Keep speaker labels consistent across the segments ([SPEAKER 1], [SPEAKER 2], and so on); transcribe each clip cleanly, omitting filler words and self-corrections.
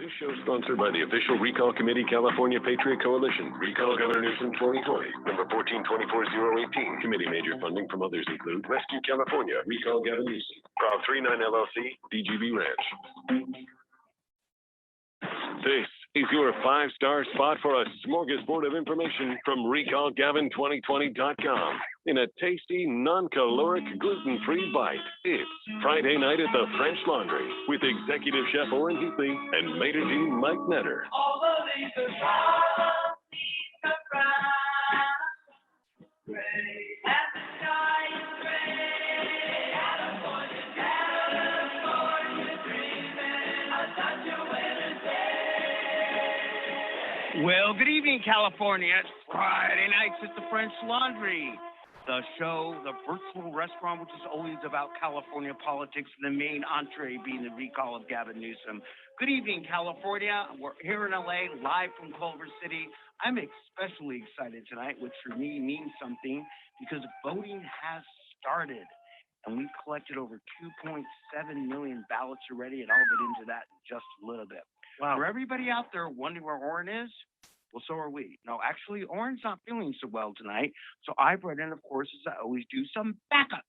[SPEAKER 1] This show is sponsored by the official Recall Committee California Patriot Coalition. Recall Governor Newsom 2020, number 1424018. Committee major funding from others include Rescue California, Recall Gavin Newsom, Prov 39 LLC, DGB Ranch. This is your five-star spot for a smorgasbord of information from RecallGavin2020.com. In a tasty, non-caloric, gluten-free bite, it's Friday night at the French Laundry with Executive Chef Oren Heatley and Maitre d' Mike Netter. All the leaves
[SPEAKER 2] Well, good evening, California. It's Friday nights at the French Laundry, the show, the virtual restaurant, which is always about California politics, the main entree being the recall of Gavin Newsom. Good evening, California. We're here in LA, live from Culver City. I'm especially excited tonight, which for me means something, because voting has started. And we've collected over 2.7 million ballots already, and I'll get into that in just a little bit. Wow. For everybody out there wondering where Oren is, well, so are we. No, actually, Oren's not feeling so well tonight, so I brought in, of course, as I always do, some backup.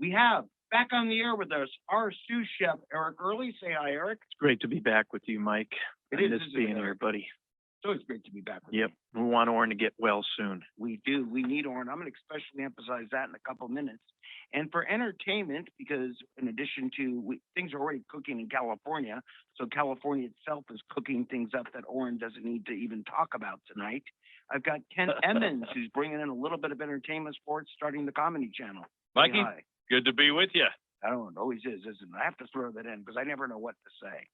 [SPEAKER 2] We have back on the air with us our sous chef, Eric Early. Say hi, Eric.
[SPEAKER 3] It's great to be back with you, Mike.
[SPEAKER 2] It is
[SPEAKER 3] being here, buddy.
[SPEAKER 2] So it's great to be back with
[SPEAKER 3] you. Yep, we want Oren to get well soon.
[SPEAKER 2] We do. We need Oren. I'm going to especially emphasize that in a couple minutes. And for entertainment, because in addition to things are already cooking in California, so California itself is cooking things up that Oren doesn't need to even talk about tonight. I've got Kent Emmons, who's bringing in a little bit of entertainment sports, starting the Comedy Channel.
[SPEAKER 4] Mikey, good to be with you.
[SPEAKER 2] I don't know, it always is, isn't it? I have to throw that in because I never know what to say.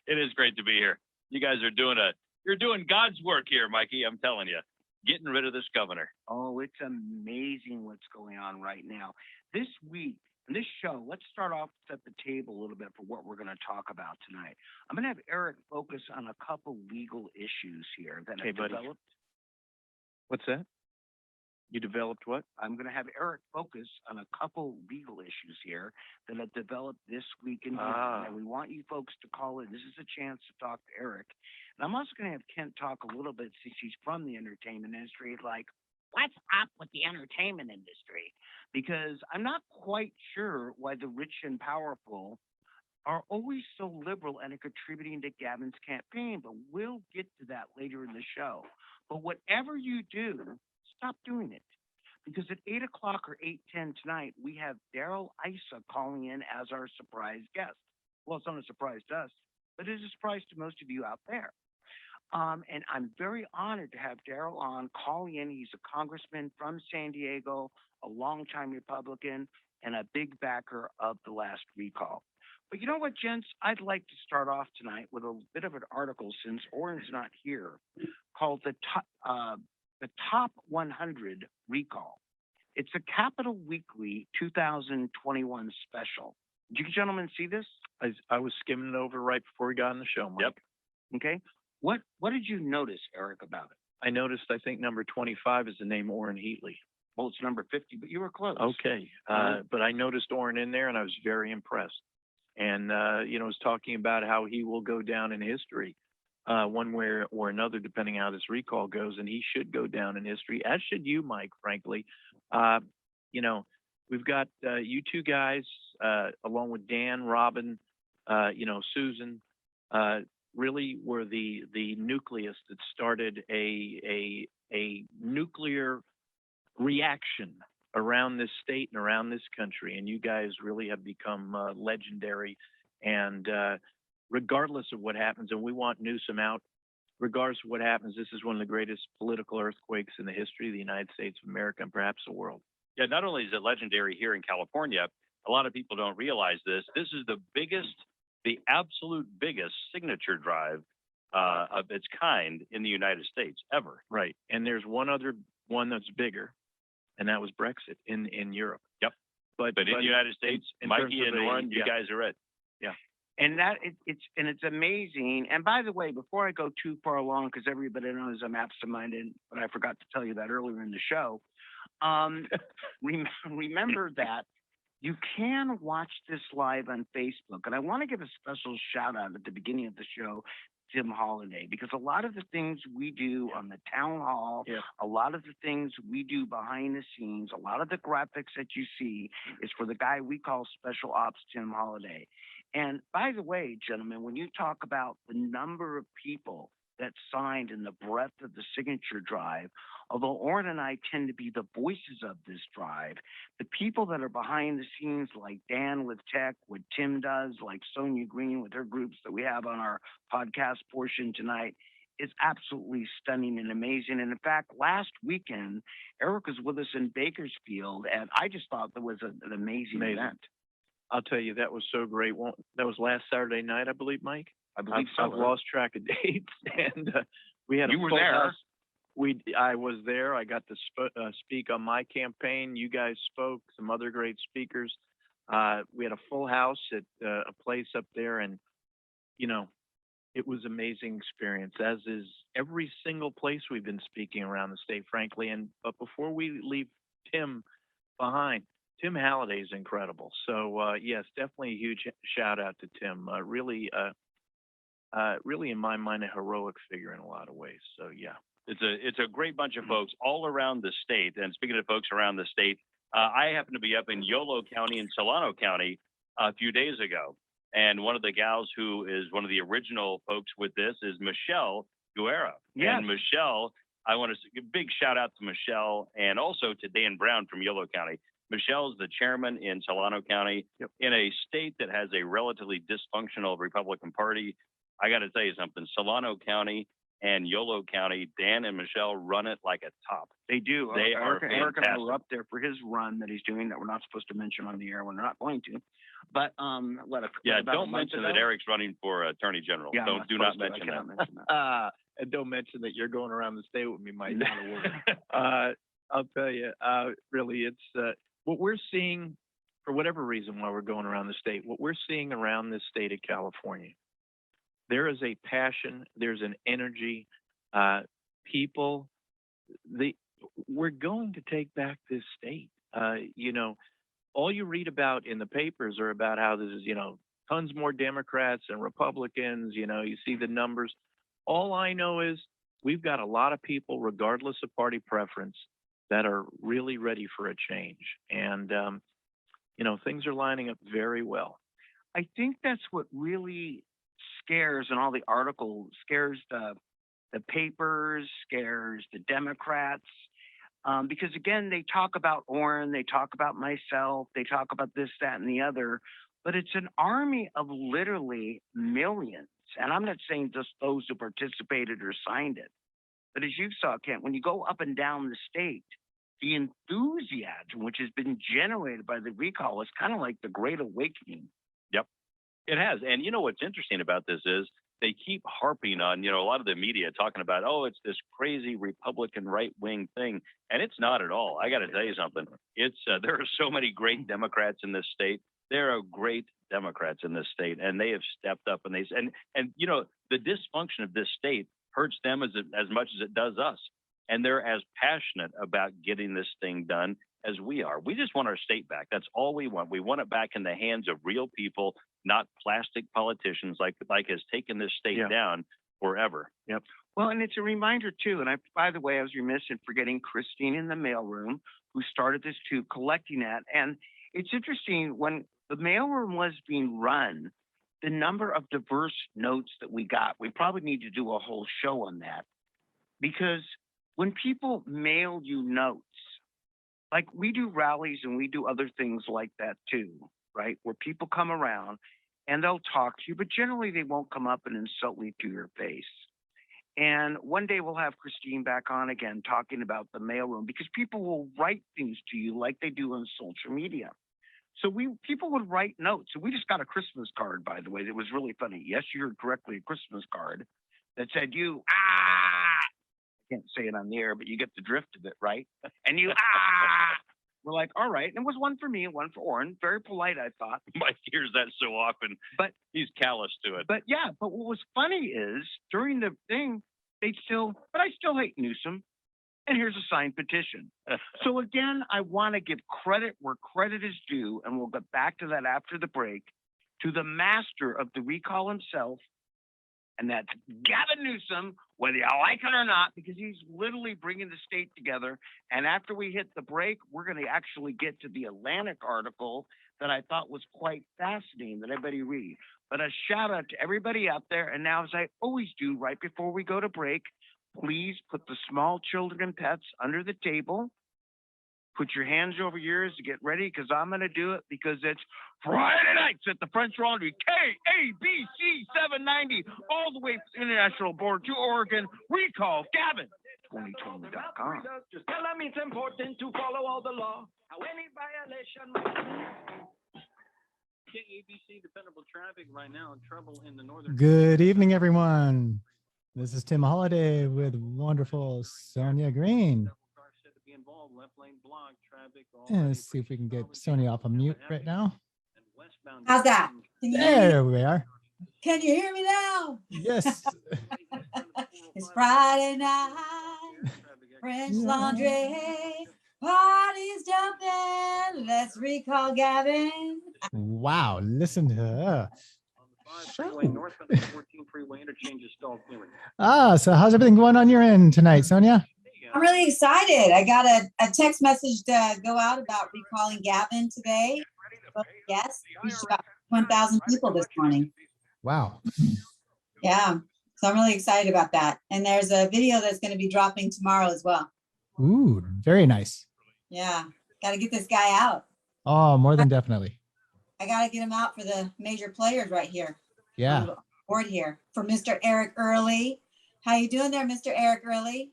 [SPEAKER 4] It is great to be here. You guys are you're doing God's work here, Mikey. I'm telling you, getting rid of this governor.
[SPEAKER 2] Oh, it's amazing what's going on right now. This week, in this show, let's start off, set the table a little bit for what we're going to talk about tonight. I'm going to have Eric focus on a couple legal issues here that have developed.
[SPEAKER 3] What's that? You developed what?
[SPEAKER 2] I'm going to have Eric focus on a couple legal issues here that have developed this week in history. And we want you folks to call in. This is a chance to talk to Eric. And I'm also going to have Kent talk a little bit, since he's from the entertainment industry, like, what's up with the entertainment industry? Because I'm not quite sure why the rich and powerful are always so liberal and are contributing to Gavin's campaign, but we'll get to that later in the show. But whatever you do, stop doing it. Because at 8 o'clock or 8:10 tonight, we have Daryl Issa calling in as our surprise guest. Well, it's not a surprise to us, but it is a surprise to most of you out there. And I'm very honored to have Daryl on calling in. He's a congressman from San Diego, a longtime Republican, and a big backer of the last recall. But you know what, gents? I'd like to start off tonight with a bit of an article, since Oren's not here, called the Top 100 Recall. It's a Capital Weekly 2021 special. Did you gentlemen see this?
[SPEAKER 3] I was skimming it over right before we got on the show, Mike.
[SPEAKER 4] Yep.
[SPEAKER 2] Okay. What did you notice, Eric, about it?
[SPEAKER 3] I noticed, I think number 25 is the name Oren Heatley.
[SPEAKER 2] Well, it's number 50, but you were close.
[SPEAKER 3] Okay. But I noticed Oren in there, and I was very impressed. And, was talking about how he will go down in history one way or another, depending how this recall goes. And he should go down in history, as should you, Mike, frankly. We've got you two guys, along with Dan, Robin, Susan, really were the nucleus that started a nuclear reaction around this state and around this country. And you guys really have become legendary. And regardless of what happens, and we want Newsom out, regardless of what happens, this is one of the greatest political earthquakes in the history of the United States of America and perhaps the world.
[SPEAKER 4] Yeah, not only is it legendary here in California, a lot of people don't realize this. This is the absolute biggest signature drive of its kind in the United States ever.
[SPEAKER 3] Right. And there's one other one that's bigger, and that was Brexit in Europe.
[SPEAKER 4] Yep. But in the United States, Mikey and Oren, you guys are it.
[SPEAKER 3] Yeah.
[SPEAKER 2] And it's amazing. And by the way, before I go too far along, because everybody knows I'm absent-minded, but I forgot to tell you that earlier in the show. Remember that You can watch this live on Facebook, and I want to give a special shout out at the beginning of the show, Tim Holiday, because a lot of the things we do on the town hall,
[SPEAKER 3] Yeah.
[SPEAKER 2] a lot of the things we do behind the scenes, a lot of the graphics that you see is for the guy we call Special Ops Tim Holiday. And by the way, gentlemen, when you talk about the number of people that signed and the breadth of the signature drive, although Orrin and I tend to be the voices of this drive, the people that are behind the scenes, like Dan with tech, what Tim does, like Sonia Green with her groups that we have on our podcast portion tonight, is absolutely stunning and amazing. And in fact, last weekend, Eric was with us in Bakersfield, and I just thought that was an amazing event.
[SPEAKER 3] I'll tell you, that was so great. That was last Saturday night, I believe, Mike.
[SPEAKER 2] I believe so.
[SPEAKER 3] I've lost track of dates, and we had a
[SPEAKER 2] You were
[SPEAKER 3] full
[SPEAKER 2] there.
[SPEAKER 3] house. I was there. I got to speak on my campaign. You guys spoke. Some other great speakers. We had a full house at a place up there, and you know, it was an amazing experience. As is every single place we've been speaking around the state, frankly. But before we leave Tim behind, Tim Halliday is incredible. So yes, definitely a huge shout out to Tim. Really, in my mind, a heroic figure in a lot of ways. So yeah.
[SPEAKER 4] It's a great bunch of folks all around the state. And speaking of folks around the state, I happen to be up in Yolo County and Solano County a few days ago. And one of the gals who is one of the original folks with this is Michelle Guerra.
[SPEAKER 2] Yes.
[SPEAKER 4] And Michelle, I want to give a big shout out to Michelle and also to Dan Brown from Yolo County. Michelle's the chairman in Solano County.
[SPEAKER 3] Yep.
[SPEAKER 4] In a state that has a relatively dysfunctional Republican Party. I got to tell you something, Solano County and Yolo County, Dan and Michelle run it like a top.
[SPEAKER 2] They do.
[SPEAKER 4] They are
[SPEAKER 2] Eric and I
[SPEAKER 4] fantastic.
[SPEAKER 2] were up there for his run that he's doing that we're not supposed to mention on the air. We're not going to. But
[SPEAKER 4] Yeah,
[SPEAKER 2] about a
[SPEAKER 4] don't
[SPEAKER 2] month
[SPEAKER 4] mention
[SPEAKER 2] ago-
[SPEAKER 4] that Eric's running for Attorney General.
[SPEAKER 2] Yeah, I'm
[SPEAKER 4] Do not
[SPEAKER 2] supposed to. I
[SPEAKER 4] mention
[SPEAKER 2] cannot
[SPEAKER 4] that.
[SPEAKER 2] mention that.
[SPEAKER 3] And don't mention that you're going around the state with me, Mike. Not a word. I'll tell you, really, it's what we're seeing, for whatever reason, while we're going around the state, what we're seeing around this state of California, there is a passion, there's an energy, people, we're going to take back this state. You know, all you read about in the papers are about how this is, you know, tons more Democrats and Republicans, you know, you see the numbers. All I know is we've got a lot of people, regardless of party preference, that are really ready for a change. And, you know, things are lining up very well.
[SPEAKER 2] I think that's what really scares, and all the articles scares the papers, scares the Democrats, because again, they talk about Orrin, they talk about myself, they talk about this, that, and the other, but it's an army of literally millions. And I'm not saying just those who participated or signed it, but as you saw, Kent, when you go up and down the state, the enthusiasm which has been generated by the recall is kind of like the Great Awakening.
[SPEAKER 4] Yep, it has. And you know what's interesting about this is they keep harping on, you know, a lot of the media talking about, oh, it's this crazy Republican right-wing thing. And it's not at all. I got to tell you something. It's there are so many great Democrats in this state. There are great Democrats in this state, and they have stepped up, and and you know, the dysfunction of this state hurts them as much as it does us. And they're as passionate about getting this thing done as we are. We just want our state back. That's all we want. We want it back in the hands of real people, not plastic politicians like has taken this state down forever.
[SPEAKER 3] Yep.
[SPEAKER 2] Well, and it's a reminder too, and by the way, I was remiss in forgetting Christine in the mailroom, who started this too, collecting that. And it's interesting, when the mailroom was being run, the number of diverse notes that we got, we probably need to do a whole show on that. Because when people mail you notes, like we do rallies and we do other things like that too, right? Where people come around and they'll talk to you, but generally they won't come up and insult you to your face. And one day we'll have Christine back on again talking about the mailroom, because people will write things to you like they do on social media. So people would write notes. And we just got a Christmas card, by the way, that was really funny. Yes, you heard correctly, a Christmas card that said I can't say it on the air, but you get the drift of it, right? And we're like, all right. And it was one for me and one for Orrin. Very polite, I thought.
[SPEAKER 4] Mike hears that so often,
[SPEAKER 2] but
[SPEAKER 4] he's callous to it.
[SPEAKER 2] But yeah, but what was funny is during the thing, but I still hate Newsom. And here's a signed petition. So again, I want to give credit where credit is due, and we'll get back to that after the break, to the master of the recall himself, and that's Gavin Newsom, whether you like it or not, because he's literally bringing the state together. And after we hit the break, we're going to actually get to the Atlantic article that I thought was quite fascinating that everybody read. But a shout out to everybody out there. And now, as I always do right before we go to break, please put the small children and pets under the table. Put your hands over yours to get ready, because I'm going to do it, because it's Friday nights at the French Laundry, KABC 790, all the way from the international border to Oregon. Recall Gavin, 2020.com.
[SPEAKER 5] Just tell them it's important to follow all the law. How any violation.
[SPEAKER 6] KABC dependable traffic right now in trouble in the northern.
[SPEAKER 7] Good evening, everyone. This is Tim Holiday with wonderful Sonia Green. And let's see if we can get Sonia off of mute right now.
[SPEAKER 8] How's that? Can you hear me?
[SPEAKER 7] There we are.
[SPEAKER 8] Can you hear me now?
[SPEAKER 7] Yes.
[SPEAKER 8] It's Friday night, French Laundry, party's jumping, let's recall Gavin.
[SPEAKER 7] Wow, listen to her.
[SPEAKER 6] Freeway, north of the 14 freeway interchange is stalled clearing.
[SPEAKER 7] So how's everything going on your end tonight, Sonia?
[SPEAKER 8] I'm really excited. I got a text message to go out about recalling Gavin today. Yes, reached about 1,000 people this morning.
[SPEAKER 7] Wow.
[SPEAKER 8] Yeah, so I'm really excited about that. And there's a video that's going to be dropping tomorrow as well.
[SPEAKER 7] Ooh, very nice.
[SPEAKER 8] Yeah, got to get this guy out.
[SPEAKER 7] Oh, more than definitely.
[SPEAKER 8] I got to get him out for the major players right here.
[SPEAKER 7] Yeah.
[SPEAKER 8] On the board here for Mr. Eric Early. How you doing there, Mr. Eric Early?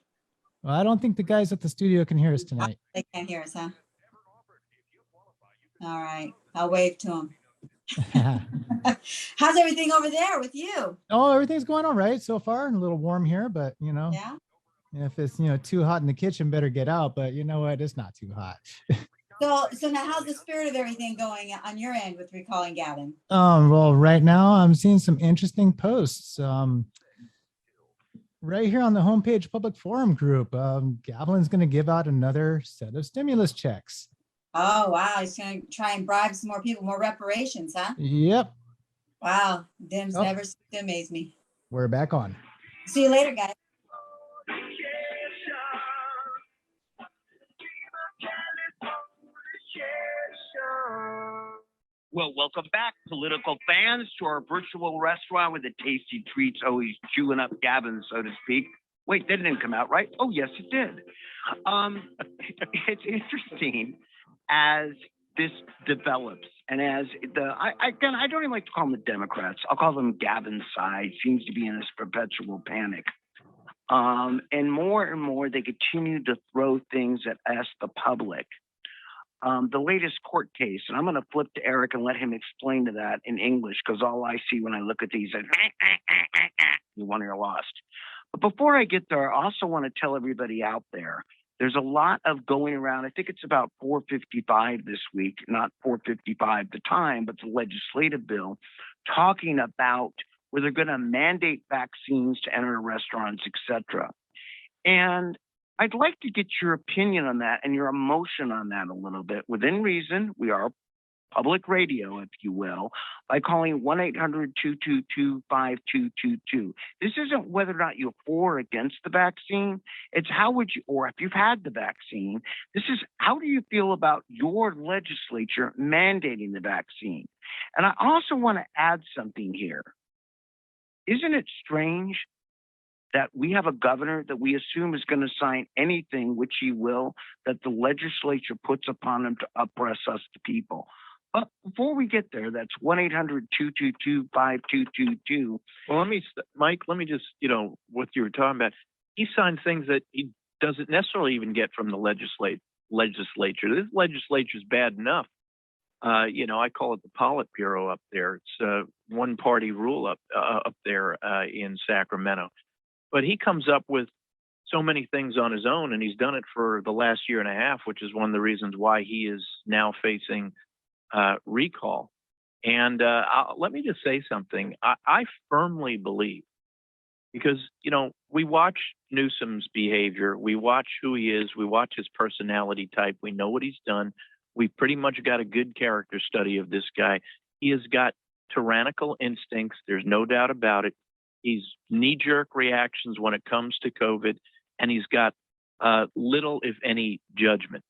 [SPEAKER 7] Well, I don't think the guys at the studio can hear us tonight.
[SPEAKER 8] They can't hear us, huh? All right, I'll wave to them. How's everything over there with you?
[SPEAKER 7] Oh, everything's going all right so far. A little warm here, but you know,
[SPEAKER 8] Yeah.
[SPEAKER 7] if it's too hot in the kitchen, better get out. But you know what? It's not too hot.
[SPEAKER 8] So now how's the spirit of everything going on your end with recalling Gavin?
[SPEAKER 7] Well, right now I'm seeing some interesting posts. Right here on the homepage public forum group, Gavin's going to give out another set of stimulus checks.
[SPEAKER 8] Oh, wow. He's going to try and bribe some more people, more reparations, huh?
[SPEAKER 7] Yep.
[SPEAKER 8] Wow. Dim's
[SPEAKER 7] Oh.
[SPEAKER 8] never cease to amaze me.
[SPEAKER 7] We're back on.
[SPEAKER 8] See you later, guys.
[SPEAKER 2] Well, welcome back, political fans, to our virtual restaurant with the tasty treats always chewing up Gavin, so to speak. Wait, that didn't come out right? Oh, yes, it did. It's interesting as this develops, and as I don't even like to call them the Democrats. I'll call them Gavin's side. Seems to be in this perpetual panic. And more, they continue to throw things at us, the public. The latest court case, and I'm going to flip to Eric and let him explain to that in English, because all I see when I look at these is you won or you're lost. But before I get there, I also want to tell everybody out there, there's a lot of going around. I think it's about 455 this week, not 455 the time, but the legislative bill talking about where they're going to mandate vaccines to enter restaurants, etc. And I'd like to get your opinion on that and your emotion on that a little bit. Within reason, we are public radio, if you will, by calling 1-800-222-5222. This isn't whether or not you're for or against the vaccine. It's how would you, or if you've had the vaccine, this is how do you feel about your legislature mandating the vaccine? And I also want to add something here. Isn't it strange that we have a governor that we assume is going to sign anything, which he will, that the legislature puts upon him to oppress us, the people? But before we get there, that's 1-800-222-5222.
[SPEAKER 3] Well, Mike, let me just, what you were talking about, he signed things that he doesn't necessarily even get from the legislature. This legislature is bad enough. I call it the Politburo up there. It's a one-party rule up there in Sacramento. But he comes up with so many things on his own, and he's done it for the last year and a half, which is one of the reasons why he is now facing recall. And let me just say something. I firmly believe Because, we watch Newsom's behavior, we watch who he is, we watch his personality type, we know what he's done. We've pretty much got a good character study of this guy. He has got tyrannical instincts, there's no doubt about it. He's knee-jerk reactions when it comes to COVID, and he's got little, if any, judgment.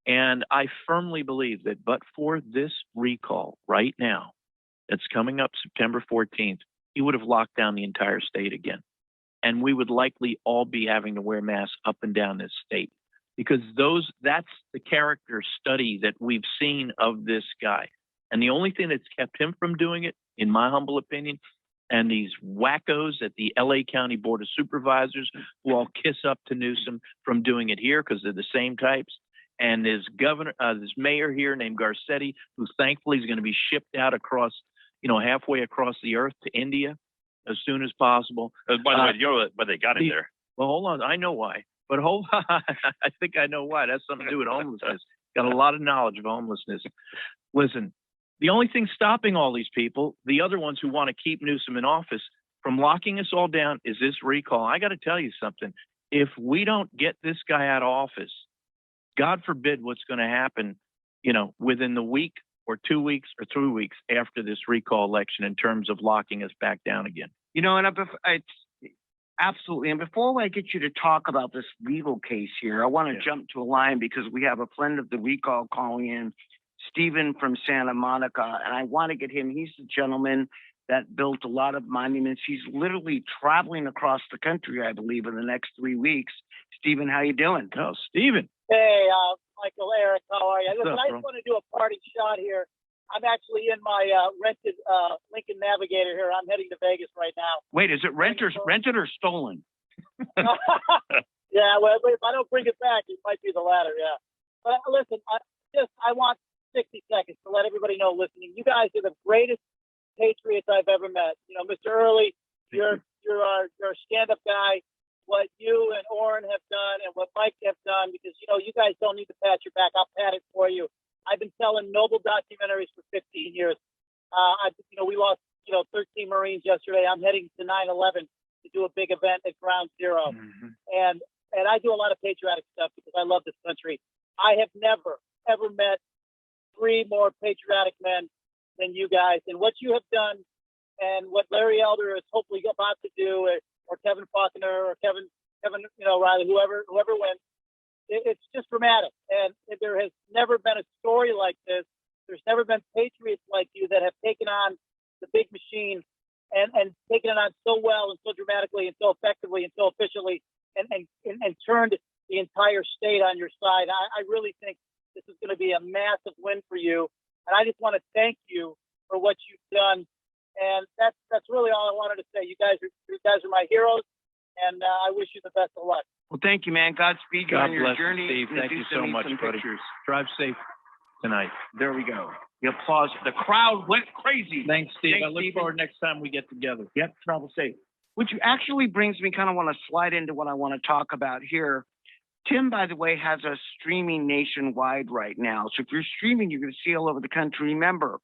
[SPEAKER 3] And I firmly believe that but for this recall right now, that's coming up September 14th, he would have locked down the entire state again. And we would likely all be having to wear masks up and down this state, because that's the character study that we've seen of this guy. And the only thing that's kept him from doing it, in my humble opinion, and these wackos at the LA County Board of Supervisors who all kiss up to Newsom from doing it here because they're the same types. And there's this mayor here named Garcetti, who thankfully is going to be shipped out across, halfway across the earth to India as soon as possible.
[SPEAKER 4] By the way, you know why they got him there?
[SPEAKER 3] Well, hold on. I know why. But hold on. I think I know why. That's something to do with homelessness. Got a lot of knowledge of homelessness. Listen, the only thing stopping all these people, the other ones who want to keep Newsom in office, from locking us all down is this recall. I got to tell you something. If we don't get this guy out of office, God forbid what's going to happen, within the week or 2 weeks or 3 weeks after this recall election in terms of locking us back down again.
[SPEAKER 2] And it's absolutely. And before I get you to talk about this legal case here, I want to jump to a line because we have a friend of the recall calling in, Stephen from Santa Monica, and I want to get him. He's the gentleman that built a lot of monuments. He's literally traveling across the country, I believe, in the next 3 weeks. Stephen, how you doing?
[SPEAKER 3] Oh, Stephen.
[SPEAKER 9] Hey, Michael, Eric, how are you?
[SPEAKER 3] What's
[SPEAKER 9] Listen,
[SPEAKER 3] up,
[SPEAKER 9] I
[SPEAKER 3] bro?
[SPEAKER 9] just want to do a parting shot here. I'm actually in my rented Lincoln Navigator here. I'm heading to Vegas right now.
[SPEAKER 2] Wait, is it rented or stolen?
[SPEAKER 9] Yeah, well, if I don't bring it back, it might be the latter, yeah. But listen, I want 60 seconds to let everybody know listening. You guys are the greatest patriots I've ever met. Mr. Early, you're a stand-up guy. What you and Orrin have done and what Mike have done, because, you guys don't need to pat your back. I'll pat it for you. I've been telling noble documentaries for 15 years. We lost, 13 Marines yesterday. I'm heading to 9/11 to do a big event at Ground Zero.
[SPEAKER 3] Mm-hmm.
[SPEAKER 9] And I do a lot of patriotic stuff because I love this country. I have never, ever met 3 more patriotic men than you guys. And what you have done and what Larry Elder is hopefully about to do, or Kevin Faulconer or Kevin, Riley, whoever wins, it's just dramatic. And there has never been a story like this. There's never been patriots like you that have taken on the big machine and taken it on so well and so dramatically and so effectively and so efficiently and turned the entire state on your side. I really think this is going to be a massive win for you. And I just want to thank you for what you've done. And that's really all I wanted to say. You guys are my heroes, and I wish you the best of luck.
[SPEAKER 2] Well, thank you, man. Godspeed you
[SPEAKER 3] God
[SPEAKER 2] on your
[SPEAKER 3] bless you,
[SPEAKER 2] journey.
[SPEAKER 3] Steve.
[SPEAKER 2] And
[SPEAKER 3] Thank
[SPEAKER 2] do
[SPEAKER 3] you
[SPEAKER 2] send
[SPEAKER 3] so
[SPEAKER 2] me
[SPEAKER 3] much,
[SPEAKER 2] some
[SPEAKER 3] buddy.
[SPEAKER 2] pictures.
[SPEAKER 3] Drive safe tonight.
[SPEAKER 2] There we go. The applause. The crowd went crazy.
[SPEAKER 3] Thanks, Steve.
[SPEAKER 2] Thanks,
[SPEAKER 3] I look
[SPEAKER 2] Stephen.
[SPEAKER 3] forward next time we get together.
[SPEAKER 2] Yep, travel safe. Which actually brings me kind of want to slide into what I want to talk about here. Tim, by the way, has us streaming nationwide right now. So if you're streaming, you're going to see all over the country. Remember,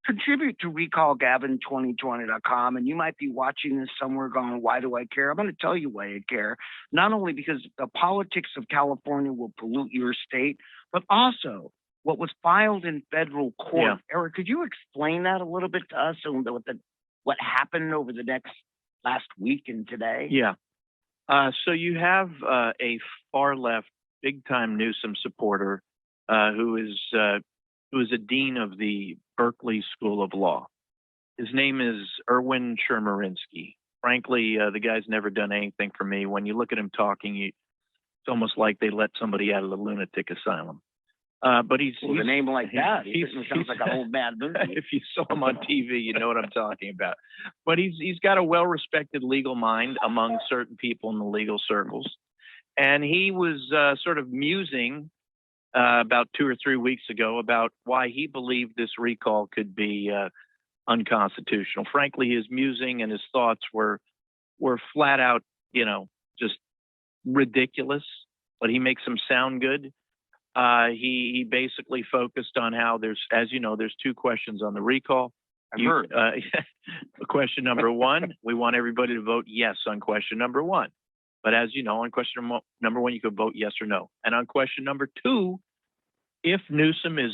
[SPEAKER 2] contribute to recallgavin2020.com, and you might be watching this somewhere going, why do I care? I'm going to tell you why I care. Not only because the politics of California will pollute your state, but also what was filed in federal court.
[SPEAKER 3] Yeah.
[SPEAKER 2] Eric, could you explain that a little bit to us and what happened over the last week and today?
[SPEAKER 3] Yeah. So you have a far left, big time Newsom supporter who is a dean of the Berkeley School of Law. His name is Erwin Chemerinsky. Frankly, the guy's never done anything for me. When you look at him talking, it's almost like they let somebody out of the lunatic asylum. But he's
[SPEAKER 2] With a name like that, he
[SPEAKER 3] he's-
[SPEAKER 2] sounds like an old bad movie.
[SPEAKER 3] if you saw him on TV, you know what I'm talking about. But he's got a well-respected legal mind among certain people in the legal circles. And he was sort of musing about 2 or 3 weeks ago about why he believed this recall could be unconstitutional. Frankly, his musing and his thoughts were flat out, just ridiculous, but he makes them sound good. He basically focused on how there's 2 questions on the recall.
[SPEAKER 2] I've heard.
[SPEAKER 3] Question number one, we want everybody to vote yes on question number one. But as you know, on question number one, you could vote yes or no. And on question number two, if Newsom is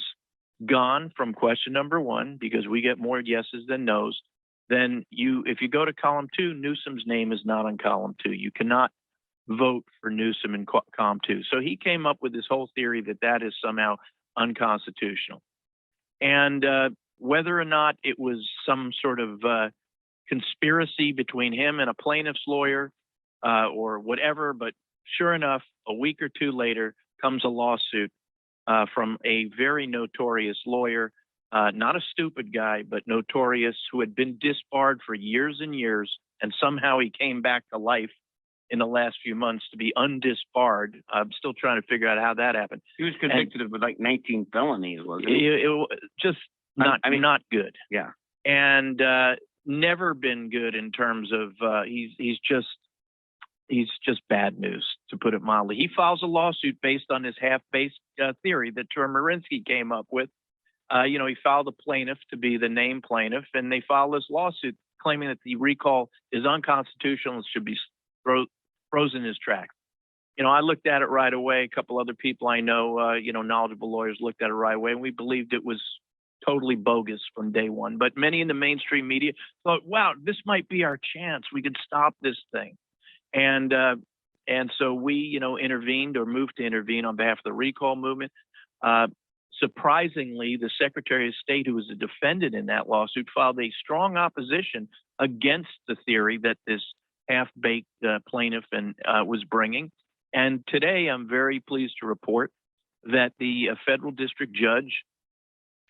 [SPEAKER 3] gone from question number one, because we get more yeses than nos, then if you go to column two, Newsom's name is not on column two. You cannot vote for Newsom in column two. So he came up with this whole theory that is somehow unconstitutional. And whether or not it was some sort of conspiracy between him and a plaintiff's lawyer or whatever, but sure enough, a week or two later comes a lawsuit from a very notorious lawyer, not a stupid guy, but notorious, who had been disbarred for years and years, and somehow he came back to life in the last few months to be undisbarred. I'm still trying to figure out how that happened.
[SPEAKER 2] He was convicted of like 19 felonies, wasn't he?
[SPEAKER 3] It just not good.
[SPEAKER 2] Yeah.
[SPEAKER 3] And never been good in terms of he's just bad news, to put it mildly. He files a lawsuit based on this half-based theory that Chemerinsky came up with. He filed a plaintiff to be the named plaintiff, and they filed this lawsuit claiming that the recall is unconstitutional and should be frozen in his tracks. I looked at it right away. A couple other people I know, knowledgeable lawyers, looked at it right away, and we believed it was totally bogus from day one. But many in the mainstream media thought, wow, this might be our chance. We could stop this thing. And so we, intervened or moved to intervene on behalf of the recall movement. Surprisingly, the Secretary of State, who was a defendant in that lawsuit, filed a strong opposition against the theory that this half-baked plaintiff was bringing. And today, I'm very pleased to report that the federal district judge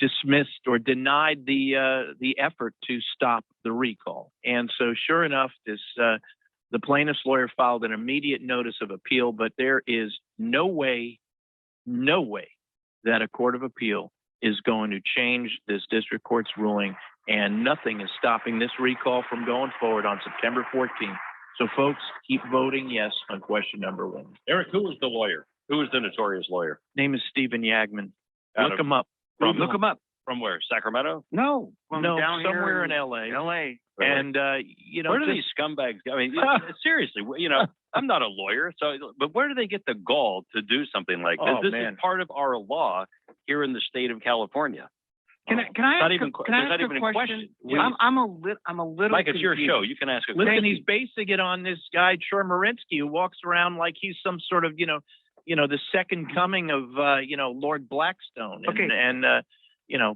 [SPEAKER 3] dismissed or denied the effort to stop the recall. And so, sure enough, the plaintiff's lawyer filed an immediate notice of appeal, but there is no way that a court of appeal is going to change this district court's ruling, and nothing is stopping this recall from going forward on September 14th. So folks, keep voting yes on question number one.
[SPEAKER 4] Eric, who was the lawyer? Who was the notorious lawyer?
[SPEAKER 3] Name is Stephen Yagman.
[SPEAKER 4] Out
[SPEAKER 3] Look
[SPEAKER 4] of-
[SPEAKER 3] him up.
[SPEAKER 2] Look him up.
[SPEAKER 4] From where? Sacramento?
[SPEAKER 2] No, from
[SPEAKER 3] No,
[SPEAKER 2] down
[SPEAKER 3] somewhere
[SPEAKER 2] here
[SPEAKER 3] in LA.
[SPEAKER 2] LA.
[SPEAKER 3] And,
[SPEAKER 4] Where do these scumbags go? I mean, seriously, I'm not a lawyer, but where do they get the gall to do something like this?
[SPEAKER 3] Oh,
[SPEAKER 4] This
[SPEAKER 3] man.
[SPEAKER 4] is part of our law here in the state of California.
[SPEAKER 2] Can I
[SPEAKER 4] Not
[SPEAKER 2] ask
[SPEAKER 4] even-
[SPEAKER 2] can I
[SPEAKER 4] there's not
[SPEAKER 2] ask
[SPEAKER 4] even
[SPEAKER 2] a
[SPEAKER 4] a
[SPEAKER 2] question?
[SPEAKER 4] question.
[SPEAKER 2] I'm a little
[SPEAKER 4] Mike, it's your
[SPEAKER 2] confused.
[SPEAKER 4] show. You can ask a
[SPEAKER 3] Listen,
[SPEAKER 4] question.
[SPEAKER 3] he's basing it on this guy, Chemerinsky, who walks around like he's some sort of, the second coming of, Lord Blackstone.
[SPEAKER 2] Okay.
[SPEAKER 3] And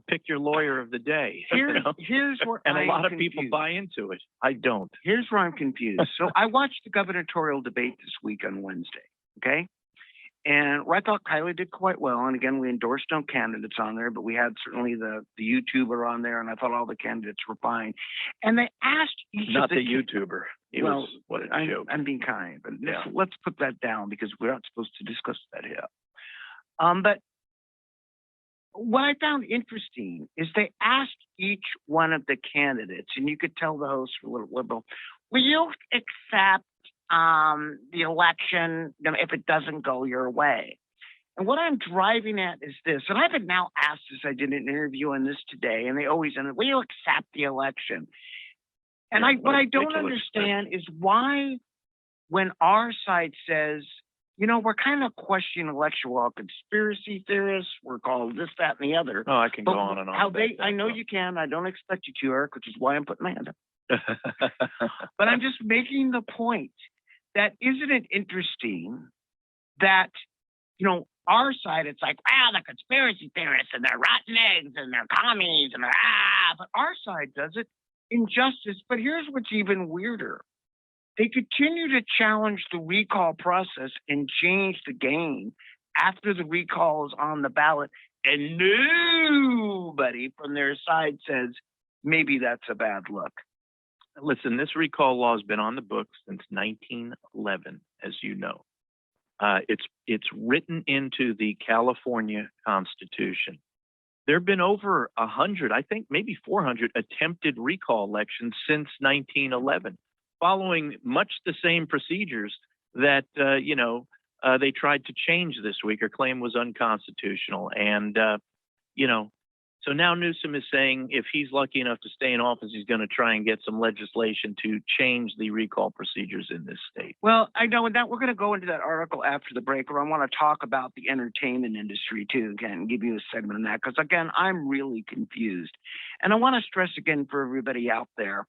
[SPEAKER 3] pick your lawyer of the day.
[SPEAKER 2] Here's where
[SPEAKER 3] And a
[SPEAKER 2] I'm
[SPEAKER 3] lot of people
[SPEAKER 2] confused.
[SPEAKER 3] buy into it. I don't.
[SPEAKER 2] Here's where I'm confused. So I watched the gubernatorial debate this week on Wednesday, okay? And where I thought Kylie did quite well. And again, we endorsed no candidates on there, but we had certainly the YouTuber on there, and I thought all the candidates were fine. And they asked each
[SPEAKER 3] Not
[SPEAKER 2] of
[SPEAKER 3] the
[SPEAKER 2] the
[SPEAKER 3] YouTuber. He was, what a joke.
[SPEAKER 2] I'm being kind, but
[SPEAKER 3] Yeah.
[SPEAKER 2] let's put that down because we're not supposed to discuss that here. But what I found interesting is they asked each one of the candidates, and you could tell the hosts were a little liberal, will you accept the election if it doesn't go your way? And what I'm driving at is this, and I've been now asked this, I did an interview on this today, and they always end it, will you accept the election? And what I don't understand is why, when our side says, we're kind of questioning election law, conspiracy theorists, we're called this, that, and the other.
[SPEAKER 3] Oh, I can go on and on.
[SPEAKER 2] How
[SPEAKER 3] about
[SPEAKER 2] they,
[SPEAKER 3] that,
[SPEAKER 2] I know
[SPEAKER 3] though.
[SPEAKER 2] you can. I don't expect you to, Eric, which is why I'm putting my hand up. But I'm just making the point that isn't it interesting that, our side, it's like, wow, the conspiracy theorists and their rotten eggs and their commies and but our side does it in justice. But here's what's even weirder. They continue to challenge the recall process and change the game after the recall is on the ballot, and nobody from their side says maybe that's a bad look.
[SPEAKER 3] Listen, this recall law has been on the books since 1911, as you know. It's written into the California Constitution. There have been over 100, I think maybe 400 attempted recall elections since 1911, following much the same procedures that, they tried to change this week or claim was unconstitutional. And, So now Newsom is saying if he's lucky enough to stay in office, he's going to try and get some legislation to change the recall procedures in this state.
[SPEAKER 2] Well, I know that we're going to go into that article after the break, or I want to talk about the entertainment industry too, again, and give you a segment on that. Because again, I'm really confused. And I want to stress again for everybody out there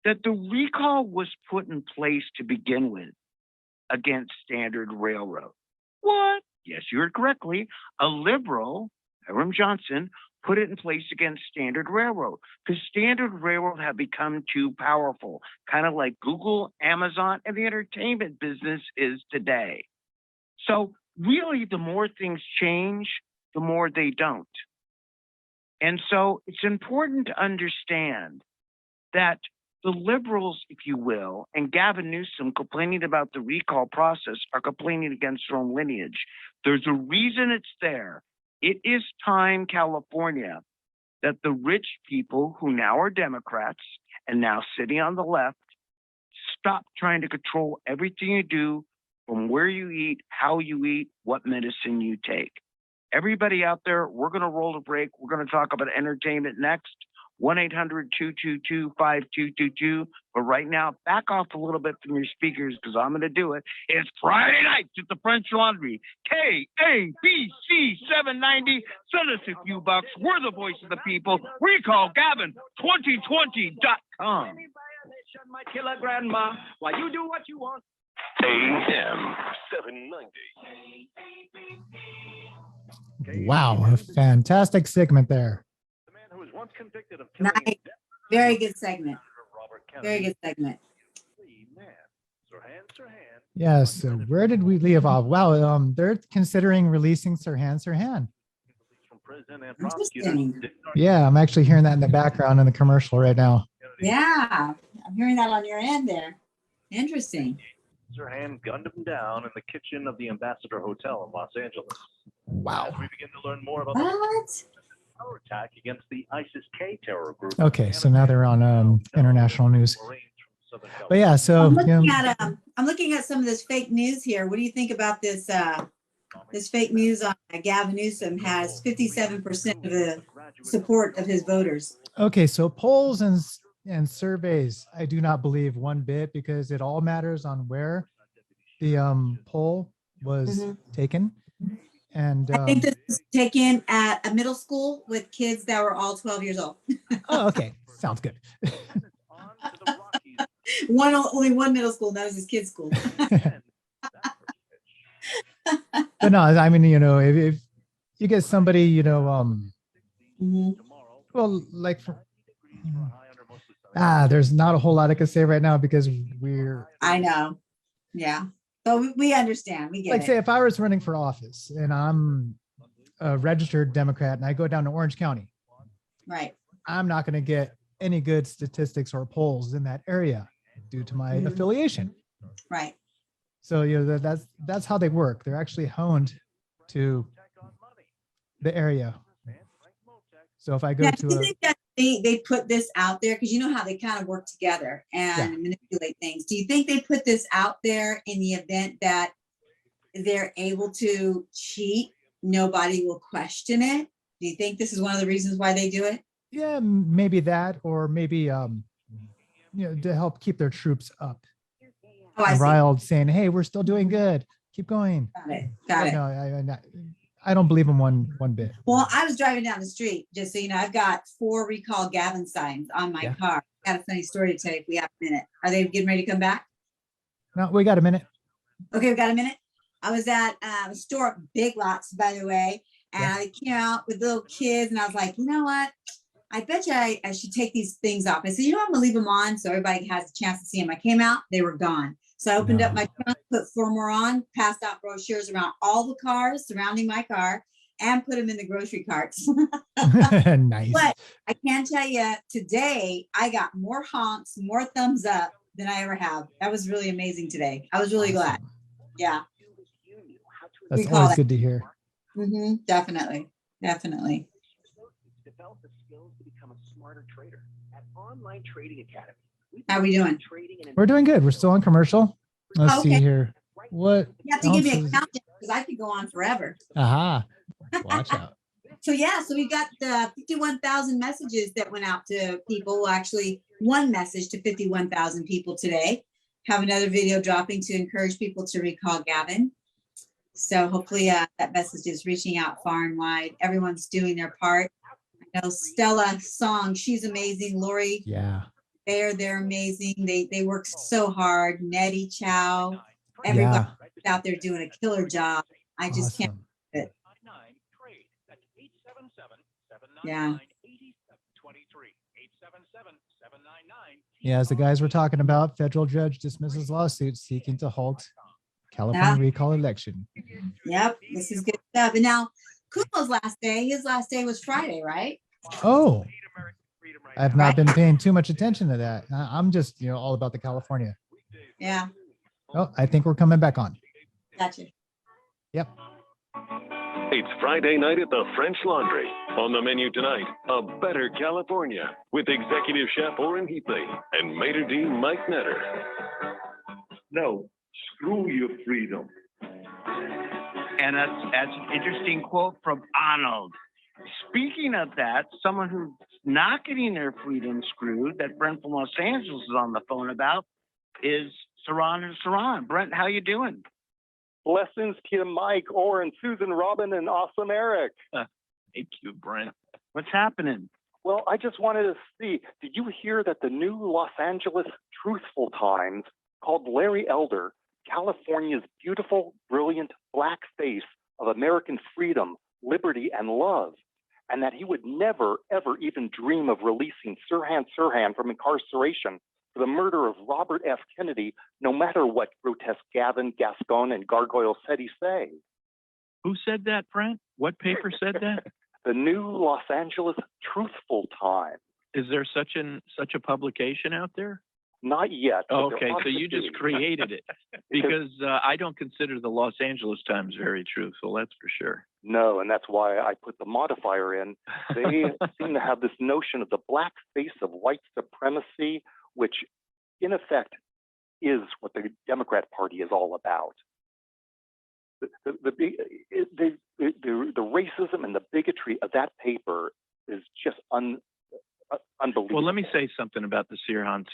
[SPEAKER 2] that the recall was put in place to begin with against Standard Railroad. What? Yes, you heard correctly. A liberal, Hiram Johnson, put it in place against Standard Railroad because Standard Railroad had become too powerful, kind of like Google, Amazon, and the entertainment business is today. So really, the more things change, the more they don't. And so it's important to understand that the liberals, if you will, and Gavin Newsom complaining about the recall process are complaining against their own lineage. There's a reason it's there. It is time, California, that the rich people who now are Democrats and now sitting on the left stop trying to control everything you do, from where you eat, how you eat, what medicine you take. Everybody out there, we're going to roll the break. We're going to talk about entertainment next. 1-800-222-5222. But right now, back off a little bit from your speakers because I'm going to do it. It's Friday nights at the French Laundry. KABC 790. Send us a few bucks. We're the voice of the people. Recall Gavin2020.com.
[SPEAKER 5] Any violation might kill a grandma while you do what you want.
[SPEAKER 1] AM 790.
[SPEAKER 7] Wow, a fantastic segment there.
[SPEAKER 6] The man who was once convicted of
[SPEAKER 8] Nice.
[SPEAKER 6] killing
[SPEAKER 8] Very good segment.
[SPEAKER 6] Robert
[SPEAKER 8] Very
[SPEAKER 6] Kennedy.
[SPEAKER 8] good segment.
[SPEAKER 6] Man, Sirhan.
[SPEAKER 7] Yeah, so where did we leave off? Wow, they're considering releasing Sirhan Sirhan.
[SPEAKER 6] From prison and prosecutors.
[SPEAKER 8] Interesting.
[SPEAKER 7] Yeah, I'm actually hearing that in the background in the commercial right now.
[SPEAKER 8] Yeah, I'm hearing that on your end there. Interesting.
[SPEAKER 6] Sirhan gunned him down in the kitchen of the Ambassador Hotel in Los Angeles.
[SPEAKER 7] Wow.
[SPEAKER 6] As we begin to learn more about the
[SPEAKER 8] What?
[SPEAKER 6] power attack against the ISIS-K terror group.
[SPEAKER 7] Okay, so now they're on international news. But yeah, so
[SPEAKER 8] I'm
[SPEAKER 7] you know,
[SPEAKER 8] looking at some of this fake news here. What do you think about this? This fake news on Gavin Newsom has 57% of the support of his voters.
[SPEAKER 7] okay, so polls and surveys, I do not believe one bit because it all matters on where the poll was taken. And
[SPEAKER 8] I think this was taken at a middle school with kids that were all 12 years old.
[SPEAKER 7] oh, okay, sounds good.
[SPEAKER 8] Only one middle school, that was his kid's school.
[SPEAKER 7] But no, I mean, you know, if you get somebody, you know,
[SPEAKER 8] Mhm.
[SPEAKER 7] well, like for, there's not a whole lot I can say right now because we're
[SPEAKER 8] I know. Yeah. But we understand. We get
[SPEAKER 7] like,
[SPEAKER 8] it.
[SPEAKER 7] say if I was running for office and I'm a registered Democrat and I go down to Orange County,
[SPEAKER 8] Right.
[SPEAKER 7] I'm not going to get any good statistics or polls in that area due to my affiliation.
[SPEAKER 8] Right.
[SPEAKER 7] So, you know, that's how they work. They're actually honed to the area. So if I go
[SPEAKER 8] Now,
[SPEAKER 7] to
[SPEAKER 8] do you
[SPEAKER 7] a,
[SPEAKER 8] think that they put this out there? Because you know how they kind of work together and manipulate things. Do you think they put this out there in the event that they're able to cheat? Nobody will question it. Do you think this is one of the reasons why they do it?
[SPEAKER 7] yeah, maybe that, or maybe, you know, to help keep their troops up
[SPEAKER 8] Oh, I
[SPEAKER 7] and
[SPEAKER 8] see.
[SPEAKER 7] riled, saying, hey, we're still doing good. Keep going.
[SPEAKER 8] Got it. Got it.
[SPEAKER 7] No, I don't believe in one bit.
[SPEAKER 8] Well, I was driving down the street, just so you know, I've got 4 recall Gavin signs on my
[SPEAKER 7] Yeah.
[SPEAKER 8] car. Got a funny story to tell you if we have a minute. Are they getting ready to come back?
[SPEAKER 7] No, we got a minute.
[SPEAKER 8] Okay, we got a minute. I was at a store, Big Lots, by the way, and
[SPEAKER 7] Yeah.
[SPEAKER 8] I came out with little kids, and I was like, you know what? I bet you I should take these things off. I said, you know, I'm gonna leave them on so everybody has a chance to see them. I came out, they were gone. So I opened up
[SPEAKER 7] No.
[SPEAKER 8] my trunk, put 4 more on, passed out brochures around all the cars surrounding my car, and put them in the grocery carts.
[SPEAKER 7] Nice.
[SPEAKER 8] But I can tell you, today I got more honks, more thumbs up than I ever have. That was really amazing today. I was really glad.
[SPEAKER 7] Awesome.
[SPEAKER 8] Yeah.
[SPEAKER 7] That's
[SPEAKER 8] Recall
[SPEAKER 7] always
[SPEAKER 8] that.
[SPEAKER 7] good to hear.
[SPEAKER 8] Definitely. Definitely.
[SPEAKER 6] Develop the skills to become a smarter trader at Online Trading Academy.
[SPEAKER 8] How we doing?
[SPEAKER 7] We're doing good. We're still on commercial. Let's see
[SPEAKER 8] Okay.
[SPEAKER 7] here. What?
[SPEAKER 8] You have to give me a
[SPEAKER 7] else is-
[SPEAKER 8] countdown because I could go on forever.
[SPEAKER 7] Aha. Watch out.
[SPEAKER 8] So yeah, so we got 51,000 messages that went out to people. Well, actually, one message to 51,000 people today. Have another video dropping to encourage people to recall Gavin. So hopefully that message is reaching out far and wide. Everyone's doing their part. I know Stella Song, she's amazing. Lori,
[SPEAKER 7] Yeah.
[SPEAKER 8] they're amazing. They work so hard. Nettie Chow, everybody
[SPEAKER 7] Yeah.
[SPEAKER 8] out there doing a killer job. I just can't.
[SPEAKER 7] Awesome.
[SPEAKER 8] It. Yeah.
[SPEAKER 7] Yeah, as the guys were talking about, federal judge dismisses lawsuit seeking to halt California recall election.
[SPEAKER 8] Yep, this is good stuff. And now Kumo's last day, his last day was Friday, right?
[SPEAKER 7] Oh, I've not been paying too much attention to that. I'm just, all about the California.
[SPEAKER 8] Yeah,
[SPEAKER 7] Oh, I think we're coming back on.
[SPEAKER 8] gotcha.
[SPEAKER 7] Yep.
[SPEAKER 1] It's Friday night at the French Laundry. On the menu tonight, a better California with executive chef Orrin Heatley and maitre d' Mike Netter.
[SPEAKER 10] No, screw your freedom.
[SPEAKER 2] And that's an interesting quote from Arnold. Speaking of that, someone who's not getting their freedom screwed, that Brent from Los Angeles is on the phone about, is Sirhan and Sirhan. Brent, how you doing?
[SPEAKER 11] Blessings to Mike, Orrin, Susan, Robin, and awesome Eric.
[SPEAKER 3] Thank you, Brent.
[SPEAKER 2] What's happening?
[SPEAKER 11] Well, I just wanted to see, did you hear that the new Los Angeles Truthful Times called Larry Elder California's beautiful, brilliant black face of American freedom, liberty, and love, and that he would never, ever even dream of releasing Sirhan Sirhan from incarceration for the murder of Robert F. Kennedy, no matter what grotesque Gavin, Gascon, and Gargoyle-Setti say.
[SPEAKER 3] Who said that, Brent? What paper said that?
[SPEAKER 11] The new Los Angeles Truthful Times.
[SPEAKER 3] Is there such a publication out there?
[SPEAKER 11] Not yet.
[SPEAKER 3] Oh, okay, so you just created it. Because I don't consider the Los Angeles Times very truthful, that's for sure.
[SPEAKER 11] No, and that's why I put the modifier in. They seem to have this notion of the black face of white supremacy, which in effect is what the Democrat Party is all about. The racism and the bigotry of that paper is just unbelievable.
[SPEAKER 3] Well, let me say something about the Sirhan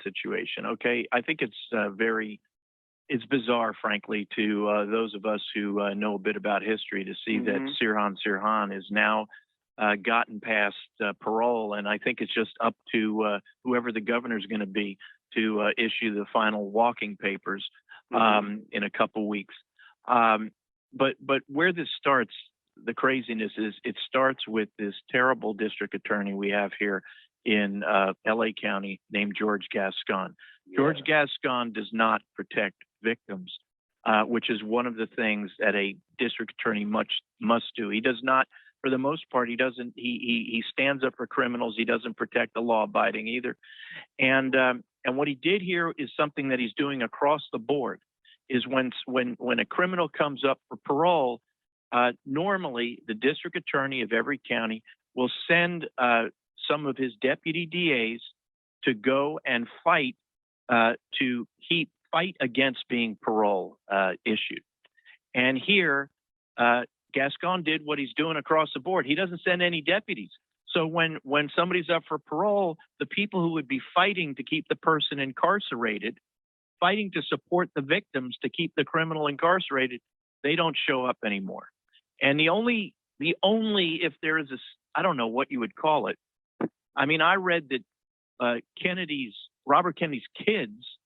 [SPEAKER 3] situation. Okay, I think it's bizarre, frankly, to those of us who know a bit about history to see that Sirhan is now gotten past parole, and I think it's just up to whoever the governor is going to be to issue the final walking papers in a couple weeks. But where this starts, the craziness is it starts with this terrible district attorney we have here in LA County named George Gascon. Yeah. George Gascon does not protect victims, which is one of the things that a district attorney must do. He does not, for the most part, he stands up for criminals. He doesn't protect the law abiding either. And what he did here is something that he's doing across the board. Is when a criminal comes up for parole, normally the district attorney of every county will send some of his deputy DAs to go and fight against being parole issued. And here, Gascon did what he's doing across the board. He doesn't send any deputies. So when somebody's up for parole, the people who would be fighting to keep the person incarcerated, fighting to support the victims to keep the criminal incarcerated, they don't show up anymore. And the only if there is I don't know what you would call it. I mean, I read that Robert Kennedy's kids,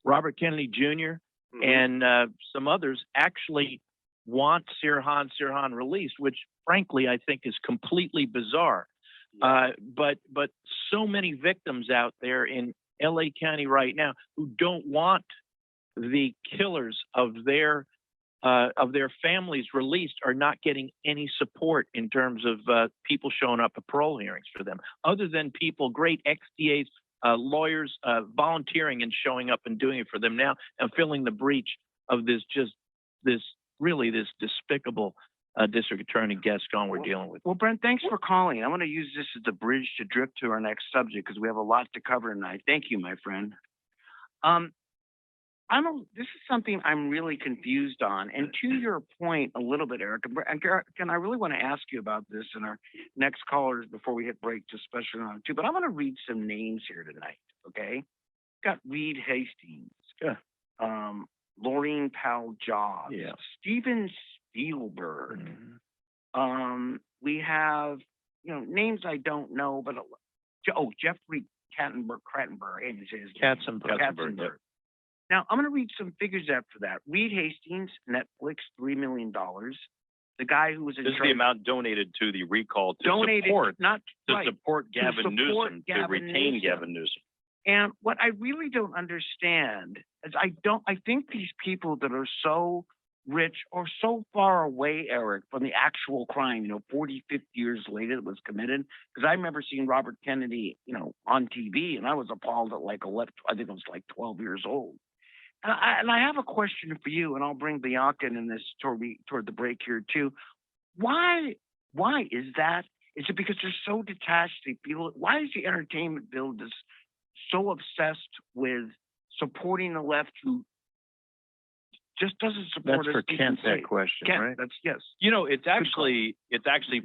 [SPEAKER 3] Robert Kennedy Jr. And some others actually want Sirhan released, which frankly I think is completely bizarre. But so many victims out there in LA County right now who don't want the killers of their families released are not getting any support in terms of people showing up at parole hearings for them, other than people, great ex-DAs, lawyers, volunteering and showing up and doing it for them now and filling the breach of this despicable district attorney Gascon we're dealing with.
[SPEAKER 2] Well, Brent, thanks for calling. I want to use this as the bridge to drift to our next subject because we have a lot to cover tonight. Thank you, my friend. this is something I'm really confused on. And to your point a little bit, Eric, and I really want to ask you about this in our next callers before we hit break, especially on two, but I'm going to read some names here tonight. Okay. Got Reed Hastings.
[SPEAKER 3] Yeah.
[SPEAKER 2] Laureen Powell Jobs.
[SPEAKER 3] Yeah.
[SPEAKER 2] Steven Spielberg.
[SPEAKER 3] Mm-hmm.
[SPEAKER 2] We have, names I don't know, but Jeffrey Katzenberg.
[SPEAKER 3] Katzenberg. Yep.
[SPEAKER 2] Now, I'm going to read some figures after that. Reed Hastings, Netflix, $3 million. The guy who was in
[SPEAKER 4] This is
[SPEAKER 2] charge.
[SPEAKER 4] the amount donated to the recall to
[SPEAKER 2] Donated,
[SPEAKER 4] support
[SPEAKER 2] to
[SPEAKER 4] Gavin Newsom, to retain Gavin Newsom.
[SPEAKER 2] And what I really don't understand is I think these people that are so rich or so far away, Eric, from the actual crime, 40, 50 years later it was committed. Because I remember seeing Robert Kennedy, on TV, and I was appalled at like 11, I think it was like 12 years old. And I have a question for you, and I'll bring Bianca in this toward the break here too. Why is that? Is it because they're so detached? They feel. Why is the entertainment build so obsessed with supporting the left who just doesn't support
[SPEAKER 3] That's
[SPEAKER 2] us?
[SPEAKER 3] for Kent, that question,
[SPEAKER 2] Kent,
[SPEAKER 3] right?
[SPEAKER 2] That's yes.
[SPEAKER 4] It's actually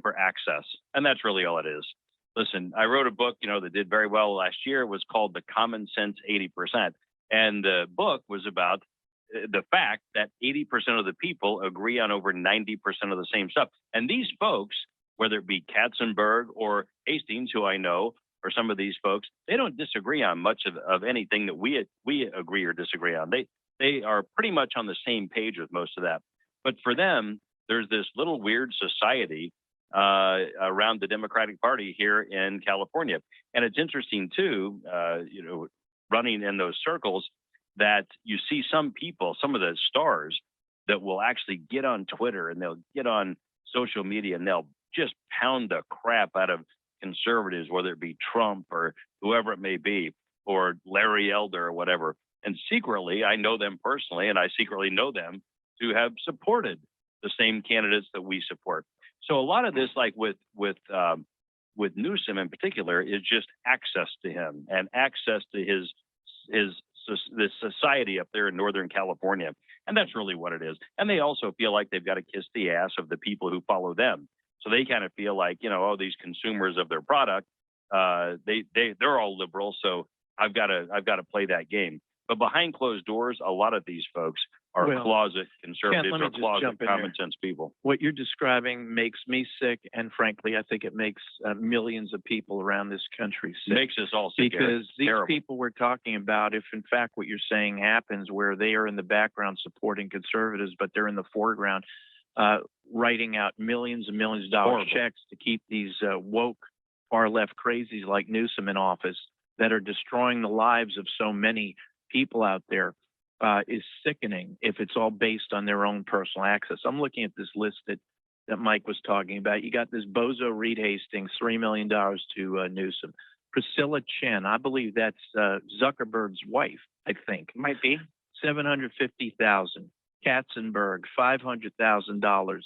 [SPEAKER 4] for access, and that's really all it is. Listen, I wrote a book, that did very well last year. It was called The Common Sense 80%. And the book was about the fact that 80% of the people agree on over 90% of the same stuff. And these folks, whether it be Katzenberg or Hastings, who I know, or some of these folks, they don't disagree on much of anything that we agree or disagree on. They are pretty much on the same page with most of that. But for them, there's this little weird society around the Democratic Party here in California. And it's interesting too, running in those circles, that you see some people, some of the stars that will actually get on Twitter and they'll get on social media and they'll just pound the crap out of conservatives, whether it be Trump or whoever it may be, or Larry Elder or whatever. And secretly, I know them personally, and I secretly know them to have supported the same candidates that we support. So a lot of this, like with Newsom in particular, is just access to him and access to this society up there in Northern California. And that's really what it is. And they also feel like they've got to kiss the ass of the people who follow them. So they kind of feel like, these consumers of their product, they're all liberal. So I've got to play that game. But behind closed doors, a lot of these folks are closet conservatives or closet common sense people.
[SPEAKER 3] What you're describing makes me sick, and frankly, I think it makes millions of people around this country sick.
[SPEAKER 4] Makes us all sick.
[SPEAKER 3] Because these people we're talking about, if in fact what you're saying happens, where they are in the background supporting conservatives, but they're in the foreground writing out millions and millions of dollars checks to keep these woke far left crazies like Newsom in office that are destroying the lives of so many people out there, is sickening if it's all based on their own personal access. I'm looking at this list that Mike was talking about. You got this bozo Reed Hastings, $3 million to Newsom. Priscilla Chen, I believe that's Zuckerberg's wife, I think.
[SPEAKER 2] Might be.
[SPEAKER 3] $750,000. Katzenberg, $500,000.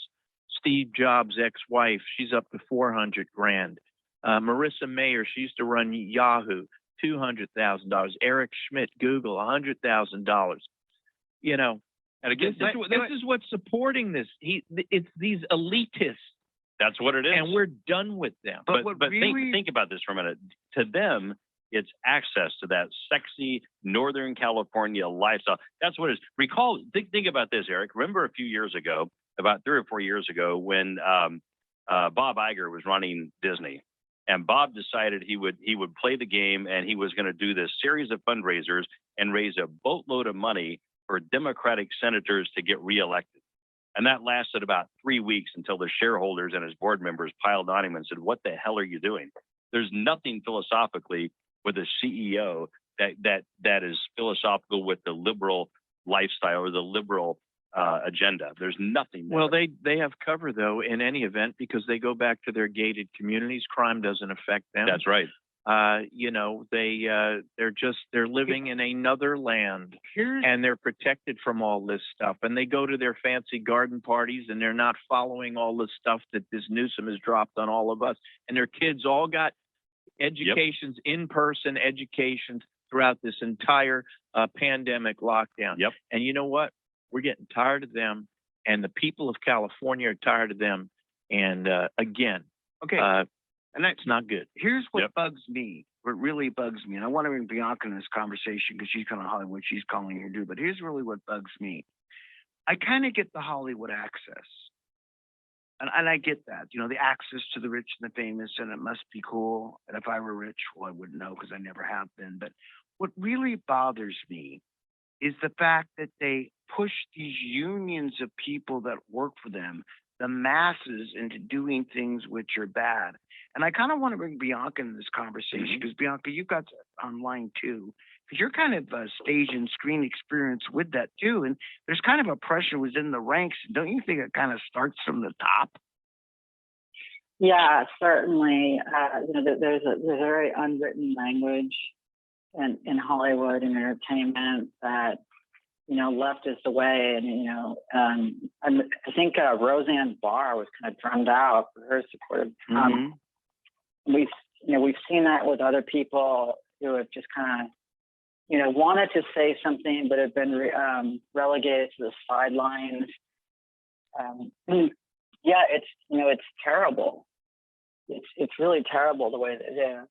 [SPEAKER 3] Steve Jobs' ex-wife, she's up to $400,000. Marissa Mayer, she used to run Yahoo, $200,000. Eric Schmidt, Google, $100,000. And again, this is what's supporting this. It's these elitists.
[SPEAKER 4] That's what it is.
[SPEAKER 3] And we're done with them.
[SPEAKER 4] But think about this for a minute. To them, it's access to that sexy Northern California lifestyle. That's what it is. Think about this, Eric. Remember a few years ago, about 3 or 4 years ago, when Bob Iger was running Disney. And Bob decided he would play the game, and he was going to do this series of fundraisers and raise a boatload of money for Democratic senators to get reelected. And that lasted about 3 weeks until the shareholders and his board members piled on him and said, "What the hell are you doing?" There's nothing philosophically with a CEO that is philosophical with the liberal lifestyle or the liberal agenda. There's nothing there.
[SPEAKER 3] Well, they have cover though in any event because they go back to their gated communities. Crime doesn't affect them.
[SPEAKER 4] That's right.
[SPEAKER 3] They're living in another land and they're protected from all this stuff. And they go to their fancy garden parties and they're not following all the stuff that this Newsom has dropped on all of us. And their kids all got educations, in-person educations, throughout this entire pandemic lockdown.
[SPEAKER 4] Yep.
[SPEAKER 3] And you know what? We're getting tired of them, and the people of California are tired of them. And again,
[SPEAKER 2] Okay,
[SPEAKER 3] and
[SPEAKER 2] and
[SPEAKER 3] it's not good.
[SPEAKER 2] here's what
[SPEAKER 4] Yep.
[SPEAKER 2] bugs me, what really bugs me, and I want to bring Bianca in this conversation because she's kind of Hollywood, she's calling here too, but here's really what bugs me. I kind of get the Hollywood access. And I get that, you know, the access to the rich and the famous, and it must be cool. And if I were rich, well, I wouldn't know because I never have been. But what really bothers me is the fact that they push these unions of people that work for them, the masses, into doing things which are bad. And I kind of want to bring Bianca into this conversation because Bianca, you got online too, because you're kind of a stage and screen experience with that too. And there's kind of a pressure within the ranks. Don't you think it kind of starts from the top?
[SPEAKER 12] Yeah, certainly. You know, there's a very unwritten language in Hollywood and entertainment that, you know, left is the way. And, you know, I think Roseanne Barr was kind of drummed out for her support of Trump. We've seen that with other people who have just kind of, you know, wanted to say something but have been relegated to the sidelines. Yeah, it's terrible. It's really terrible the way that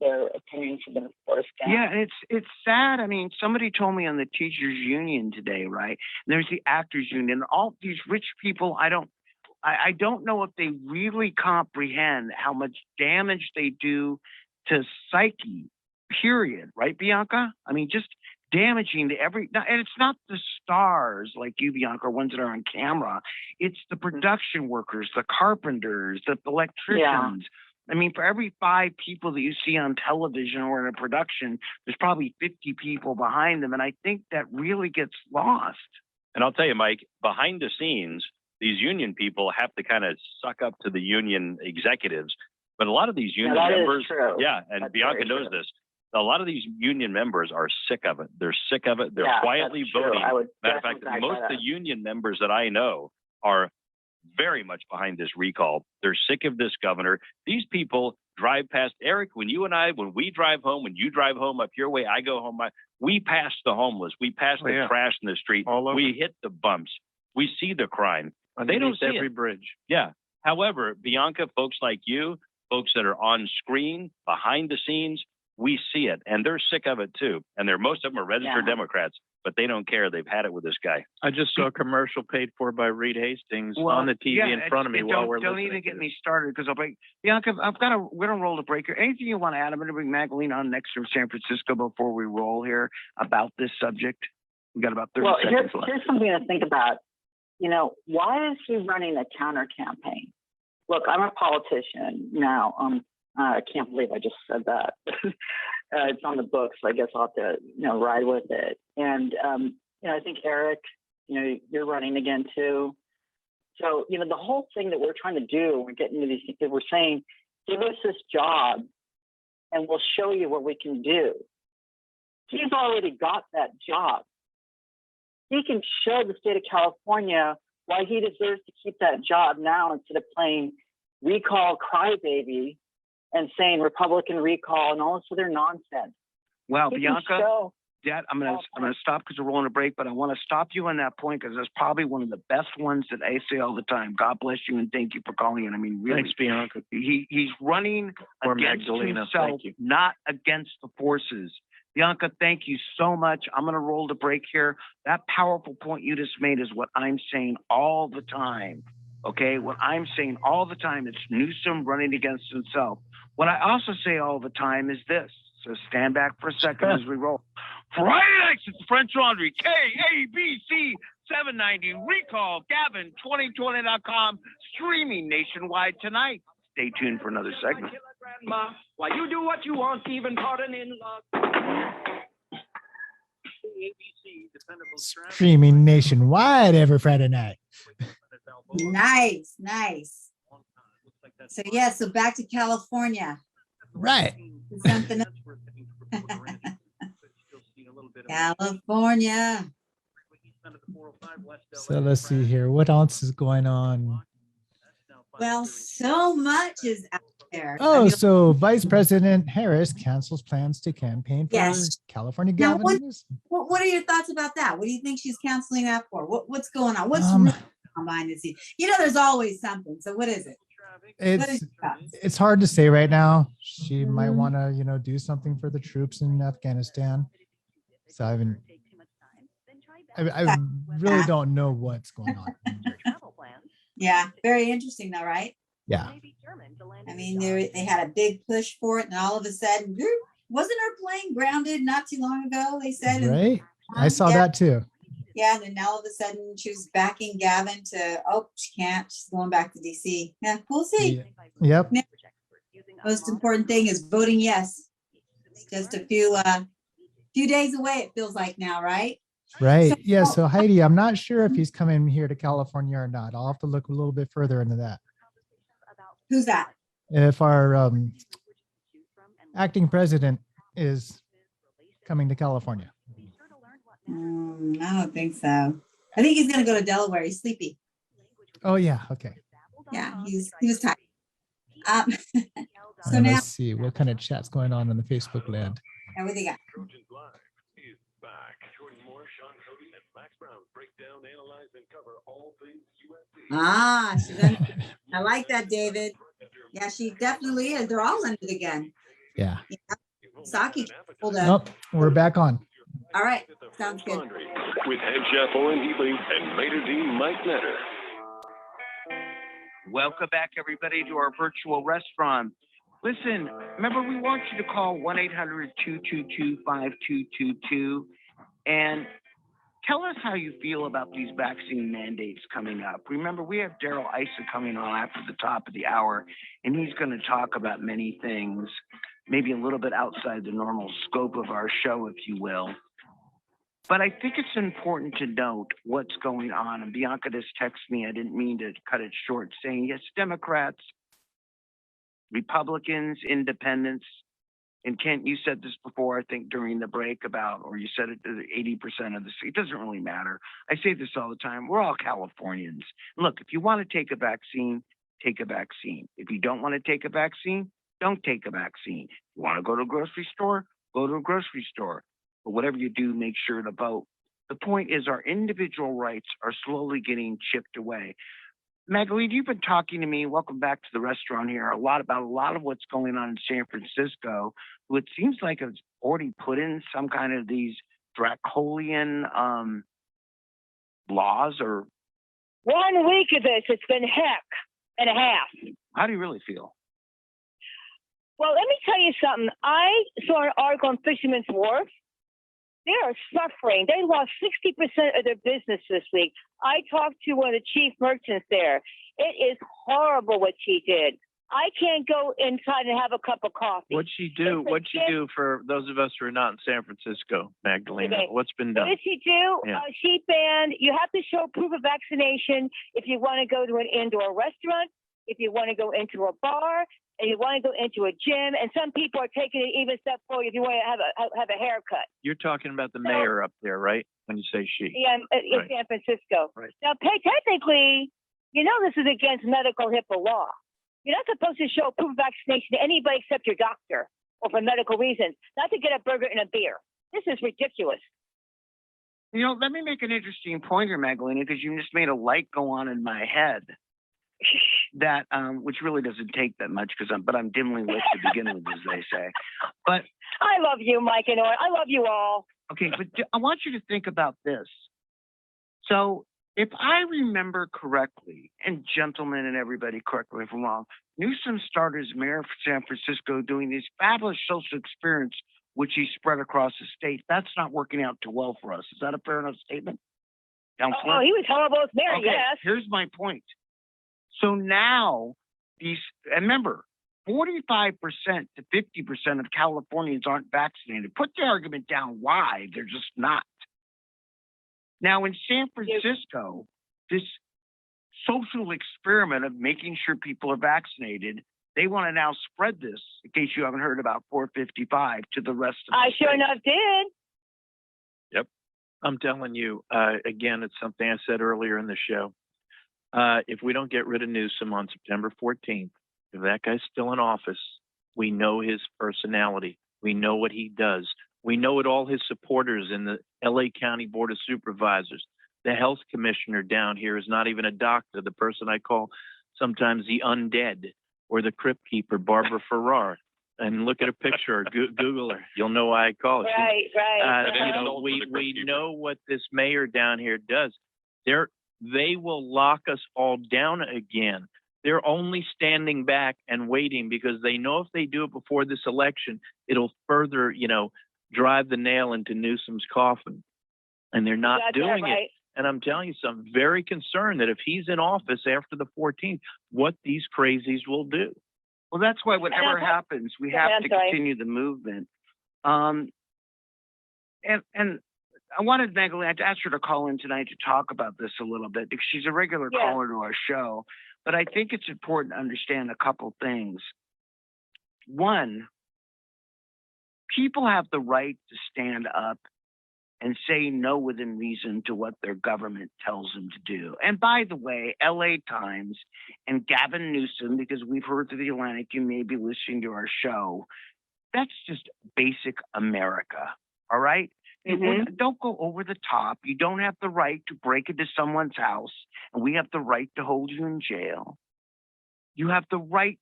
[SPEAKER 12] their opinions have been forced down.
[SPEAKER 2] Yeah, and it's sad. I mean, somebody told me on the teachers union today, right? And there's the actors union, all these rich people. I don't know if they really comprehend how much damage they do to psyche, period. Right, Bianca? I mean, just damaging to and it's not the stars like you, Bianca, ones that are on camera. It's the production workers, the carpenters, the electricians.
[SPEAKER 12] Yeah.
[SPEAKER 2] I mean, for every 5 people that you see on television or in a production, there's probably 50 people behind them. And I think that really gets lost.
[SPEAKER 4] And I'll tell you, Mike, behind the scenes, these union people have to kind of suck up to the union executives. But a lot of these union members, and
[SPEAKER 12] That's
[SPEAKER 4] Bianca
[SPEAKER 12] very
[SPEAKER 4] knows
[SPEAKER 12] true.
[SPEAKER 4] this, a lot of these union members are sick of it. They're sick of it. They're
[SPEAKER 12] Yeah,
[SPEAKER 4] quietly
[SPEAKER 12] that's true.
[SPEAKER 4] voting.
[SPEAKER 12] I would
[SPEAKER 4] Matter of fact,
[SPEAKER 12] definitely back
[SPEAKER 4] most
[SPEAKER 12] that
[SPEAKER 4] of the
[SPEAKER 12] up.
[SPEAKER 4] union members that I know are very much behind this recall. They're sick of this governor. These people drive past Eric. When we drive home, when you drive home up your way, I go home. We pass the homeless. We pass the trash in the street.
[SPEAKER 3] All over.
[SPEAKER 4] We hit the bumps. We see the crime. They don't
[SPEAKER 3] Underneath
[SPEAKER 4] see
[SPEAKER 3] every
[SPEAKER 4] it.
[SPEAKER 3] bridge.
[SPEAKER 4] Yeah. However, Bianca, folks like you, folks that are on screen, behind the scenes, we see it, and they're sick of it too. And most of them are registered Democrats, but they don't care. They've had it with this guy.
[SPEAKER 3] I just saw a commercial paid for by Reed Hastings
[SPEAKER 2] Well,
[SPEAKER 3] on the TV
[SPEAKER 2] yeah,
[SPEAKER 3] in front of me while we're
[SPEAKER 2] don't
[SPEAKER 3] listening.
[SPEAKER 2] even get
[SPEAKER 3] to
[SPEAKER 2] me started because I'll break. Bianca, we're gonna roll the breaker. Anything you want to add? I'm gonna bring Magdalene on next from San Francisco before we roll here about this subject. We got about 30 seconds left.
[SPEAKER 12] Here's something to think about. You know, why is he running a counter campaign? Look, I'm a politician now. I can't believe I just said that. It's on the books, so I guess I'll have to, ride with it. And, I think Eric, you're running again too. So, the whole thing that we're trying to do, we're getting into these, we're saying, give us this job and we'll show you what we can do. He's already got that job. He can show the state of California why he deserves to keep that job now instead of playing recall crybaby and saying Republican recall and all this other nonsense.
[SPEAKER 2] Well,
[SPEAKER 12] He can
[SPEAKER 2] Bianca,
[SPEAKER 12] show-
[SPEAKER 2] Dad, I'm gonna stop because we're rolling a break, but I want to stop you on that point because that's probably one of the best ones that I say all the time. God bless you and thank you for calling in. I mean, really,
[SPEAKER 3] Thanks, Bianca.
[SPEAKER 2] he's running
[SPEAKER 3] Or
[SPEAKER 2] against
[SPEAKER 3] Magdalena,
[SPEAKER 2] himself,
[SPEAKER 3] thank you.
[SPEAKER 2] not against the forces. Bianca, thank you so much. I'm going to roll the break here. That powerful point you just made is what I'm saying all the time. Okay, what I'm saying all the time, it's Newsom running against himself. What I also say all the time is this. So stand back for a second as we roll. Friday nights at the French Laundry, KABC 790, recall, Gavin2020.com, streaming nationwide tonight. Stay tuned for another segment.
[SPEAKER 5] Grandma, why you do what you want, even pardon in love.
[SPEAKER 7] Streaming nationwide every Friday night.
[SPEAKER 8] Nice. So back to California.
[SPEAKER 7] Right.
[SPEAKER 8] Something California.
[SPEAKER 7] So let's see here. What else is going on?
[SPEAKER 8] Well, so much is out there. I
[SPEAKER 7] Oh,
[SPEAKER 8] mean,
[SPEAKER 7] so Vice President Harris cancels plans to campaign for
[SPEAKER 8] Yes.
[SPEAKER 7] California
[SPEAKER 8] Now,
[SPEAKER 7] Gavin Newsom.
[SPEAKER 8] what are your thoughts about that? What do you think she's canceling that for? What's going on? What's
[SPEAKER 7] Um,
[SPEAKER 8] really behind the scenes? You know, there's always something. So what is it? What is
[SPEAKER 7] It's
[SPEAKER 8] your thoughts?
[SPEAKER 7] it's hard to say right now. She might
[SPEAKER 8] Mhm.
[SPEAKER 7] want to, do something for the troops in Afghanistan. So I really don't know what's going on.
[SPEAKER 8] Yeah, very interesting though, right?
[SPEAKER 7] Yeah.
[SPEAKER 8] I mean, they had a big push for it, and all of a sudden, wasn't her plane grounded not too long ago? They said, and
[SPEAKER 7] Right? I saw
[SPEAKER 8] yeah.
[SPEAKER 7] that too.
[SPEAKER 8] Yeah, and then now all of a sudden she was backing Gavin to, oh, she can't, she's going back to DC. Yeah, we'll see.
[SPEAKER 7] Yeah. Yep.
[SPEAKER 8] Most important thing is voting yes. It's just a few days away, it feels like now, right?
[SPEAKER 7] Right.
[SPEAKER 8] So-
[SPEAKER 7] Yeah. So Heidi, I'm not sure if he's coming here to California or not. I'll have to look a little bit further into that.
[SPEAKER 8] Who's that?
[SPEAKER 7] If our acting president is coming to California.
[SPEAKER 8] I don't think so. I think he's gonna go to Delaware. He's sleepy.
[SPEAKER 7] Oh yeah. Okay.
[SPEAKER 8] Yeah, he was tired. So
[SPEAKER 7] And
[SPEAKER 8] now,
[SPEAKER 7] let's see what kind of chat's going on the Facebook land.
[SPEAKER 8] what do you got?
[SPEAKER 1] Trojans Live is back. Jordan Moore, Sean Cody, and Max Brown break down, analyze, and cover all things UFC.
[SPEAKER 8] I like that, David. Yeah, she definitely is. They're all under the gun.
[SPEAKER 7] Yeah.
[SPEAKER 8] Saki pulled up.
[SPEAKER 7] Nope. We're back on.
[SPEAKER 8] All right, sounds good.
[SPEAKER 1] Laundry with head chef Owen Healy and maitre d' Mike Netter.
[SPEAKER 2] Welcome back, everybody, to our virtual restaurant. Listen, remember, we want you to call 1-800-222-5222 and tell us how you feel about these vaccine mandates coming up. Remember, we have Daryl Issa coming on after the top of the hour, and he's going to talk about many things, maybe a little bit outside the normal scope of our show, if you will. But I think it's important to note what's going on. And Bianca just texted me, I didn't mean to cut it short, saying, yes, Democrats, Republicans, independents, and Kent, you said this before, I think during the break about, or you said it, 80% of the seat. It doesn't really matter. I say this all the time. We're all Californians. Look, if you want to take a vaccine, take a vaccine. If you don't want to take a vaccine, don't take a vaccine. If you want to go to a grocery store, go to a grocery store. But whatever you do, make sure to vote. The point is our individual rights are slowly getting chipped away. Magdalene, you've been talking to me, welcome back to the restaurant here, a lot about a lot of what's going on in San Francisco, which seems like it's already put in some kind of these draconian laws or...
[SPEAKER 13] 1 week of this, it's been heck and a half.
[SPEAKER 2] How do you really feel?
[SPEAKER 13] Well, let me tell you something. I saw an article on Fisherman's Wharf. They are suffering. They lost 60% of their business this week. I talked to one of the chief merchants there. It is horrible what she did. I can't go inside and have a cup of coffee.
[SPEAKER 3] What'd she do? What'd she do for those of us who are not in San Francisco, Magdalena?
[SPEAKER 13] Okay.
[SPEAKER 3] What's been done?
[SPEAKER 13] What did she do?
[SPEAKER 3] Yeah.
[SPEAKER 13] She banned, you have to show proof of vaccination if you want to go to an indoor restaurant, if you want to go into a bar, and you want to go into a gym. And some people are taking it even a step forward if you want to have a haircut.
[SPEAKER 3] You're talking about the mayor up there, right? When you say she.
[SPEAKER 13] Yeah, in
[SPEAKER 3] Right.
[SPEAKER 13] San Francisco.
[SPEAKER 3] Right.
[SPEAKER 13] Now, technically, you know this is against medical HIPAA law. You're not supposed to show proof of vaccination to anybody except your doctor or for medical reasons, not to get a burger and a beer. This is ridiculous.
[SPEAKER 2] You know, let me make an interesting point here, Magdalena, because you just made a light go on in my head. That which really doesn't take that much but I'm dimly lit to begin with, as they say. But
[SPEAKER 13] I love you, Mike and Oren. I love you all.
[SPEAKER 2] okay, but I want you to think about this. So if I remember correctly, and gentlemen and everybody, correct me if I'm wrong, Newsom started as mayor of San Francisco doing these fabulous social experiments, which he spread across the state. That's not working out too well for us. Is that a fair enough statement, Councilor?
[SPEAKER 13] Oh, he was horrible as mayor,
[SPEAKER 2] Okay,
[SPEAKER 13] yes.
[SPEAKER 2] here's my point. So now and remember, 45% to 50% of Californians aren't vaccinated. Put the argument down why they're just not. Now in San Francisco, this social experiment of making sure people are vaccinated, they want to now spread this, in case you haven't heard about 455, to the rest of the
[SPEAKER 13] I sure
[SPEAKER 2] state.
[SPEAKER 13] enough did.
[SPEAKER 3] Yep. I'm telling you, again, it's something I said earlier in the show. If we don't get rid of Newsom on September 14th, if that guy's still in office, we know his personality. We know what he does. We know what all his supporters in the LA County Board of Supervisors, the health commissioner down here is not even a doctor, the person I call sometimes the undead, or the crypt keeper, Barbara Farrar. And look at her picture, Google her. You'll know why I call it.
[SPEAKER 13] Right.
[SPEAKER 3] You know, we know what this mayor down here does. They will lock us all down again. They're only standing back and waiting because they know if they do it before this election, it'll further, you know, drive the nail into Newsom's coffin. And they're not doing it. And I'm telling you something, very concerned that if he's in office after the 14th, what these crazies will do.
[SPEAKER 2] Well, that's why whatever happens, we have to continue the movement. And I wanted Magdalena, I asked her to call in tonight to talk about this a little bit because she's a regular caller to our show. But I think it's important to understand a couple things. One, people have the right to stand up and say no within reason to what their government tells them to do. And by the way, LA Times and Gavin Newsom, because we've heard through the Atlantic, you may be listening to our show, that's just basic America, all right? Don't go over the top. You don't have the right to break into someone's house, and we have the right to hold you in jail. You have the right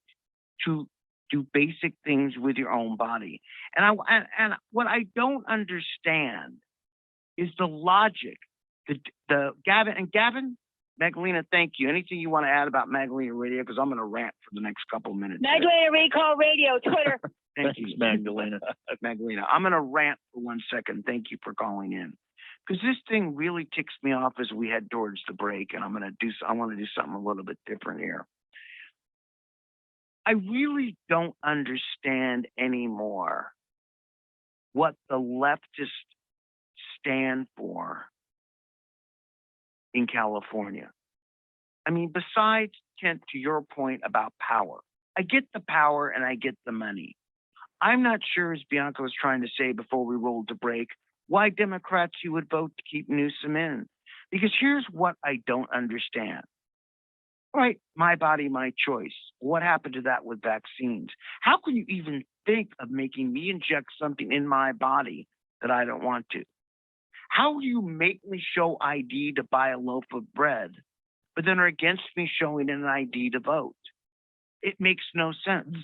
[SPEAKER 2] to do basic things with your own body. And what I don't understand is the logic. Gavin, Magdalena, thank you. Anything you want to add about Magdalena Radio? Because I'm going to rant for the next couple of minutes.
[SPEAKER 13] Magdalena Recall Radio, Twitter.
[SPEAKER 2] Thank you,
[SPEAKER 3] Magdalena.
[SPEAKER 2] Magdalena, I'm going to rant for 1 second. Thank you for calling in. Because this thing really ticks me off as we head towards the break, and I want to do something a little bit different here. I really don't understand anymore what the leftists stand for in California. I mean, besides, Kent, to your point about power, I get the power and I get the money. I'm not sure, as Bianca was trying to say before we rolled the break, why Democrats you would vote to keep Newsom in. Because here's what I don't understand. Right, my body, my choice. What happened to that with vaccines? How can you even think of making me inject something in my body that I don't want to? How do you make me show ID to buy a loaf of bread, but then are against me showing an ID to vote? It makes no sense.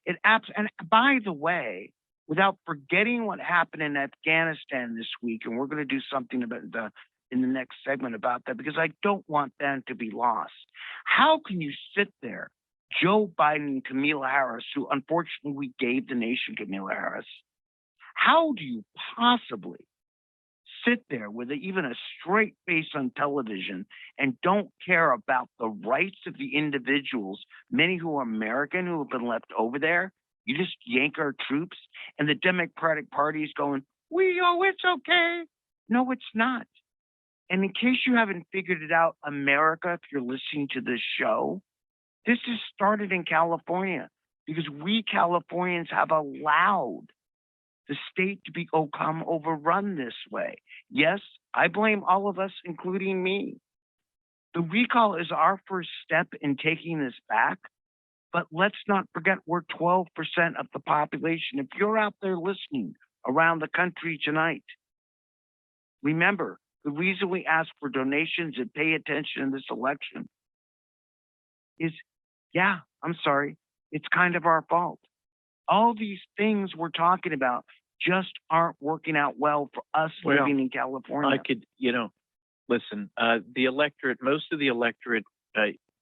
[SPEAKER 2] And by the way, without forgetting what happened in Afghanistan this week, and we're going to do something about in the next segment about that, because I don't want them to be lost. How can you sit there, Joe Biden and Kamala Harris, who unfortunately we gave the nation Kamala Harris, how do you possibly sit there with even a straight face on television and don't care about the rights of the individuals, many who are American, who have been left over there? You just yank our troops, and the Democratic Party is going, it's okay. No, it's not. And in case you haven't figured it out, America, if you're listening to this show, this has started in California because we Californians have allowed the state to become overrun this way. Yes, I blame all of us, including me. The recall is our first step in taking this back, but let's not forget we're 12% of the population. If you're out there listening around the country tonight, remember, the reason we ask for donations and pay attention in this election is, it's kind of our fault. All these things we're talking about just aren't working out well for us living in California.
[SPEAKER 3] I could, listen, the electorate, most of the electorate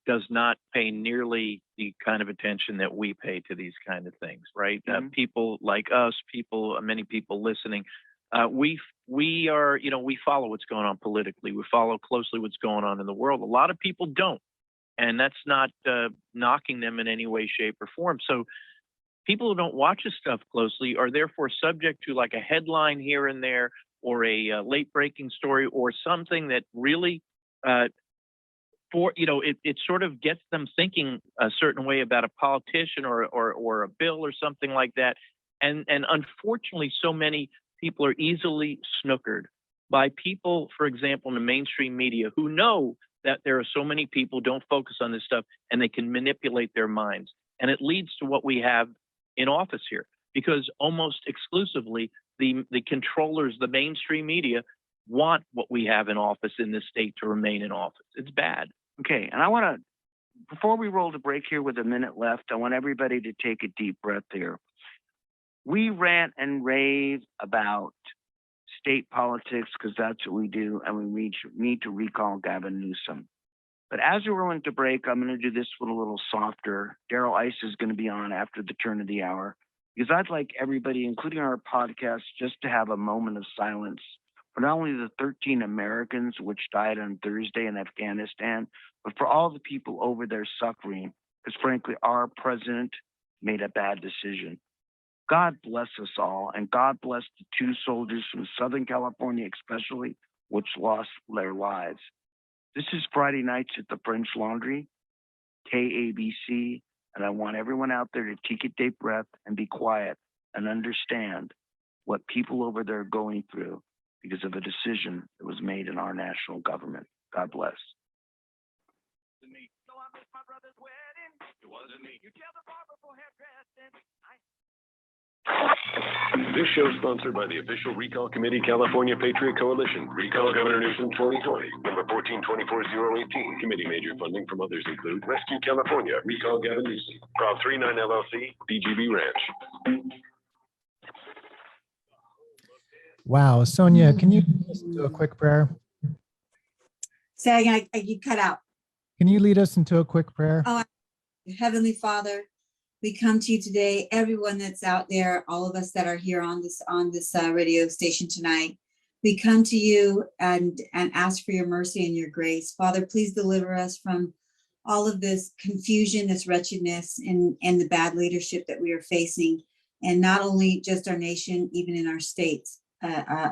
[SPEAKER 3] does not pay nearly the kind of attention that we pay to these kind of things, right? People like us, many people listening, we are, we follow what's going on politically. We follow closely what's going on in the world. A lot of people don't, and that's not knocking them in any way, shape, or form. So people who don't watch this stuff closely are therefore subject to like a headline here and there, or a late breaking story, or something that really, it sort of gets them thinking a certain way about a politician or a bill or something like that. And unfortunately, so many people are easily snookered by people, for example, in the mainstream media, who know that there are so many people who don't focus on this stuff and they can manipulate their minds. And it leads to what we have in office here, because almost exclusively the controllers, the mainstream media, want what we have in office in this state to remain in office. It's bad.
[SPEAKER 2] Okay, and I want to, before we roll to break here with a minute left, I want everybody to take a deep breath here. We rant and rave about state politics because that's what we do, and we need to recall Gavin Newsom. But as we're going to break, I'm going to do this one a little softer. Daryl Ice is going to be on after the turn of the hour, because I'd like everybody, including our podcast, just to have a moment of silence for not only the 13 Americans which died on Thursday in Afghanistan, but for all the people over there suffering, because frankly, our president made a bad decision. God bless us all, and God bless the 2 soldiers from Southern California especially, which lost their lives. This is Friday Nights at the French Laundry, KABC, and I want everyone out there to take a deep breath and be quiet and understand what people over there are going through because of a decision that was made in our national government. God bless.
[SPEAKER 5] So I missed my brother's wedding. It wasn't me. You tell the barber for hairdressing.
[SPEAKER 1] This show is sponsored by the official Recall Committee California Patriot Coalition. Recall Governor Newsom 2020, number 1424018. Committee major funding from others include Rescue California, Recall Gavin Newsom, Prov 39 LLC, DGB Ranch.
[SPEAKER 7] Wow, Sonia, can you do a quick prayer?
[SPEAKER 8] Say again, you cut out.
[SPEAKER 7] Can you lead us into a quick prayer?
[SPEAKER 8] Oh, Heavenly Father, we come to you today, everyone that's out there, all of us that are here on this radio station tonight. We come to you and ask for your mercy and your grace. Father, please deliver us from all of this confusion, this wretchedness, and the bad leadership that we are facing, and not only just our nation, even in our states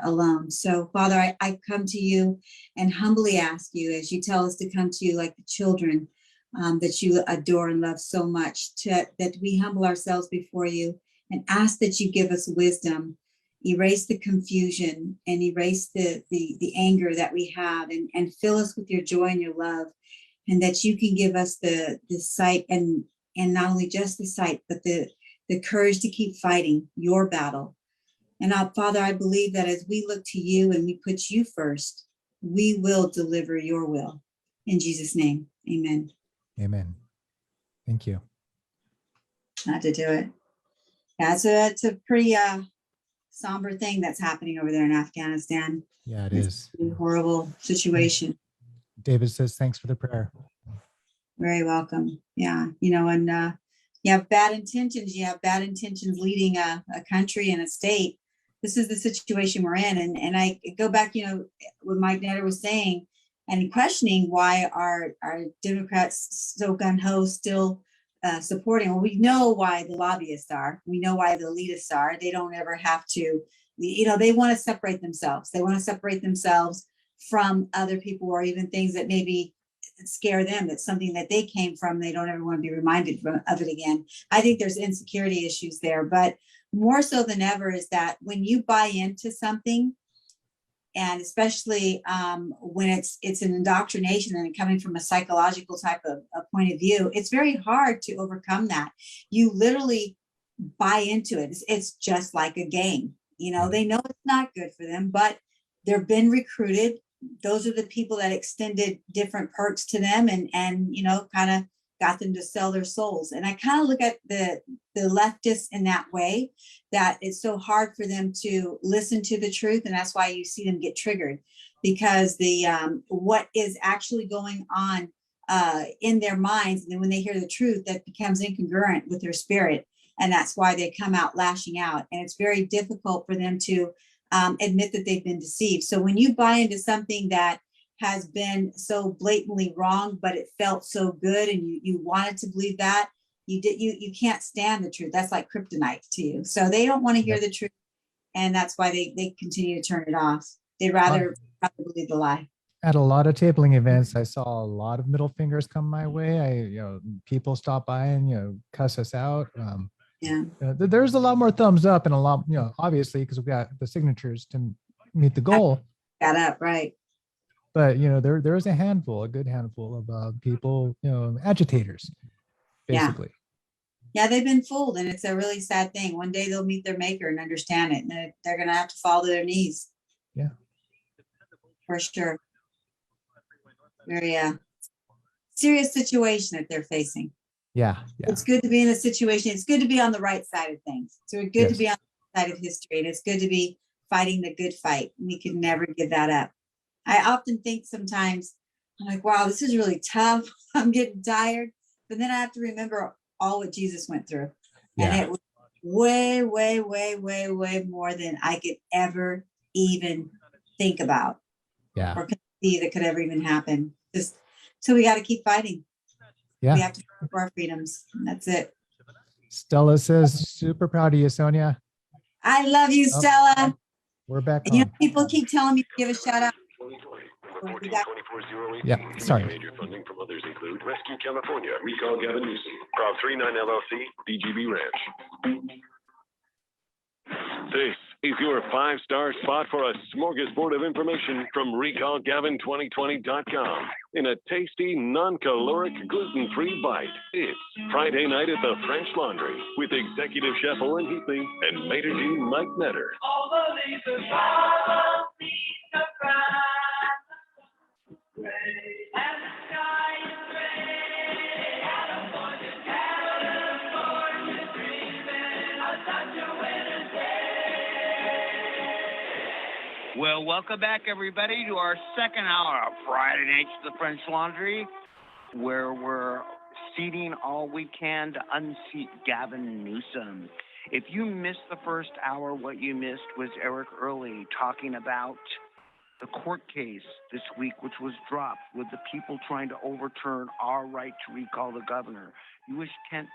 [SPEAKER 8] alone. So, Father, I come to you and humbly ask you, as you tell us to come to you like the children that you adore and love so much, that we humble ourselves before you and ask that you give us wisdom, erase the confusion and erase the anger that we have, and fill us with your joy and your love, and that you can give us the sight and not only just the sight, but the courage to keep fighting your battle. And Father, I believe that as we look to you and we put you first, we will deliver your will. In Jesus' name, amen.
[SPEAKER 7] Amen. Thank you.
[SPEAKER 8] Not to do it. Yeah, it's a pretty somber thing that's happening over there in Afghanistan.
[SPEAKER 7] Yeah, it
[SPEAKER 8] It's
[SPEAKER 7] is.
[SPEAKER 8] a horrible situation.
[SPEAKER 7] David says, thanks for the prayer.
[SPEAKER 8] Very welcome. Yeah, and you have bad intentions. You have bad intentions leading a country and a state. This is the situation we're in. And I go back, what Mike Netter was saying, and questioning why are Democrats so gung-ho still supporting. Well, we know why the lobbyists are. We know why the elitists are. They don't ever have to, they want to separate themselves. They want to separate themselves from other people, or even things that maybe scare them. It's something that they came from. They don't ever want to be reminded of it again. I think there's insecurity issues there, but more so than ever is that when you buy into something, and especially when it's an indoctrination and coming from a psychological type of point of view, it's very hard to overcome that. You literally buy into it. It's just like a game. They know it's not good for them, but they've been recruited. Those are the people that extended different perks to them and kind of got them to sell their souls. And I kind of look at the leftists in that way, that it's so hard for them to listen to the truth. And that's why you see them get triggered, because what is actually going on in their minds, and then when they hear the truth, that becomes incongruent with their spirit. And that's why they come out lashing out. And it's very difficult for them to admit that they've been deceived. So when you buy into something that has been so blatantly wrong, but it felt so good, and you wanted to believe that, you can't stand the truth. That's like kryptonite to you. So they don't want to hear the truth, and that's why they continue to turn it off. They'd rather believe the lie.
[SPEAKER 7] At a lot of tabling events, I saw a lot of middle fingers come my way. People stop by and cuss us out. There's a lot more thumbs up, and a lot, obviously, because we got the signatures to meet the goal.
[SPEAKER 8] Got up, right?
[SPEAKER 7] But there is a good handful of people, agitators, basically.
[SPEAKER 8] Yeah, they've been fooled, and it's a really sad thing. One day they'll meet their maker and understand it, and they're going to have to fall to their knees.
[SPEAKER 7] Yeah.
[SPEAKER 8] For sure. Very serious situation that they're facing.
[SPEAKER 7] Yeah.
[SPEAKER 8] It's good to be in a situation. It's good to be on the right side of things. So it's good to be on the side of history, and it's good to be fighting the good fight. We can never give that up. I often think sometimes, I'm like, wow, this is really tough. I'm getting tired. But then I have to remember all what Jesus went through. And it was way, way, way, way, way more than I could ever even think about.
[SPEAKER 7] Yeah.
[SPEAKER 8] Or conceive that could ever even happen. Just so we got to keep fighting.
[SPEAKER 7] Yeah.
[SPEAKER 8] We have to fight for our freedoms. And that's it.
[SPEAKER 7] Stella says, super proud of you, Sonia.
[SPEAKER 8] I love you, Stella.
[SPEAKER 7] We're back
[SPEAKER 8] And you know,
[SPEAKER 7] on.
[SPEAKER 8] people keep telling me to give a shout out.
[SPEAKER 1] 2020, number 1424018.
[SPEAKER 7] Yeah, sorry.
[SPEAKER 1] Committee major funding from others include Rescue California, Recall Gavin Newsom, Prov 39 LLC, DGB Ranch. This is your 5-star spot for a smorgasbord of information from RecallGavin2020.com. In a tasty, non-caloric, gluten-free bite. It's Friday night at the French Laundry with Executive Chef Oren Heatley and Maitre d' Mike Netter.
[SPEAKER 2] Well, welcome back, everybody, to our second hour of Friday Nights at the French Laundry, where we're seating all we can to unseat Gavin Newsom. If you missed the first hour, what you missed was Eric Early talking about the court case this week, which was dropped with the people trying to overturn our right to recall the governor. You missed Kent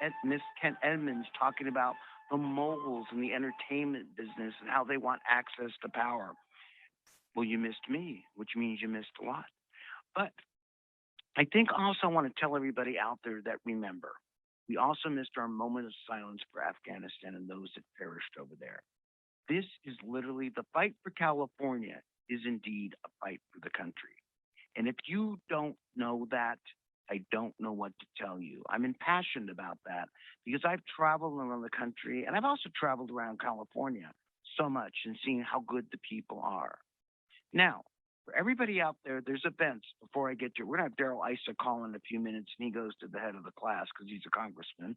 [SPEAKER 2] Edmonds talking about the moguls in the entertainment business and how they want access to power. Well, you missed me, which means you missed a lot. But I think also I want to tell everybody out there that remember, we also missed our moment of silence for Afghanistan and those that perished over there. This is literally the fight for California is indeed a fight for the country. And if you don't know that, I don't know what to tell you. I'm impassioned about that because I've traveled around the country and I've also traveled around California so much and seen how good the people are. Now, for everybody out there, there's events before I get to, we're going to have Daryl Issa call in a few minutes and he goes to the head of the class because he's a congressman.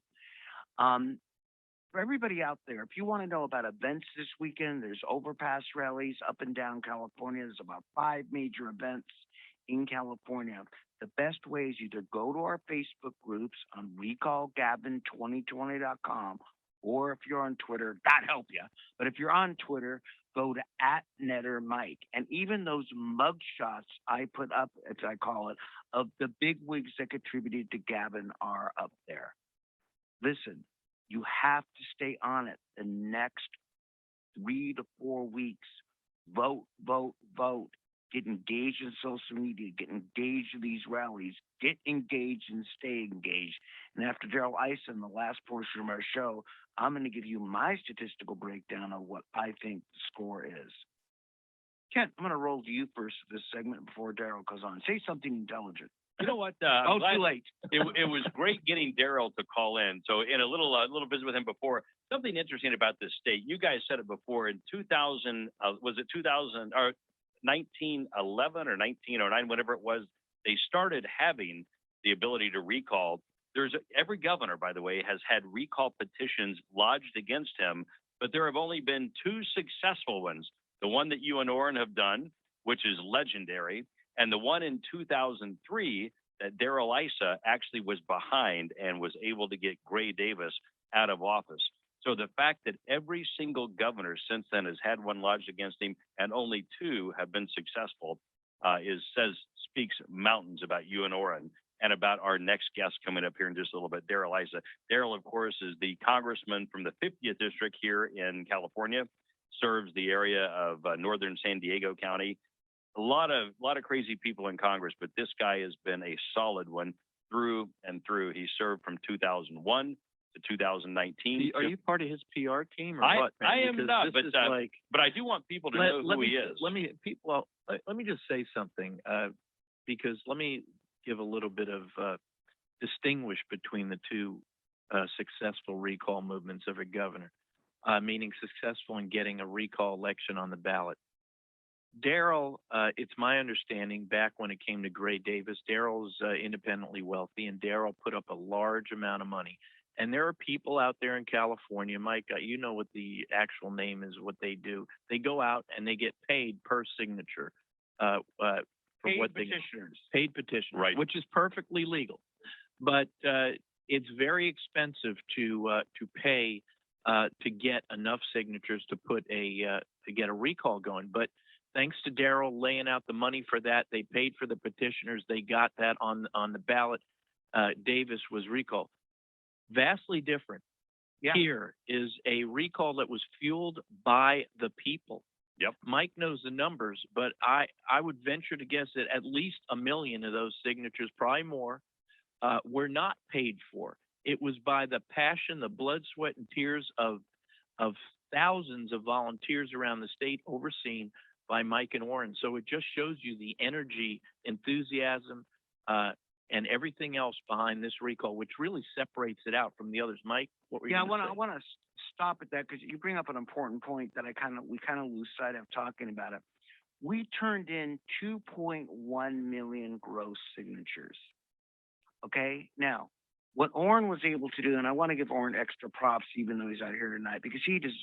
[SPEAKER 2] For everybody out there, if you want to know about events this weekend, there's overpass rallies up and down California. There's about 5 major events in California. The best way is either go to our Facebook groups on recallgavin2020.com, or if you're on Twitter, God help you. But if you're on Twitter, go to @NetterMike. And even those mug shots I put up, as I call it, of the big wigs that contributed to Gavin are up there. Listen, you have to stay on it the next 3 to 4 weeks. Vote, vote, vote. Get engaged in social media. Get engaged in these rallies. Get engaged and stay engaged. And after Daryl Issa in the last portion of our show, I'm going to give you my statistical breakdown of what I think the score is. Kent, I'm going to roll to you first for this segment before Daryl goes on. Say something intelligent.
[SPEAKER 4] You know what?
[SPEAKER 2] Too late.
[SPEAKER 4] It was great getting Daryl to call in. So in a little visit with him before, something interesting about this state. You guys said it before in 2000, was it 2000 or 1911 or 1909, whatever it was, they started having the ability to recall. Every governor, by the way, has had recall petitions lodged against him, but there have only been 2 successful ones. The one that you and Oren have done, which is legendary, and the one in 2003 that Daryl Issa actually was behind and was able to get Gray Davis out of office. So the fact that every single governor since then has had one lodged against him and only 2 have been successful speaks mountains about you and Oren and about our next guest coming up here in just a little bit, Daryl Issa. Daryl, of course, is the congressman from the 50th district here in California, serves the area of northern San Diego County. A lot of crazy people in Congress, but this guy has been a solid one through and through. He served from 2001 to 2019.
[SPEAKER 3] Are you part of his PR team or what? Man?
[SPEAKER 4] I am
[SPEAKER 3] Because
[SPEAKER 4] not,
[SPEAKER 3] this
[SPEAKER 4] but
[SPEAKER 3] is
[SPEAKER 4] but I do want people to know who he is.
[SPEAKER 3] Let me just say something because let me give a little bit of distinguish between the two successful recall movements of a governor, meaning successful in getting a recall election on the ballot. Daryl, it's my understanding back when it came to Gray Davis, Daryl's independently wealthy, and Daryl put up a large amount of money. And there are people out there in California, Mike, you know what the actual name is, what they do. They go out and they get paid per signature for what they paid petitioners,
[SPEAKER 4] Right.
[SPEAKER 3] which is perfectly legal. But it's very expensive to pay to get enough signatures to put to get a recall going. But thanks to Daryl laying out the money for that, they paid for the petitioners. They got that on the ballot. Davis was recalled. Vastly different.
[SPEAKER 2] Yeah.
[SPEAKER 3] Here is a recall that was fueled by the people.
[SPEAKER 4] Yep.
[SPEAKER 3] Mike knows the numbers, but I would venture to guess that at least 1 million of those signatures, probably more, were not paid for. It was by the passion, the blood, sweat, and tears of thousands of volunteers around the state, overseen by Mike and Warren. So it just shows you the energy, enthusiasm, and everything else behind this recall, which really separates it out from the others. Mike, what were you?
[SPEAKER 2] Yeah,
[SPEAKER 3] gonna
[SPEAKER 2] I
[SPEAKER 3] say?
[SPEAKER 2] want to stop at that because you bring up an important point that we kind of lose sight of talking about it. We turned in 2.1 million gross signatures. Okay, now what Orrin was able to do, and I want to give Orrin extra props, even though he's out here tonight, because he just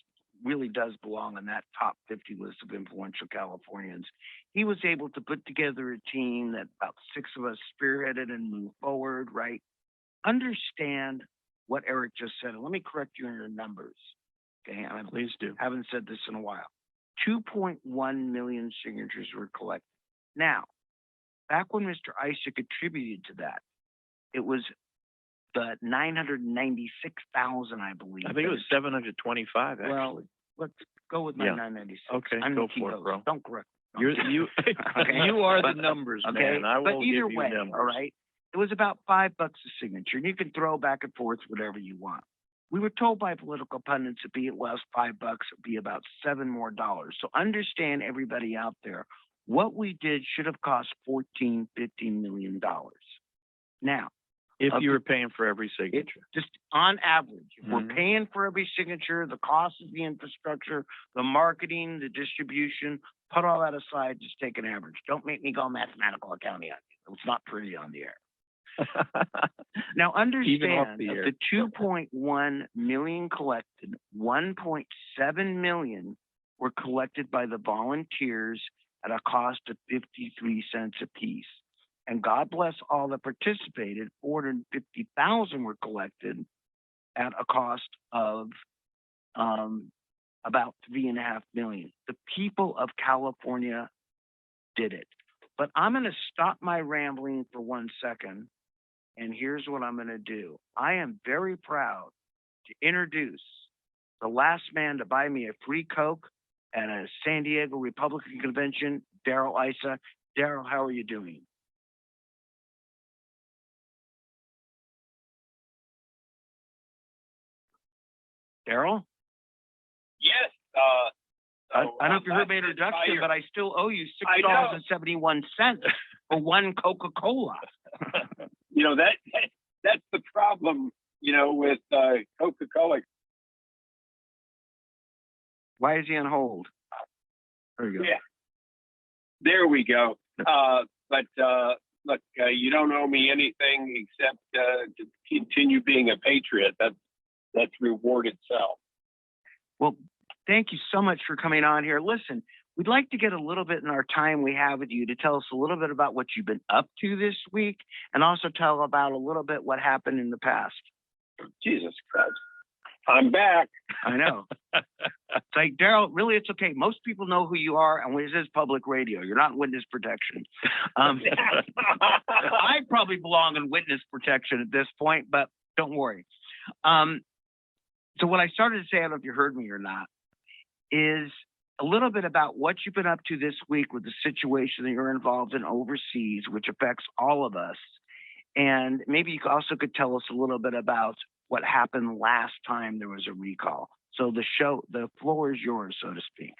[SPEAKER 2] really does belong in that top 50 list of influential Californians. He was able to put together a team that about 6 of us spearheaded and moved forward, right? Understand what Eric just said. And let me correct you on your numbers. Okay,
[SPEAKER 3] Please do.
[SPEAKER 2] Haven't said this in a while. 2.1 million signatures were collected. Now, back when Mr. Isaac attributed to that, it was the 996,000, I believe.
[SPEAKER 3] I think it was 725, actually.
[SPEAKER 2] Well, let's go with my
[SPEAKER 3] Yeah.
[SPEAKER 2] 996.
[SPEAKER 3] Okay,
[SPEAKER 2] I'm
[SPEAKER 3] go
[SPEAKER 2] the key
[SPEAKER 3] for it,
[SPEAKER 2] host.
[SPEAKER 3] bro.
[SPEAKER 2] Don't correct me.
[SPEAKER 3] You
[SPEAKER 2] Okay.
[SPEAKER 3] you are
[SPEAKER 2] But-
[SPEAKER 3] the numbers,
[SPEAKER 2] Okay,
[SPEAKER 3] man. I
[SPEAKER 2] but
[SPEAKER 3] will
[SPEAKER 2] either
[SPEAKER 3] give you
[SPEAKER 2] way,
[SPEAKER 3] numbers.
[SPEAKER 2] all right, it was about $5 a signature, and you can throw back and forth whatever you want. We were told by political pundits it'd be less $5, it'd be about $7 more. So understand, everybody out there, what we did should have cost $14, $15 million. Now,
[SPEAKER 3] If
[SPEAKER 2] of
[SPEAKER 3] you
[SPEAKER 2] the-
[SPEAKER 3] were paying for every signature.
[SPEAKER 2] just on average, if we're
[SPEAKER 3] Mhm.
[SPEAKER 2] paying for every signature, the cost of the infrastructure, the marketing, the distribution, put all that aside, just take an average. Don't make me go mathematical accounting on you. It's not pretty on the air. Now
[SPEAKER 3] Even off
[SPEAKER 2] understand,
[SPEAKER 3] the
[SPEAKER 2] of
[SPEAKER 3] air.
[SPEAKER 2] the 2.1 million collected, 1.7 million were collected by the volunteers at a cost of 53 cents apiece. And God bless all that participated, 450,000 were collected at a cost of about 3.5 million. The people of California did it. But I'm going to stop my rambling for 1 second, and here's what I'm going to do. I am very proud to introduce the last man to buy me a free Coke at a San Diego Republican convention, Daryl Issa. Daryl, how are you doing? Daryl?
[SPEAKER 5] Yes,
[SPEAKER 2] I don't know if you heard my introduction, but I still owe you $6.71 for one Coca-Cola.
[SPEAKER 5] you know, that's the problem, you know, with Coca-Cola.
[SPEAKER 2] Why is he on hold? There you go.
[SPEAKER 5] Yeah. There we go. But look, you don't owe me anything except to continue being a patriot. That's reward itself.
[SPEAKER 2] Well, thank you so much for coming on here. Listen, we'd like to get a little bit in our time we have with you to tell us a little bit about what you've been up to this week, and also tell about a little bit what happened in the past.
[SPEAKER 5] Jesus Christ. I'm back.
[SPEAKER 2] I know. It's like, Daryl, really, it's okay. Most people know who you are, and this is public radio. You're not in witness protection. I probably belong in witness protection at this point, but don't worry. So what I started to say, I don't know if you heard me or not, is a little bit about what you've been up to this week with the situation that you're involved in overseas, which affects all of us. And maybe you also could tell us a little bit about what happened last time there was a recall. So the floor is yours, so to speak.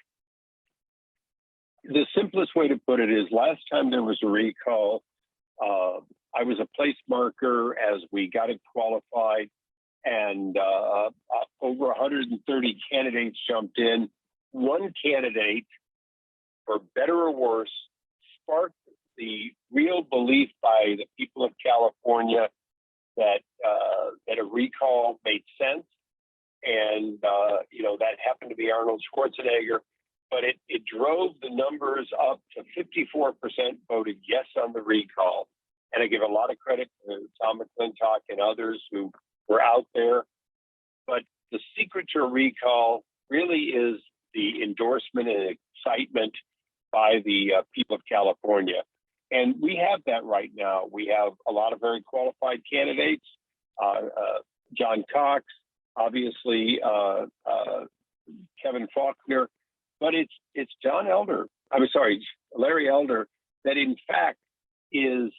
[SPEAKER 1] The simplest way to put it is last time there was a recall, I was a place marker as we got it qualified.
[SPEAKER 5] and over 130 candidates jumped in. One candidate, for better or worse, sparked the real belief by the people of California that that a recall made sense, and that happened to be Arnold Schwarzenegger. But it drove the numbers up to 54% voted yes on the recall. And I give a lot of credit to Tom McClintock and others who were out there. But the secret to a recall really is the endorsement and excitement by the people of California. And we have that right now. We have a lot of very qualified candidates. John Cox, obviously, Kevin Faulconer, but it's Larry Elder, that in fact is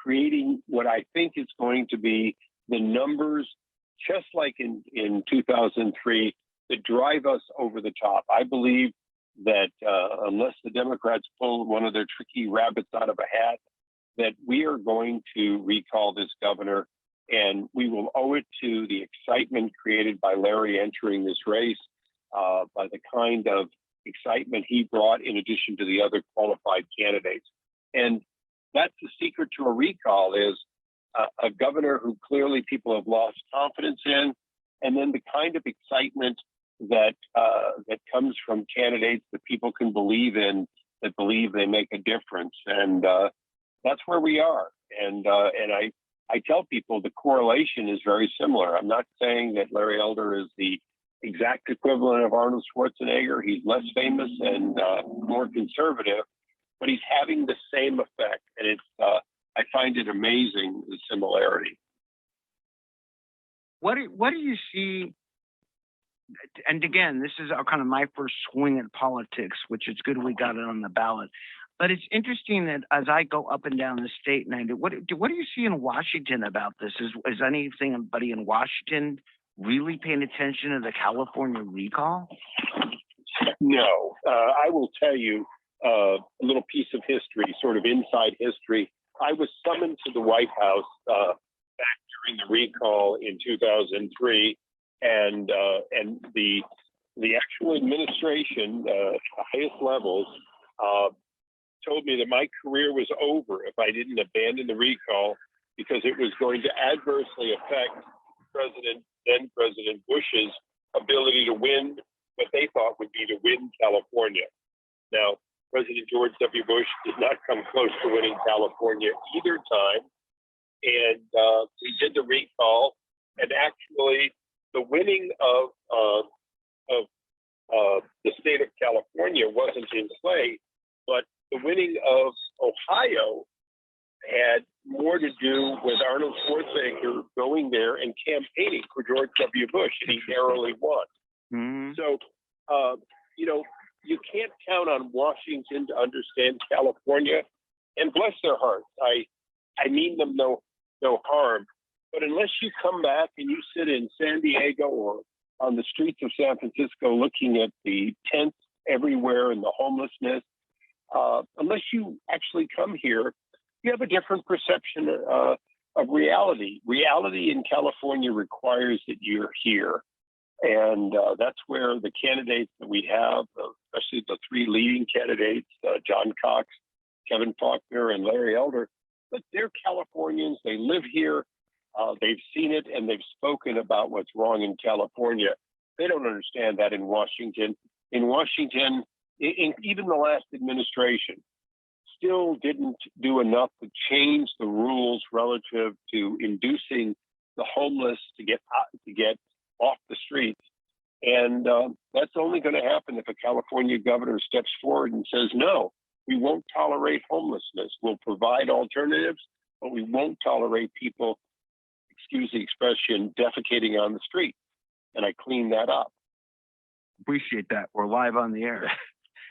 [SPEAKER 5] creating what I think is going to be the numbers, just like in 2003, that drive us over the top. I believe that unless the Democrats pull one of their tricky rabbits out of a hat, that we are going to recall this governor, and we will owe it to the excitement created by Larry entering this race, by the kind of excitement he brought in addition to the other qualified candidates. And that's the secret to a recall, is a governor who clearly people have lost confidence in, and then the kind of excitement that comes from candidates that people can believe in, that believe they make a difference. And that's where we are. And I tell people the correlation is very similar. I'm not saying that Larry Elder is the exact equivalent of Arnold Schwarzenegger. He's less famous and more conservative, but he's having the same effect. And it's I find it amazing, the similarity.
[SPEAKER 2] What do you see? And again, this is kind of my first swing at politics, which is good we got it on the ballot. But it's interesting that as I go up and down the state, and I do, what do you see in Washington about this? Is anybody in Washington really paying attention to the California recall?
[SPEAKER 5] No, I will tell you a little piece of history, sort of inside history. I was summoned to the White House back during the recall in 2003, and the actual administration, the highest levels, told me that my career was over if I didn't abandon the recall, because it was going to adversely affect then President Bush's ability to win what they thought would be to win California. Now, President George W. Bush did not come close to winning California either time, and we did the recall, and actually the winning of the state of California wasn't in play, but the winning of Ohio had more to do with Arnold Schwarzenegger going there and campaigning for George W. Bush, and he narrowly won.
[SPEAKER 2] Mm-hmm.
[SPEAKER 5] So, you can't count on Washington to understand California, and bless their hearts. I mean them no harm, but unless you come back and you sit in San Diego or on the streets of San Francisco looking at the tents everywhere and the homelessness, unless you actually come here, you have a different perception of reality. Reality in California requires that you're here. And that's where the candidates that we have, especially the three leading candidates, John Cox, Kevin Faulconer, and Larry Elder, but they're Californians. They live here. They've seen it, and they've spoken about what's wrong in California. They don't understand that in Washington. In Washington, even the last administration still didn't do enough to change the rules relative to inducing the homeless to get off the streets. And that's only going to happen if a California governor steps forward and says, no, we won't tolerate homelessness. We'll provide alternatives, but we won't tolerate people, excuse the expression, defecating on the street. And I clean that up.
[SPEAKER 2] Appreciate that. We're live on the air.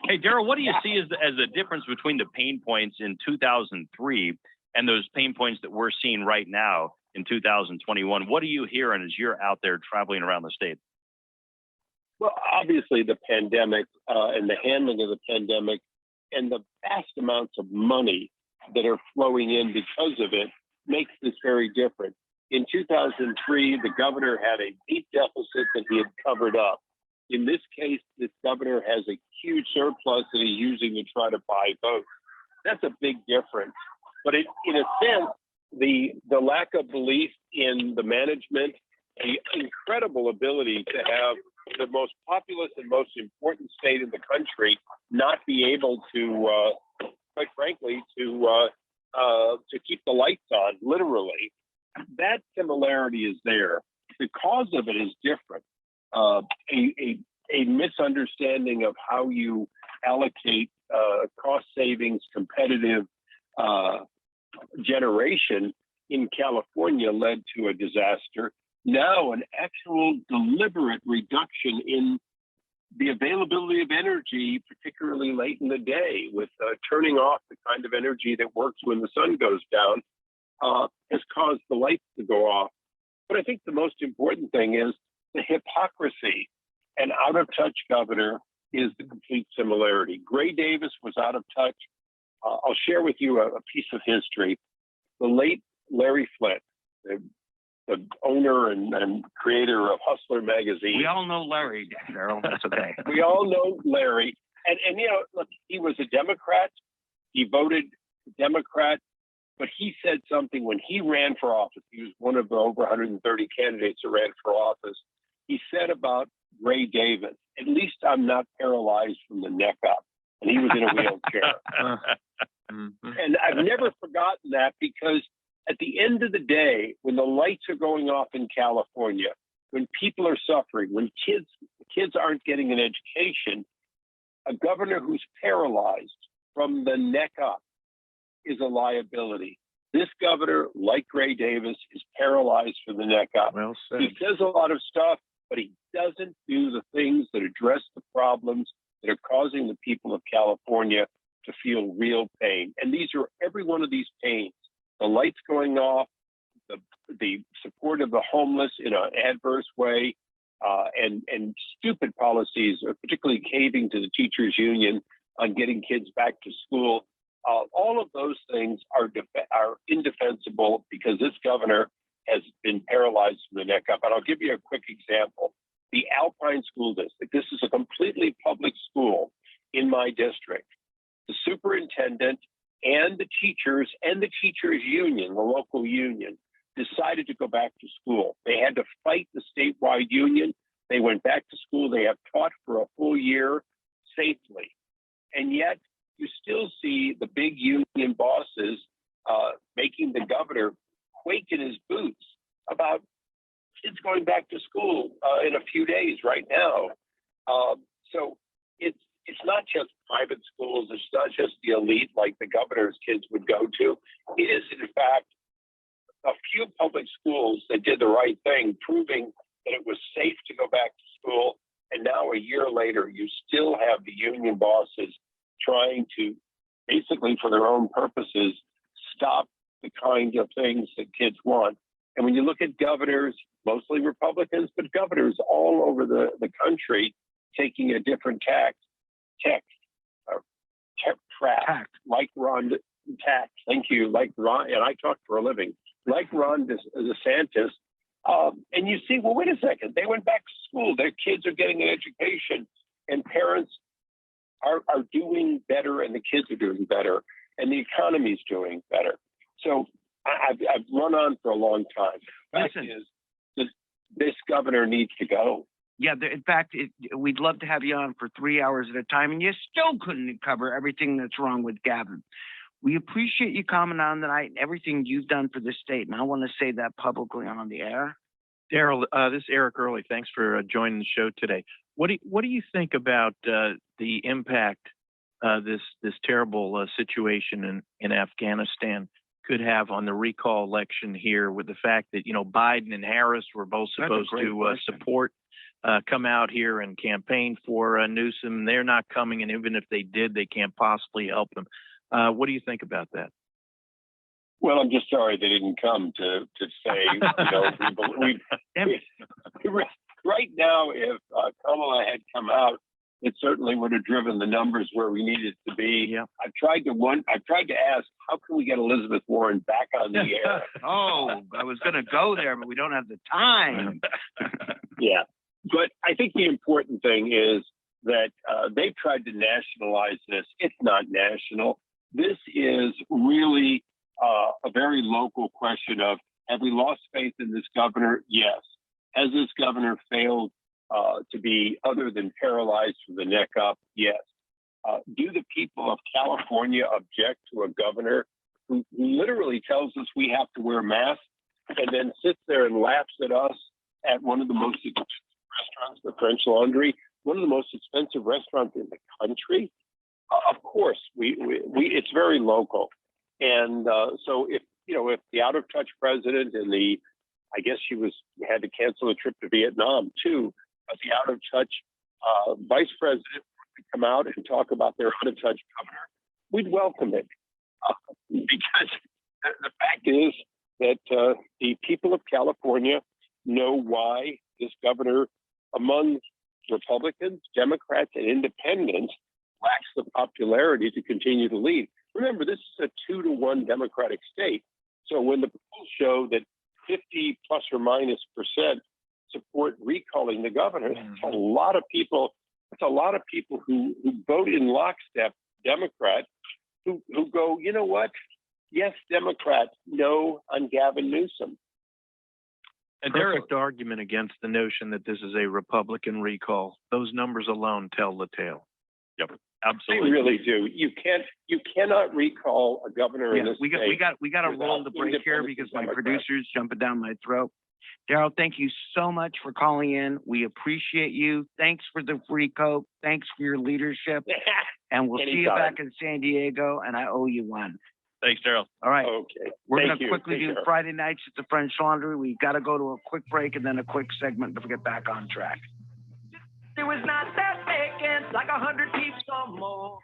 [SPEAKER 4] Hey, Daryl, what do you see as the difference between the pain points in 2003 and those pain points that we're seeing right now in 2021? What are you hearing as you're out there traveling around the state?
[SPEAKER 5] Well, obviously the pandemic and the handling of the pandemic and the vast amounts of money that are flowing in because of it makes this very different. In 2003, the governor had a deep deficit that he had covered up. In this case, this governor has a huge surplus that he's using to try to buy votes. That's a big difference. But in a sense, the lack of belief in the management, the incredible ability to have the most populous and most important state in the country not be able to, quite frankly, to keep the lights on, literally. That similarity is there. The cause of it is different. A misunderstanding of how you allocate cost savings, competitive generation in California led to a disaster. Now, an actual deliberate reduction in the availability of energy, particularly late in the day, with turning off the kind of energy that works when the sun goes down, has caused the lights to go off. But I think the most important thing is the hypocrisy. An out-of-touch governor is the complete similarity. Gray Davis was out of touch. I'll share with you a piece of history. The late Larry Flynt, the owner and creator of Hustler magazine.
[SPEAKER 2] We all know Larry, Daryl. That's okay.
[SPEAKER 5] We all know Larry. And you know, look, he was a Democrat. He voted Democrat. But he said something when he ran for office. He was one of the over 130 candidates who ran for office. He said about Gray Davis, "At least I'm not paralyzed from the neck up." And he was in a wheelchair. And I've never forgotten that, because at the end of the day, when the lights are going off in California, when people are suffering, when kids aren't getting an education, a governor who's paralyzed from the neck up is a liability. This governor, like Gray Davis, is paralyzed from the neck up.
[SPEAKER 3] Well said.
[SPEAKER 5] He says a lot of stuff, but he doesn't do the things that address the problems that are causing the people of California to feel real pain. And these are every one of these pains. The lights going off, the support of the homeless in an adverse way, and stupid policies, particularly caving to the teachers union on getting kids back to school. All of those things are indefensible because this governor has been paralyzed from the neck up. And I'll give you a quick example. The Alpine School District, this is a completely public school in my district. The superintendent and the teachers union, the local union, decided to go back to school. They had to fight the statewide union. They went back to school. They have taught for a full year safely. And yet you still see the big union bosses making the governor quake in his boots about kids going back to school in a few days right now. So it's not just private schools. It's not just the elite like the governor's kids would go to. It is, in fact, a few public schools that did the right thing, proving that it was safe to go back to school. And now, a year later, you still have the union bosses trying to, basically for their own purposes, stop the kind of things that kids want. And when you look at governors, mostly Republicans, but governors all over the country taking a different tact, like Ron, thank you, like Ron, and I talk for a living, like Ron DeSantis. And you see, well, wait a second, they went back to school, their kids are getting an education, and parents are doing better, and the kids are doing better, and the economy's doing better. So I've run on for a long time. The fact is, this governor needs to go.
[SPEAKER 2] Yeah, in fact, we'd love to have you on for 3 hours at a time, and you still couldn't cover everything that's wrong with Gavin. We appreciate you coming on tonight and everything you've done for the state, and I want to say that publicly on the air.
[SPEAKER 3] Daryl, this is Eric Early. Thanks for joining the show today. What do you think about the impact this terrible situation in Afghanistan could have on the recall election here, with the fact that, you know, Biden and Harris were both supposed to support, come out here and campaign for Newsom. They're not coming, and even if they did, they can't possibly help them. What do you think about that?
[SPEAKER 5] Well, I'm just sorry they didn't come to say, you know, we right now, if Kamala had come out It certainly would have driven the numbers where we needed to be.
[SPEAKER 3] Yeah.
[SPEAKER 5] I've tried to ask, how can we get Elizabeth Warren back on the air?
[SPEAKER 2] Oh, I was gonna go there, but we don't have the time.
[SPEAKER 5] Yeah, but I think the important thing is that they've tried to nationalize this. It's not national. This is really a very local question of, have we lost faith in this governor? Yes. Has this governor failed to be other than paralyzed from the neck up? Yes. Do the people of California object to a governor who literally tells us we have to wear masks and then sits there and laughs at us at one of the most expensive restaurants, the French Laundry, one of the most expensive restaurants in the country? Of course, it's very local. And so if the out of touch president and I guess she had to cancel a trip to Vietnam too, but the out of touch vice president to come out and talk about their out of touch governor, we'd welcome it. Because the fact is that the people of California know why this governor, among Republicans, Democrats, and independents, lacks the popularity to continue to lead. Remember, this is a 2-to-1 Democratic state. So when the polls show that 50 plus or minus % support recalling the governor, that's a lot of people. That's a lot of people who vote in lockstep Democrat, who go, you know what? Yes, Democrat. No on Gavin Newsom.
[SPEAKER 3] And perfect argument against the notion that this is a Republican recall. Those numbers alone tell the tale.
[SPEAKER 4] Yep,
[SPEAKER 5] They
[SPEAKER 4] absolutely.
[SPEAKER 5] really do. You cannot recall a governor in this
[SPEAKER 2] we
[SPEAKER 5] state.
[SPEAKER 2] got to roll the break here because my producer's jumping down my throat. Daryl, thank you so much for calling in. We appreciate you. Thanks for the free Coke. Thanks for your leadership. And we'll see you back in San Diego, and I owe you one.
[SPEAKER 4] Thanks, Daryl.
[SPEAKER 2] All right.
[SPEAKER 5] Okay.
[SPEAKER 2] We're
[SPEAKER 5] Thank
[SPEAKER 2] going to
[SPEAKER 5] you.
[SPEAKER 2] quickly
[SPEAKER 5] Take
[SPEAKER 2] do
[SPEAKER 5] care.
[SPEAKER 2] Friday nights at the French Laundry. We've got to go to a quick break and then a quick segment to get back on track.
[SPEAKER 6] It was not that vacant, like 100 peeps or more.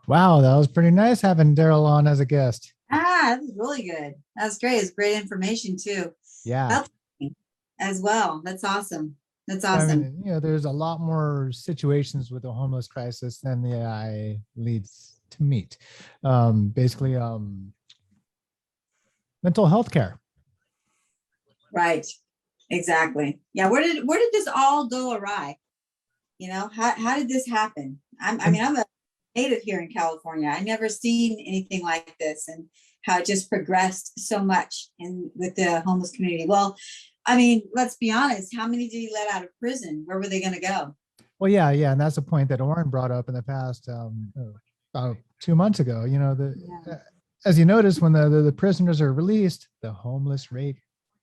[SPEAKER 7] Wow, that was pretty nice having Daryl on as a guest.
[SPEAKER 8] That was really good. That's great. It's great information too.
[SPEAKER 7] Yeah.
[SPEAKER 8] Helpful as well. That's awesome. That's
[SPEAKER 7] I
[SPEAKER 8] awesome.
[SPEAKER 7] mean, there's a lot more situations with the homeless crisis than the AI leads to meet. Basically, mental health care.
[SPEAKER 8] Right. Exactly. Yeah. Where did this all go awry? How did this happen? I'm a native here in California. I never seen anything like this, and how it just progressed so much with the homeless community. Well, I mean, let's be honest. How many did he let out of prison? Where were they going to go?
[SPEAKER 7] Well, yeah, and that's a point that Oren brought up in the past, about 2 months ago. As you notice, when the prisoners are released, the homeless rate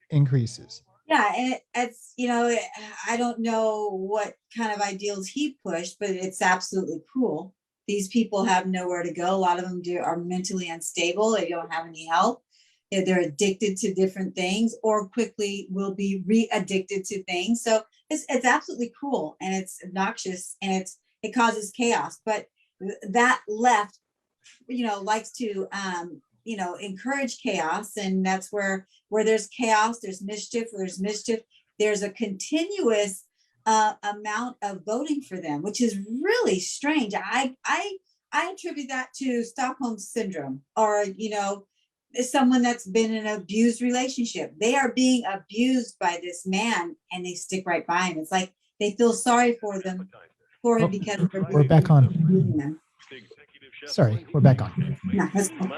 [SPEAKER 7] increases.
[SPEAKER 8] Yeah, and it's I don't know what kind of ideals he pushed, but it's absolutely cruel. These people have nowhere to go. A lot of them are mentally unstable. They don't have any help. They're addicted to different things, or quickly will be re-addicted to things. So it's absolutely cruel, and it's obnoxious, and it causes chaos. But that left, likes to encourage chaos, and that's where there's chaos, there's mischief. Where there's mischief, there's a continuous amount of voting for them, which is really strange. I attribute that to Stockholm syndrome, or someone that's been in an abused relationship. They are being abused by this man, and they stick right by him. It's like they feel sorry for him because
[SPEAKER 7] we're back on.
[SPEAKER 8] Them.
[SPEAKER 7] Sorry, we're back on.
[SPEAKER 8] No, that's cool.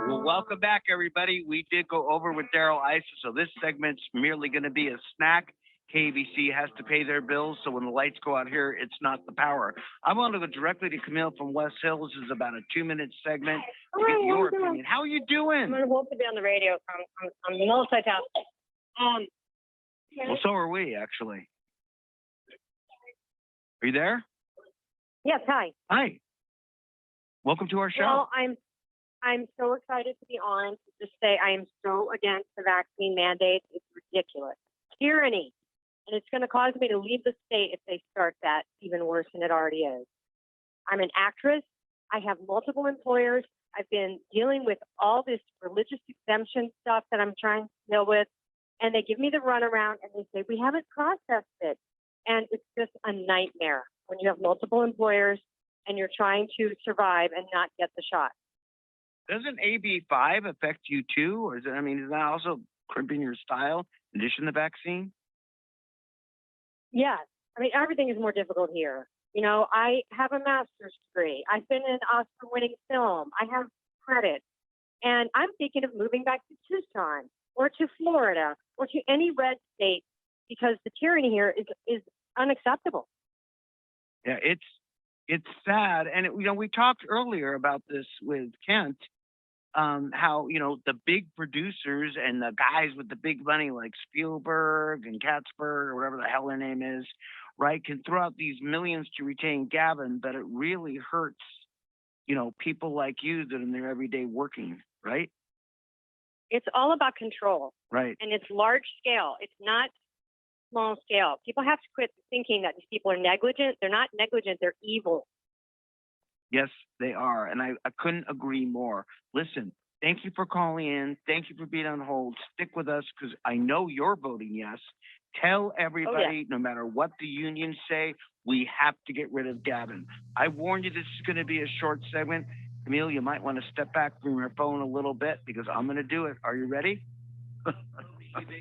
[SPEAKER 2] Well, welcome back, everybody. We did go over with Daryl Issa, so this segment's merely going to be a snack. KBC has to pay their bills, so when the lights go out here, it's not the power. I want to go directly to Camille from West Hills. This is about a 2-minute segment. Get your opinion. How are you doing?
[SPEAKER 13] I'm going to hold it down the radio. I'm multitasking.
[SPEAKER 2] Well, so are we, actually. Are you there?
[SPEAKER 13] Yes, hi.
[SPEAKER 2] Hi. Welcome to our show.
[SPEAKER 13] Well, I'm so excited to be on to just say I am so against the vaccine mandates. It's ridiculous. Tyranny. And it's going to cause me to leave the state if they start that even worse than it already is. I'm an actress. I have multiple employers. I've been dealing with all this religious exemption stuff that I'm trying to deal with. And they give me the runaround and they say, we haven't processed it. And it's just a nightmare when you have multiple employers and you're trying to survive and not get the shot.
[SPEAKER 2] Doesn't AB5 affect you too? Or is is that also crimping your style in addition to the vaccine?
[SPEAKER 13] Yes. Everything is more difficult here. I have a master's degree. I've been in Oscar-winning film. I have credit. And I'm thinking of moving back to Tucson or to Florida or to any red state because the tyranny here is unacceptable.
[SPEAKER 2] Yeah, it's sad. And, we talked earlier about this with Kent, how, the big producers and the guys with the big money like Spielberg and Katzberg or whatever the hell their name is, right, can throw out these millions to retain Gavin, but it really hurts, people like you that are in their everyday working, right?
[SPEAKER 13] It's all about control.
[SPEAKER 2] Right.
[SPEAKER 13] And it's large scale. It's not small scale. People have to quit thinking that these people are negligent. They're not negligent. They're evil.
[SPEAKER 2] Yes, they are. And I couldn't agree more. Listen, thank you for calling in. Thank you for being on hold. Stick with us because I know you're voting yes. Tell everybody, no matter what the unions say, we have to get rid of Gavin. I warned you this is going to be a short segment. Camille, you might want to step back from your phone a little bit because I'm going to do it. Are you ready?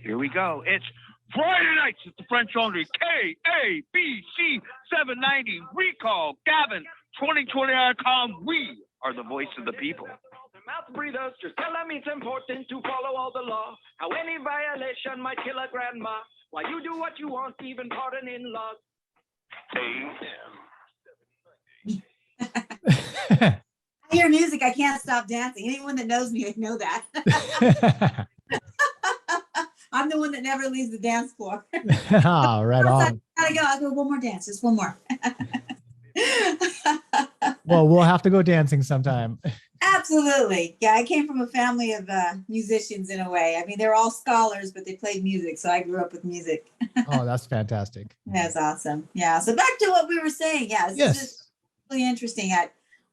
[SPEAKER 2] Here we go. It's Friday nights at the French Laundry. KABC 790. Recall Gavin 2020.com. We are the voice of the people.
[SPEAKER 6] Mouth breathers, just tell them it's important to follow all the law. How any violation might kill a grandma. Why you do what you want, even pardon in laws.
[SPEAKER 8] I hear music, I can't stop dancing. Anyone that knows me, they know that. I'm the one that never leaves the dance floor.
[SPEAKER 7] Oh, right on.
[SPEAKER 8] Gotta go. I'll go one more dance, just one more.
[SPEAKER 7] Well, we'll have to go dancing sometime.
[SPEAKER 8] Absolutely. Yeah, I came from a family of musicians in a way. They're all scholars, but they played music, so I grew up with music.
[SPEAKER 7] Oh, that's fantastic.
[SPEAKER 8] That's awesome. Yeah. So back to what we were saying. Yeah, it's just really interesting.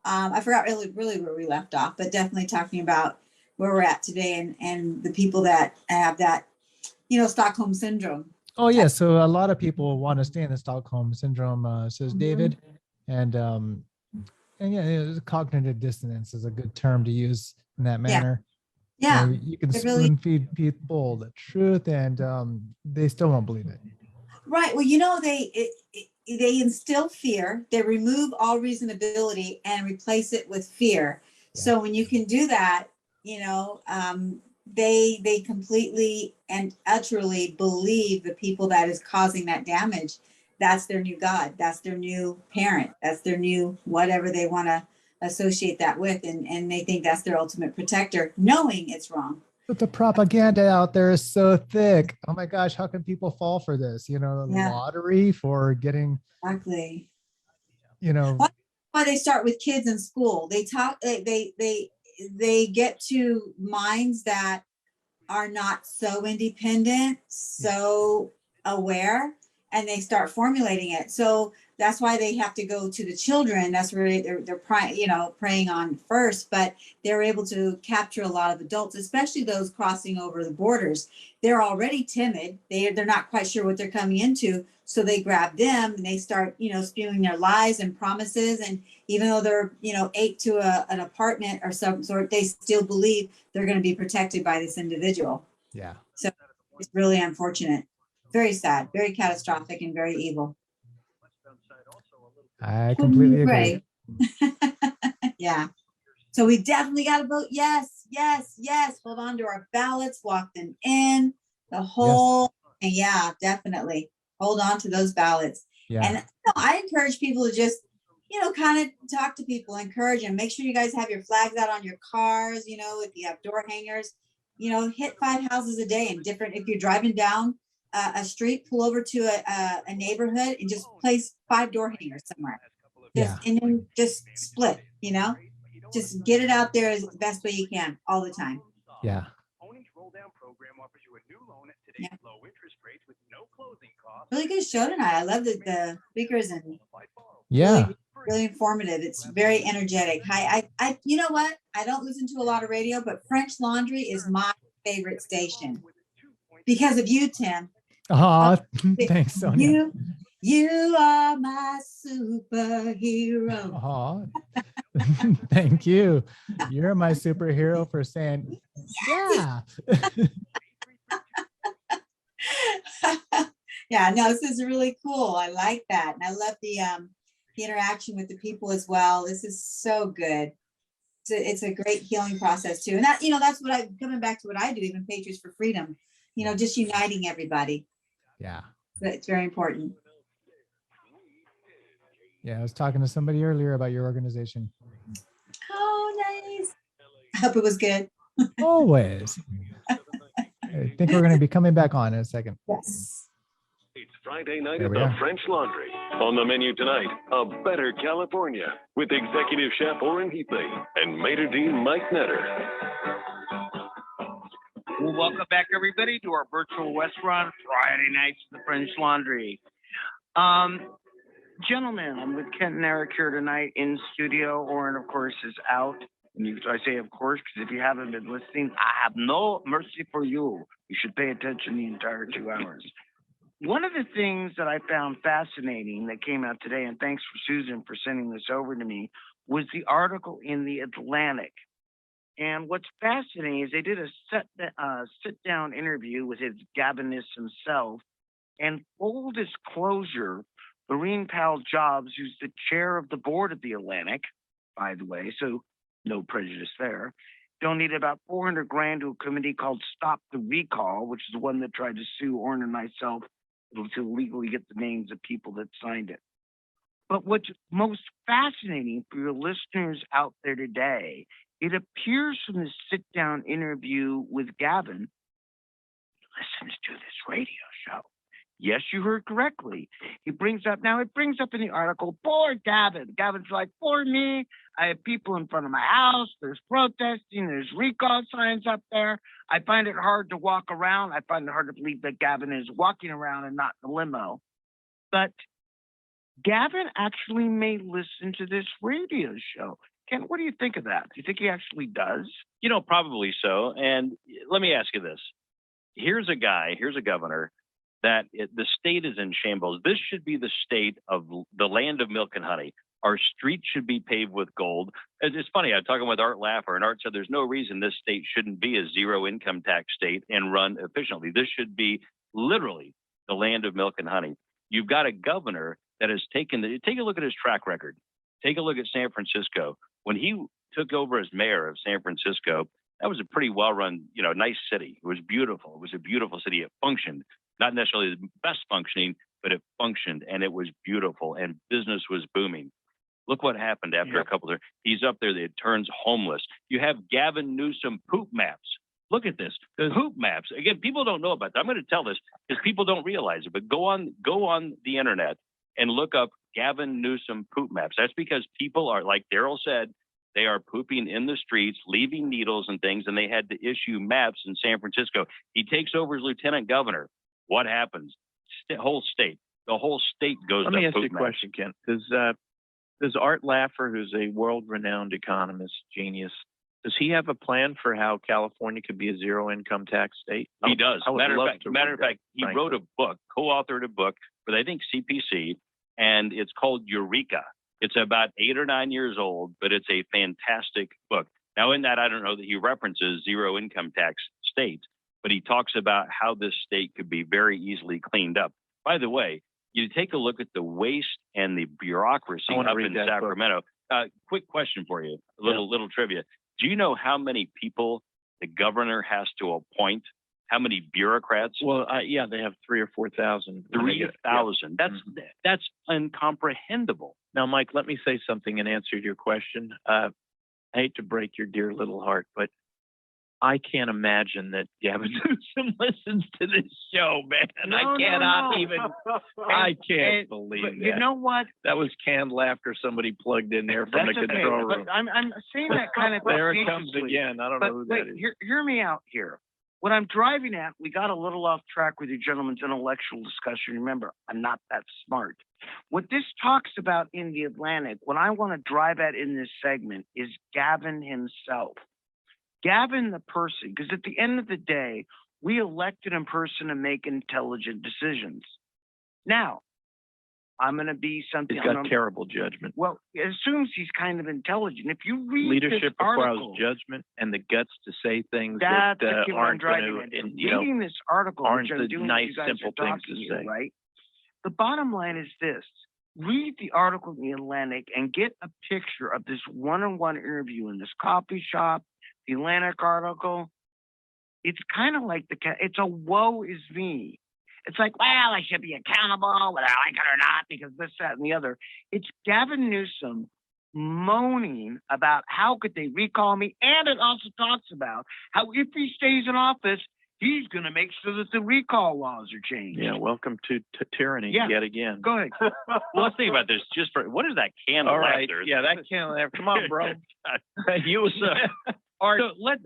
[SPEAKER 8] I forgot really where we left off, but definitely talking about where we're at today and the people that have that, Stockholm syndrome.
[SPEAKER 7] Oh, yeah. So a lot of people want to stay in the Stockholm syndrome, says David. And yeah, cognitive dissonance is a good term to use in that manner.
[SPEAKER 8] Yeah.
[SPEAKER 7] You can spoon feed people the truth and they still won't believe it.
[SPEAKER 8] Right. Well, they instill fear, they remove all reasonability and replace it with fear. Yeah. So when you can do that, they completely and utterly believe the people that is causing that damage. That's their new God. That's their new parent. That's their new whatever they want to associate that with. And they think that's their ultimate protector, knowing it's wrong.
[SPEAKER 7] But the propaganda out there is so thick. Oh my gosh, how can people fall for this? The lottery for getting
[SPEAKER 8] exactly.
[SPEAKER 7] Why
[SPEAKER 8] they start with kids in school. They talk. They get to minds that are not so independent, so aware, and they start formulating it. So that's why they have to go to the children. That's where they're preying on first, but they're able to capture a lot of adults, especially those crossing over the borders. They're already timid. They're not quite sure what they're coming into. So they grab them and they start, spewing their lies and promises. And even though they're, 8 to an apartment or some sort, they still believe they're going to be protected by this individual.
[SPEAKER 7] Yeah.
[SPEAKER 8] So it's really unfortunate. Very sad, very catastrophic, and very evil.
[SPEAKER 7] I completely agree.
[SPEAKER 8] Yeah. So we definitely got to vote yes, yes, yes. Hold on to our ballots, walk them in the whole. Yes. Yeah, definitely. Hold on to those ballots.
[SPEAKER 7] Yeah.
[SPEAKER 8] And I encourage people to just, kind of talk to people, encourage them. Make sure you guys have your flags out on your cars, if you have door hangers, hit 5 houses a day and different. If you're driving down a street, pull over to a neighborhood and just place 5 door hangers somewhere. And then just split, just get it out there as the best way you can all the time.
[SPEAKER 7] Yeah.
[SPEAKER 8] Yeah. Really good show tonight. I love the speakers and really informative. It's very energetic. You know what? I don't listen to a lot of radio, but French Laundry is my favorite station because of you, Tim.
[SPEAKER 7] Oh, thanks, Sonia.
[SPEAKER 8] You are my superhero.
[SPEAKER 7] Oh, thank you. You're my superhero for saying, yeah.
[SPEAKER 8] Yeah, no, this is really cool. I like that. And I love the interaction with the people as well. This is so good. It's a great healing process too. And that, that's what coming back to what I do, even Patriots for Freedom, just uniting everybody.
[SPEAKER 7] Yeah.
[SPEAKER 8] It's very important.
[SPEAKER 7] Yeah, I was talking to somebody earlier about your organization.
[SPEAKER 8] Oh, nice. I hope it was good.
[SPEAKER 7] Always. I think we're going to be coming back on in a second.
[SPEAKER 8] Yes.
[SPEAKER 1] It's Friday night
[SPEAKER 7] There
[SPEAKER 1] at
[SPEAKER 7] we
[SPEAKER 1] the
[SPEAKER 7] are.
[SPEAKER 1] French Laundry. On the menu tonight, a better California with executive chef Orrin Heatley and maitre d' Mike Netter.
[SPEAKER 2] Well, welcome back, everybody, to our virtual restaurant, Friday nights at the French Laundry. Gentlemen, I'm with Kent and Eric here tonight in studio. Orrin, of course, is out. And I say, of course, because if you haven't been listening, I have no mercy for you. You should pay attention the entire 2 hours. One of the things that I found fascinating that came out today, and thanks for Susan for sending this over to me, was the article in the Atlantic. And what's fascinating is they did a sit-down interview with Gavin Newsom himself. And full disclosure, Laureen Powell Jobs, who's the chair of the board of the Atlantic, by the way, so no prejudice there, donated about $400,000 to a committee called Stop the Recall, which is the one that tried to sue Orrin and myself to legally get the names of people that signed it. But what's most fascinating for your listeners out there today, it appears from the sit-down interview with Gavin, he listens to this radio show. Yes, you heard correctly. It brings up in the article, poor Gavin. Gavin's like, poor me. I have people in front of my house. There's protesting. There's recall signs up there. I find it hard to walk around. I find it hard to believe that Gavin is walking around and not in the limo. But Gavin actually may listen to this radio show. Ken, what do you think of that? Do you think he actually does?
[SPEAKER 4] Probably so. And let me ask you this. Here's a governor that the state is in shambles. This should be the state of the land of milk and honey. Our streets should be paved with gold. It's funny, I'm talking with Art Laffer, and Art said there's no reason this state shouldn't be a zero income tax state and run efficiently. This should be literally the land of milk and honey. You've got a governor that has take a look at his track record. Take a look at San Francisco. When he took over as mayor of San Francisco, that was a pretty well-run, nice city. It was beautiful. It was a beautiful city. It functioned. Not necessarily the best functioning, but it functioned and it was beautiful and business was booming. Look what happened after a couple of, he's up there, it turns homeless. You have Gavin Newsom poop maps. Look at this, poop maps. Again, people don't know about that. I'm going to tell this because people don't realize it, but go on the internet and look up Gavin Newsom poop maps. That's because people are, like Daryl said, they are pooping in the streets, leaving needles and things, and they had to issue maps in San Francisco. He takes over as lieutenant governor. What happens? The whole state goes to poop maps.
[SPEAKER 3] Let me ask you a question, Ken. Does Art Laffer, who's a world-renowned economist, genius, does he have a plan for how California could be a zero-income tax state?
[SPEAKER 4] He does. Matter of fact, he
[SPEAKER 3] frankly.
[SPEAKER 4] wrote a book, co-authored a book with, I think, CPC, and it's called Eureka. It's about 8 or 9 years old, but it's a fantastic book. Now, in that, I don't know that he references zero-income tax states, but he talks about how this state could be very easily cleaned up. By the way, you take a look at the waste and the bureaucracy up in Sacramento. Quick question for you, a little trivia. Do you know how many people the governor has to appoint? How many bureaucrats?
[SPEAKER 3] Well, they have 3,000 or 4,000.
[SPEAKER 4] 3,000. That's incomprehensible.
[SPEAKER 3] Now, Mike, let me say something in answer to your question. I hate to break your dear little heart, but I can't imagine that Gavin Newsom listens to this show, man. I can't believe that.
[SPEAKER 2] You know what?
[SPEAKER 3] That was canned laughter somebody plugged in there from the control room.
[SPEAKER 2] But I'm saying that kind of.
[SPEAKER 3] There it comes again. I don't know who that is.
[SPEAKER 2] Hear me out here. what I'm driving at, we got a little off track with your gentleman's intellectual discussion. Remember, I'm not that smart. What this talks about in the Atlantic, what I want to drive at in this segment is Gavin himself. Gavin, the person, because at the end of the day, we elected a person to make intelligent decisions. Now, I'm going to be something.
[SPEAKER 3] He's got terrible judgment.
[SPEAKER 2] Well, it assumes he's kind of intelligent. If you read
[SPEAKER 3] Leadership
[SPEAKER 2] this
[SPEAKER 3] requires
[SPEAKER 2] article,
[SPEAKER 3] judgment and the guts to say things
[SPEAKER 2] that's
[SPEAKER 3] that
[SPEAKER 2] the key I'm
[SPEAKER 3] aren't
[SPEAKER 2] driving
[SPEAKER 3] going
[SPEAKER 2] at.
[SPEAKER 3] to, you know,
[SPEAKER 2] Reading this article,
[SPEAKER 3] aren't
[SPEAKER 2] which I'm
[SPEAKER 3] the
[SPEAKER 2] doing,
[SPEAKER 3] nice,
[SPEAKER 2] you guys
[SPEAKER 3] simple
[SPEAKER 2] are
[SPEAKER 3] things to
[SPEAKER 2] talking here,
[SPEAKER 3] say.
[SPEAKER 2] right? The bottom line is this: read the article in the Atlantic and get a picture of this one-on-one interview in this coffee shop. The Atlantic article. It's kind of like it's a woe is me. It's like, well, I should be accountable whether I like it or not because this, that, and the other. It's Gavin Newsom moaning about how could they recall me, and it also talks about how if he stays in office, he's going to make sure that the recall laws are changed.
[SPEAKER 3] Yeah, welcome to tyranny yet again.
[SPEAKER 2] Go ahead.
[SPEAKER 4] Well, let's think about this. Just for what is that can of
[SPEAKER 3] All right,
[SPEAKER 4] laughter?
[SPEAKER 3] yeah, that can of laughter. Come on, bro. You Art.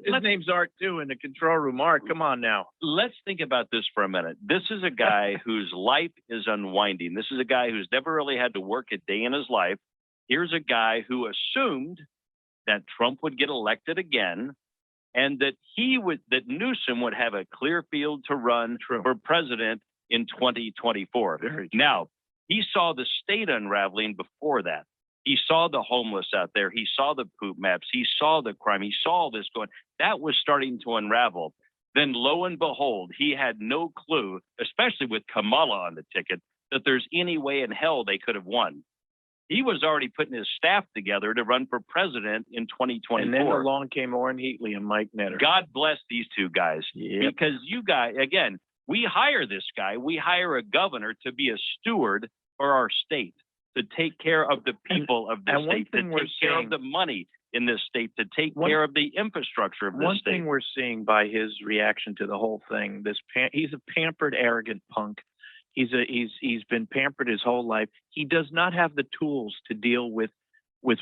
[SPEAKER 3] His name's Art too in the control room. Art, come on now.
[SPEAKER 4] Let's think about this for a minute. This is a guy whose life is unwinding. This is a guy who's never really had to work a day in his life. Here's a guy who assumed that Trump would get elected again and that Newsom would have a clear field to run for president in 2024. Now, he saw the state unraveling before that. He saw the homeless out there. He saw the poop maps. He saw the crime. He saw all this going. That was starting to unravel. Then lo and behold, he had no clue, especially with Kamala on the ticket, that there's any way in hell they could have won. He was already putting his staff together to run for president in 2024.
[SPEAKER 3] And then along came Orrin Heatley and Mike Netter.
[SPEAKER 4] God bless these two guys.
[SPEAKER 3] Yep.
[SPEAKER 4] Because you guys, again, we hire this guy. We hire a governor to be a steward for our state, to take care of the people of the state, to take care of the money in this state, to take care of the infrastructure of this
[SPEAKER 3] One
[SPEAKER 4] state.
[SPEAKER 3] thing we're seeing by his reaction to the whole thing, he's a pampered, arrogant punk. He's been pampered his whole life. He does not have the tools to deal with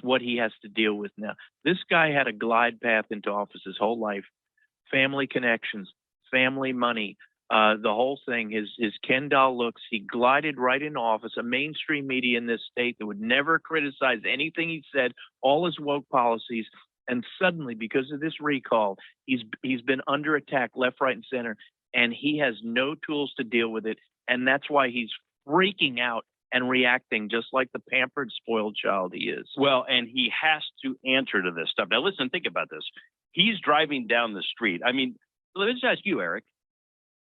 [SPEAKER 3] what he has to deal with now. This guy had a glide path into office his whole life, family connections, family money, the whole thing, his Ken doll looks. He glided right into office, a mainstream media in this state that would never criticize anything he said, all his woke policies. And suddenly, because of this recall, he's been under attack left, right, and center, and he has no tools to deal with it. And that's why he's freaking out and reacting just like the pampered, spoiled child he is.
[SPEAKER 4] Well, and he has to answer to this stuff. Now, listen, think about this. He's driving down the street. I mean, let's ask you, Eric.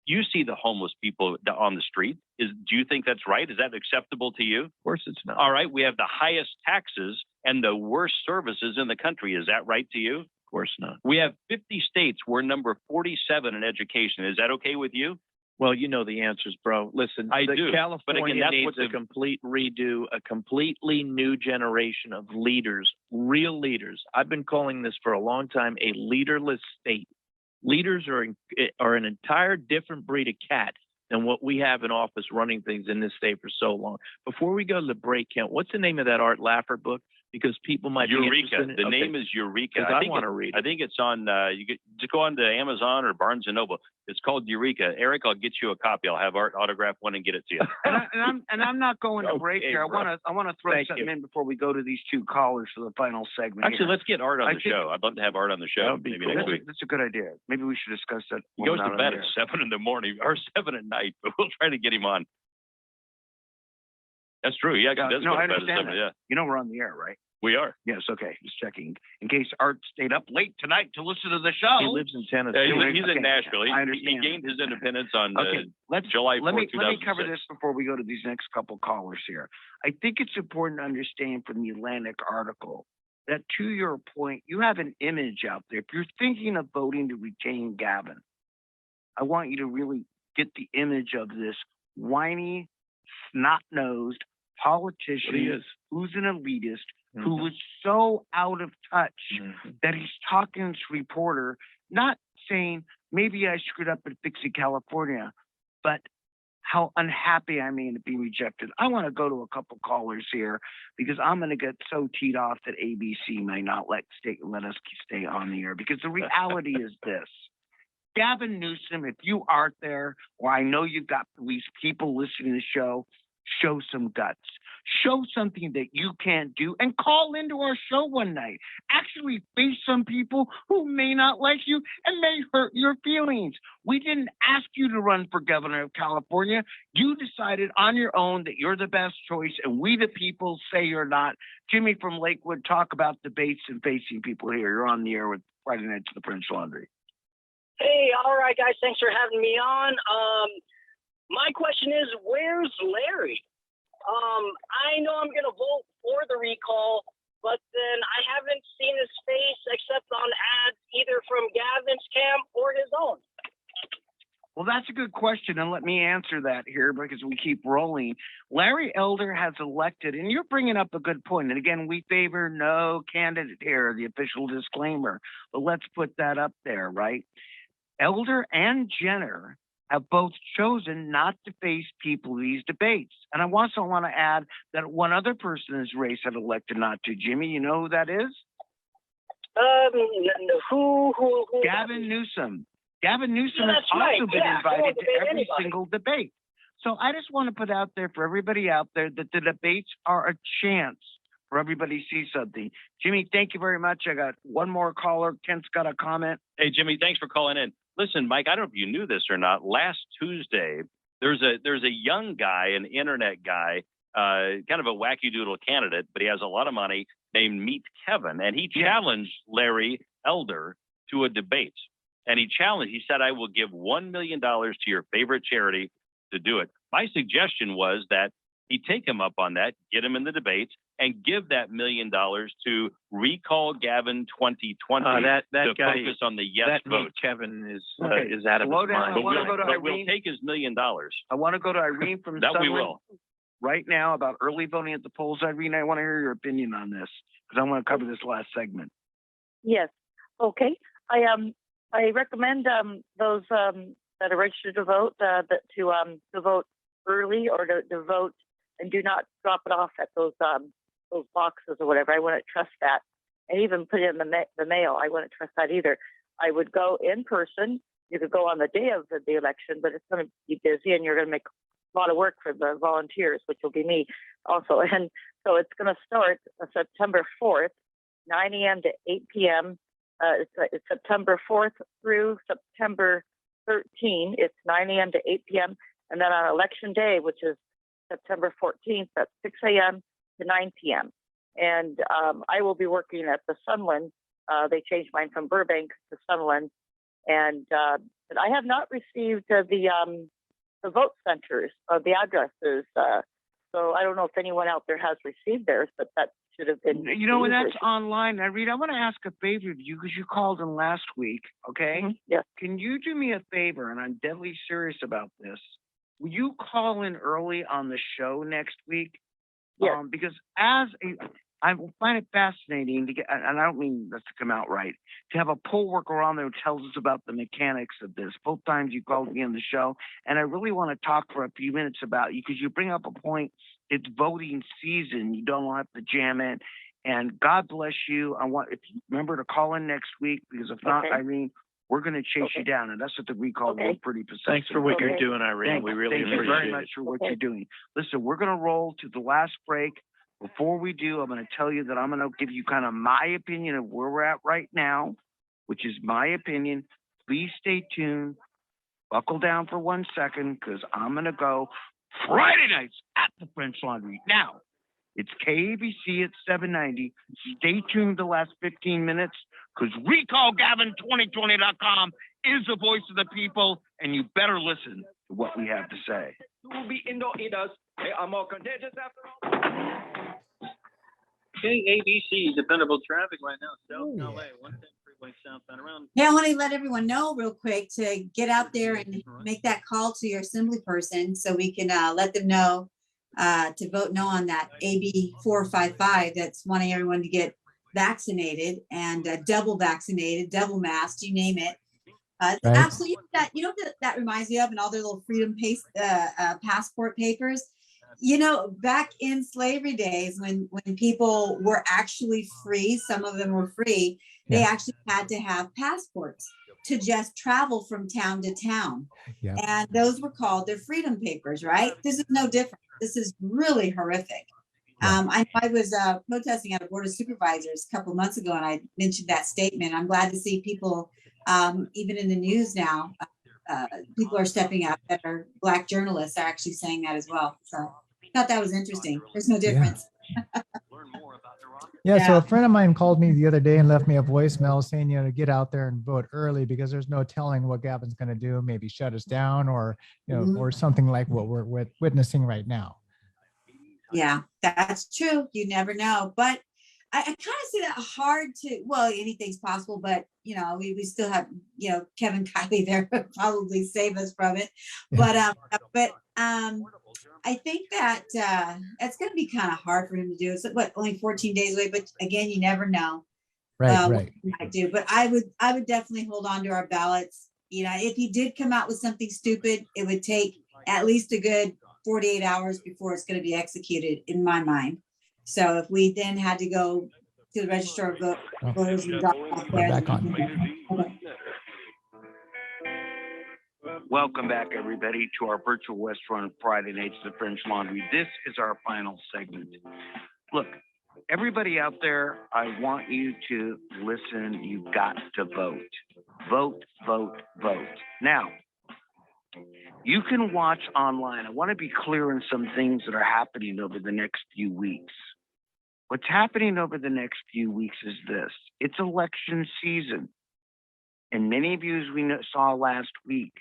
[SPEAKER 4] You see the homeless people on the street. Do you think that's right? Is that acceptable to you?
[SPEAKER 3] Of course it's not.
[SPEAKER 4] All right. We have the highest taxes and the worst services in the country. Is that right to you? Of
[SPEAKER 3] course not.
[SPEAKER 4] We have 50 states. We're number 47 in education. Is that okay with you?
[SPEAKER 3] Well, you know the answers, bro. Listen,
[SPEAKER 4] I do.
[SPEAKER 3] California
[SPEAKER 4] But again, that's
[SPEAKER 3] needs a complete redo, a completely new generation of leaders, real leaders. I've been calling this for a long time a leaderless state. Leaders are an entire different breed of cat than what we have in office running things in this state for so long. Before we go to the break, Kent, what's the name of that Art Laffer book? Because people might be
[SPEAKER 4] Eureka.
[SPEAKER 3] interested in it.
[SPEAKER 4] The name is Eureka.
[SPEAKER 3] I want to read it.
[SPEAKER 4] I think it's on. Just go on to Amazon or Barnes and Noble. It's called Eureka. Eric, I'll get you a copy. I'll have Art autograph one and get it to you.
[SPEAKER 2] and I'm not going to break
[SPEAKER 3] Okay,
[SPEAKER 2] here.
[SPEAKER 3] bro.
[SPEAKER 2] I want to throw
[SPEAKER 3] Thank
[SPEAKER 2] something
[SPEAKER 3] you.
[SPEAKER 2] in before we go to these two callers for the final segment.
[SPEAKER 4] Actually,
[SPEAKER 2] here.
[SPEAKER 4] let's get Art on
[SPEAKER 2] I
[SPEAKER 4] the
[SPEAKER 2] think-
[SPEAKER 4] show. I'd love to have Art on the show
[SPEAKER 3] That would be
[SPEAKER 4] maybe
[SPEAKER 3] cool.
[SPEAKER 4] next week.
[SPEAKER 2] That's a good idea. Maybe we should discuss that.
[SPEAKER 4] He
[SPEAKER 2] when
[SPEAKER 4] goes
[SPEAKER 2] we're
[SPEAKER 4] to
[SPEAKER 2] not
[SPEAKER 4] bed
[SPEAKER 2] on
[SPEAKER 4] at
[SPEAKER 2] the air.
[SPEAKER 4] 7 in the morning or 7 at night, but we'll try to get him on. That's true. He actually does
[SPEAKER 2] no,
[SPEAKER 4] go
[SPEAKER 2] I
[SPEAKER 4] to bed at
[SPEAKER 2] understand
[SPEAKER 4] 7.
[SPEAKER 2] that.
[SPEAKER 4] Yeah,
[SPEAKER 2] You know we're on the air, right?
[SPEAKER 4] we are.
[SPEAKER 2] Yes, okay. Just checking. In case Art stayed up late tonight to listen to the show.
[SPEAKER 3] He lives in Tennessee.
[SPEAKER 4] Yeah, he's
[SPEAKER 2] Okay.
[SPEAKER 4] in Nashville.
[SPEAKER 2] I
[SPEAKER 4] He
[SPEAKER 2] understand.
[SPEAKER 4] gained his independence on
[SPEAKER 2] Okay, let's
[SPEAKER 4] July 4th,
[SPEAKER 2] let me cover
[SPEAKER 4] 2006.
[SPEAKER 2] this before we go to these next couple callers here. I think it's important to understand from the Atlantic article that, to your point, you have an image out there. If you're thinking of voting to retain Gavin, I want you to really get the image of this whiny, snot-nosed politician
[SPEAKER 3] He is.
[SPEAKER 2] who's an elitist,
[SPEAKER 3] Mhm.
[SPEAKER 2] who was so out of touch
[SPEAKER 3] Mhm.
[SPEAKER 2] that he's talking to this reporter, not saying, maybe I screwed up at Fixie, California, but how unhappy I am to be rejected. I want to go to a couple callers here because I'm going to get so teed off that ABC may not let us stay on the air, because the reality is this. Gavin Newsom, if you are there, or I know you've got these people listening to the show, show some guts. Show something that you can't do and call into our show one night. Actually face some people who may not like you and may hurt your feelings. We didn't ask you to run for governor of California. You decided on your own that you're the best choice, and we the people say you're not. Jimmy from Lakewood, talk about debates and facing people here. You're on the air with Friday Night to the French Laundry.
[SPEAKER 14] Hey, all right, guys. Thanks for having me on. My question is, where's Larry? I know I'm going to vote for the recall, but then I haven't seen his face except on ads either from Gavin's camp or his own.
[SPEAKER 2] Well, that's a good question, and let me answer that here because we keep rolling. Larry Elder has elected, and you're bringing up a good point. And again, we favor no candidate here, the official disclaimer, but let's put that up there, right? Elder and Jenner have both chosen not to face people in these debates. And I also want to add that one other person in this race had elected not to. Jimmy, you know who that is?
[SPEAKER 14] Who?
[SPEAKER 2] Gavin Newsom. Gavin Newsom
[SPEAKER 14] Yeah,
[SPEAKER 2] has
[SPEAKER 14] that's right.
[SPEAKER 2] also been
[SPEAKER 14] Yeah, he
[SPEAKER 2] invited
[SPEAKER 14] won't
[SPEAKER 2] to
[SPEAKER 14] debate
[SPEAKER 2] every
[SPEAKER 14] anybody.
[SPEAKER 2] single debate. So I just want to put out there for everybody out there that the debates are a chance for everybody to see something. Jimmy, thank you very much. I got one more caller. Kent's got a comment.
[SPEAKER 4] Hey, Jimmy, thanks for calling in. Listen, Mike, I don't know if you knew this or not. Last Tuesday, there's a young guy, an internet guy, kind of a wacky doodle candidate, but he has a lot of money, named Meet Kevin, and he challenged Larry Elder to a debate. And he said, I will give $1 million to your favorite charity to do it. My suggestion was that he take him up on that, get him in the debate, and give that $1 million to Recall Gavin 2020
[SPEAKER 3] that
[SPEAKER 4] to
[SPEAKER 3] guy,
[SPEAKER 4] focus on the yes
[SPEAKER 3] that
[SPEAKER 4] vote.
[SPEAKER 3] Meet Kevin is
[SPEAKER 2] Okay,
[SPEAKER 3] out of
[SPEAKER 2] slow
[SPEAKER 3] his
[SPEAKER 2] down.
[SPEAKER 3] mind.
[SPEAKER 2] I wanna go to
[SPEAKER 4] But we'll
[SPEAKER 2] Irene.
[SPEAKER 4] take his $1 million.
[SPEAKER 2] I want to go to Irene from
[SPEAKER 4] That we
[SPEAKER 2] Sutherland
[SPEAKER 4] will.
[SPEAKER 2] right now about early voting at the polls. Irene, I want to hear your opinion on this because I want to cover this last segment.
[SPEAKER 12] Yes. Okay. I recommend those that are registered to vote to vote early or to vote and do not drop it off at those boxes or whatever. I wouldn't trust that, and even put it in the mail. I wouldn't trust that either. I would go in person. You could go on the day of the election, but it's going to be busy, and you're going to make a lot of work for the volunteers, which will be me also. And so it's going to start September 4th, 9 a.m. to 8 p.m. It's September 4th through September 13th. It's 9 a.m. to 8 p.m. And then on election day, which is September 14th, that's 6 a.m. to 9 p.m. And I will be working at the Sunland. They changed mine from Burbank to Sunland. And but I have not received the vote centers, the addresses. So I don't know if anyone out there has received theirs, but that should have been.
[SPEAKER 2] You know, when that's online, Irene, I want to ask a favor of you because you called in last week, okay?
[SPEAKER 12] Mm-hmm. Yes.
[SPEAKER 2] Can you do me a favor, and I'm deadly serious about this? Will you call in early on the show next week?
[SPEAKER 12] Yes.
[SPEAKER 2] Because I find it fascinating to get, and I don't mean this to come out right, to have a poll worker on there who tells us about the mechanics of this. Both times you called me on the show, and I really want to talk for a few minutes about you because you bring up a point. It's voting season. You don't have to jam in. And God bless you. If you remember to call in next week, because if not, Irene, we're going to chase you down. And that's what the recall will pretty persistent.
[SPEAKER 3] Thanks for what you're doing, Irene.
[SPEAKER 2] Thank
[SPEAKER 3] We really
[SPEAKER 2] you
[SPEAKER 3] appreciate
[SPEAKER 2] very
[SPEAKER 3] it.
[SPEAKER 2] much for what you're doing. Listen, we're going to roll to the last break. Before we do, I'm going to tell you that I'm going to give you kind of my opinion of where we're at right now, which is my opinion. Please stay tuned. Buckle down for 1 second because I'm going to go Friday nights at the French Laundry. Now, it's KABC at 790. Stay tuned the last 15 minutes because RecallGavin2020.com is the voice of the people, and you better listen to what we have to say.
[SPEAKER 6] To be indoor eaters, they are more contagious after all.
[SPEAKER 15] KABC, dependable traffic right now. South LA, 110 freeway southbound around.
[SPEAKER 8] Yeah, I want to let everyone know real quick to get out there and make that call to your assembly person so we can let them know to vote no on that AB 455 that's wanting everyone to get vaccinated and double vaccinated, double masked, you name it. Absolutely, that reminds me of, and all their little freedom passport papers. You know, back in slavery days, when people were actually free, some of them were free, they actually had to have passports to just travel from town to town.
[SPEAKER 7] Yeah.
[SPEAKER 8] And those were called their freedom papers, right? This is no different. This is really horrific. I was protesting at a board of supervisors a couple of months ago, and I mentioned that statement. I'm glad to see people, even in the news now, people are stepping up that are Black journalists are actually saying that as well. So I thought that was interesting. There's no difference.
[SPEAKER 7] Yeah, so a friend of mine called me the other day and left me a voicemail saying, to get out there and vote early because there's no telling what Gavin's going to do, maybe shut us down or, or something like what we're witnessing right now.
[SPEAKER 8] Yeah, that's true. You never know. But I kind of see that hard to, well, anything's possible, but, we still have, Kevin Kiley there probably save us from it. Yeah. But I think that it's going to be kind of hard for him to do. It's only 14 days away, but again, you never know.
[SPEAKER 7] Right.
[SPEAKER 8] What he might do. But I would definitely hold on to our ballots. If he did come out with something stupid, it would take at least a good 48 hours before it's going to be executed, in my mind. So if we then had to go to the register of voters and drop off there.
[SPEAKER 7] Back on.
[SPEAKER 8] Okay.
[SPEAKER 2] Welcome back, everybody, to our virtual restaurant Friday nights at the French Laundry. This is our final segment. Look, everybody out there, I want you to listen. You've got to vote. Vote, vote, vote. Now, you can watch online. I want to be clear on some things that are happening over the next few weeks. What's happening over the next few weeks is this. It's election season. And many of you, as we saw last week,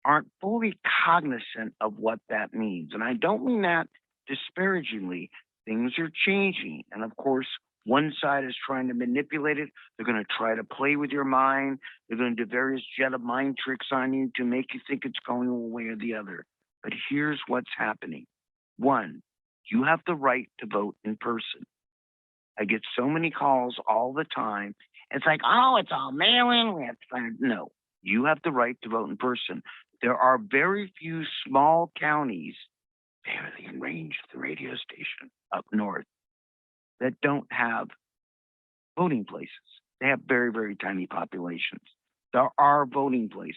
[SPEAKER 2] aren't fully cognizant of what that means. And I don't mean that disparagingly. Things are changing. And of course, one side is trying to manipulate it. They're going to try to play with your mind. They're going to do various Jedi mind tricks on you to make you think it's going one way or the other. But here's what's happening. One, you have the right to vote in person. I get so many calls all the time. It's like, oh, it's all mail-in. We have to find it. No, you have the right to vote in person. There are very few small counties, barely in range of the radio station up north, that don't have voting places. They have very, very tiny populations. There are voting places.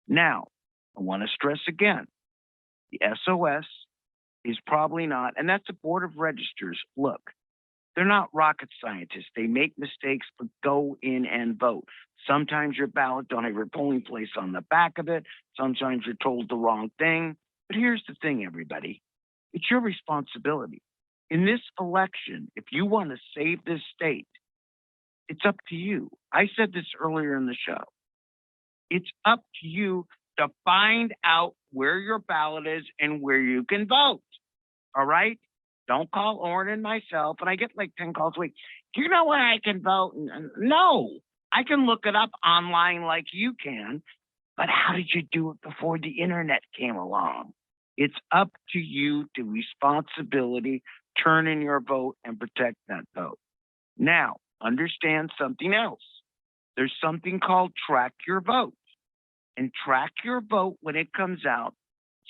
[SPEAKER 2] Now, I want to stress again, the SOS is probably not, and that's a board of registers. Look, they're not rocket scientists. They make mistakes, but go in and vote. Sometimes your ballot don't have your polling place on the back of it. Sometimes you're told the wrong thing. But here's the thing, everybody. It's your responsibility. In this election, if you want to save this state, it's up to you. I said this earlier in the show. It's up to you to find out where your ballot is and where you can vote. All right? Don't call Orrin and myself. And I get like 10 calls a week. Do you know where I can vote? No, I can look it up online like you can. But how did you do it before the internet came along? It's up to you to responsibility, turn in your vote and protect that vote. Now, understand something else. There's something called Track Your Vote. And Track Your Vote, when it comes out,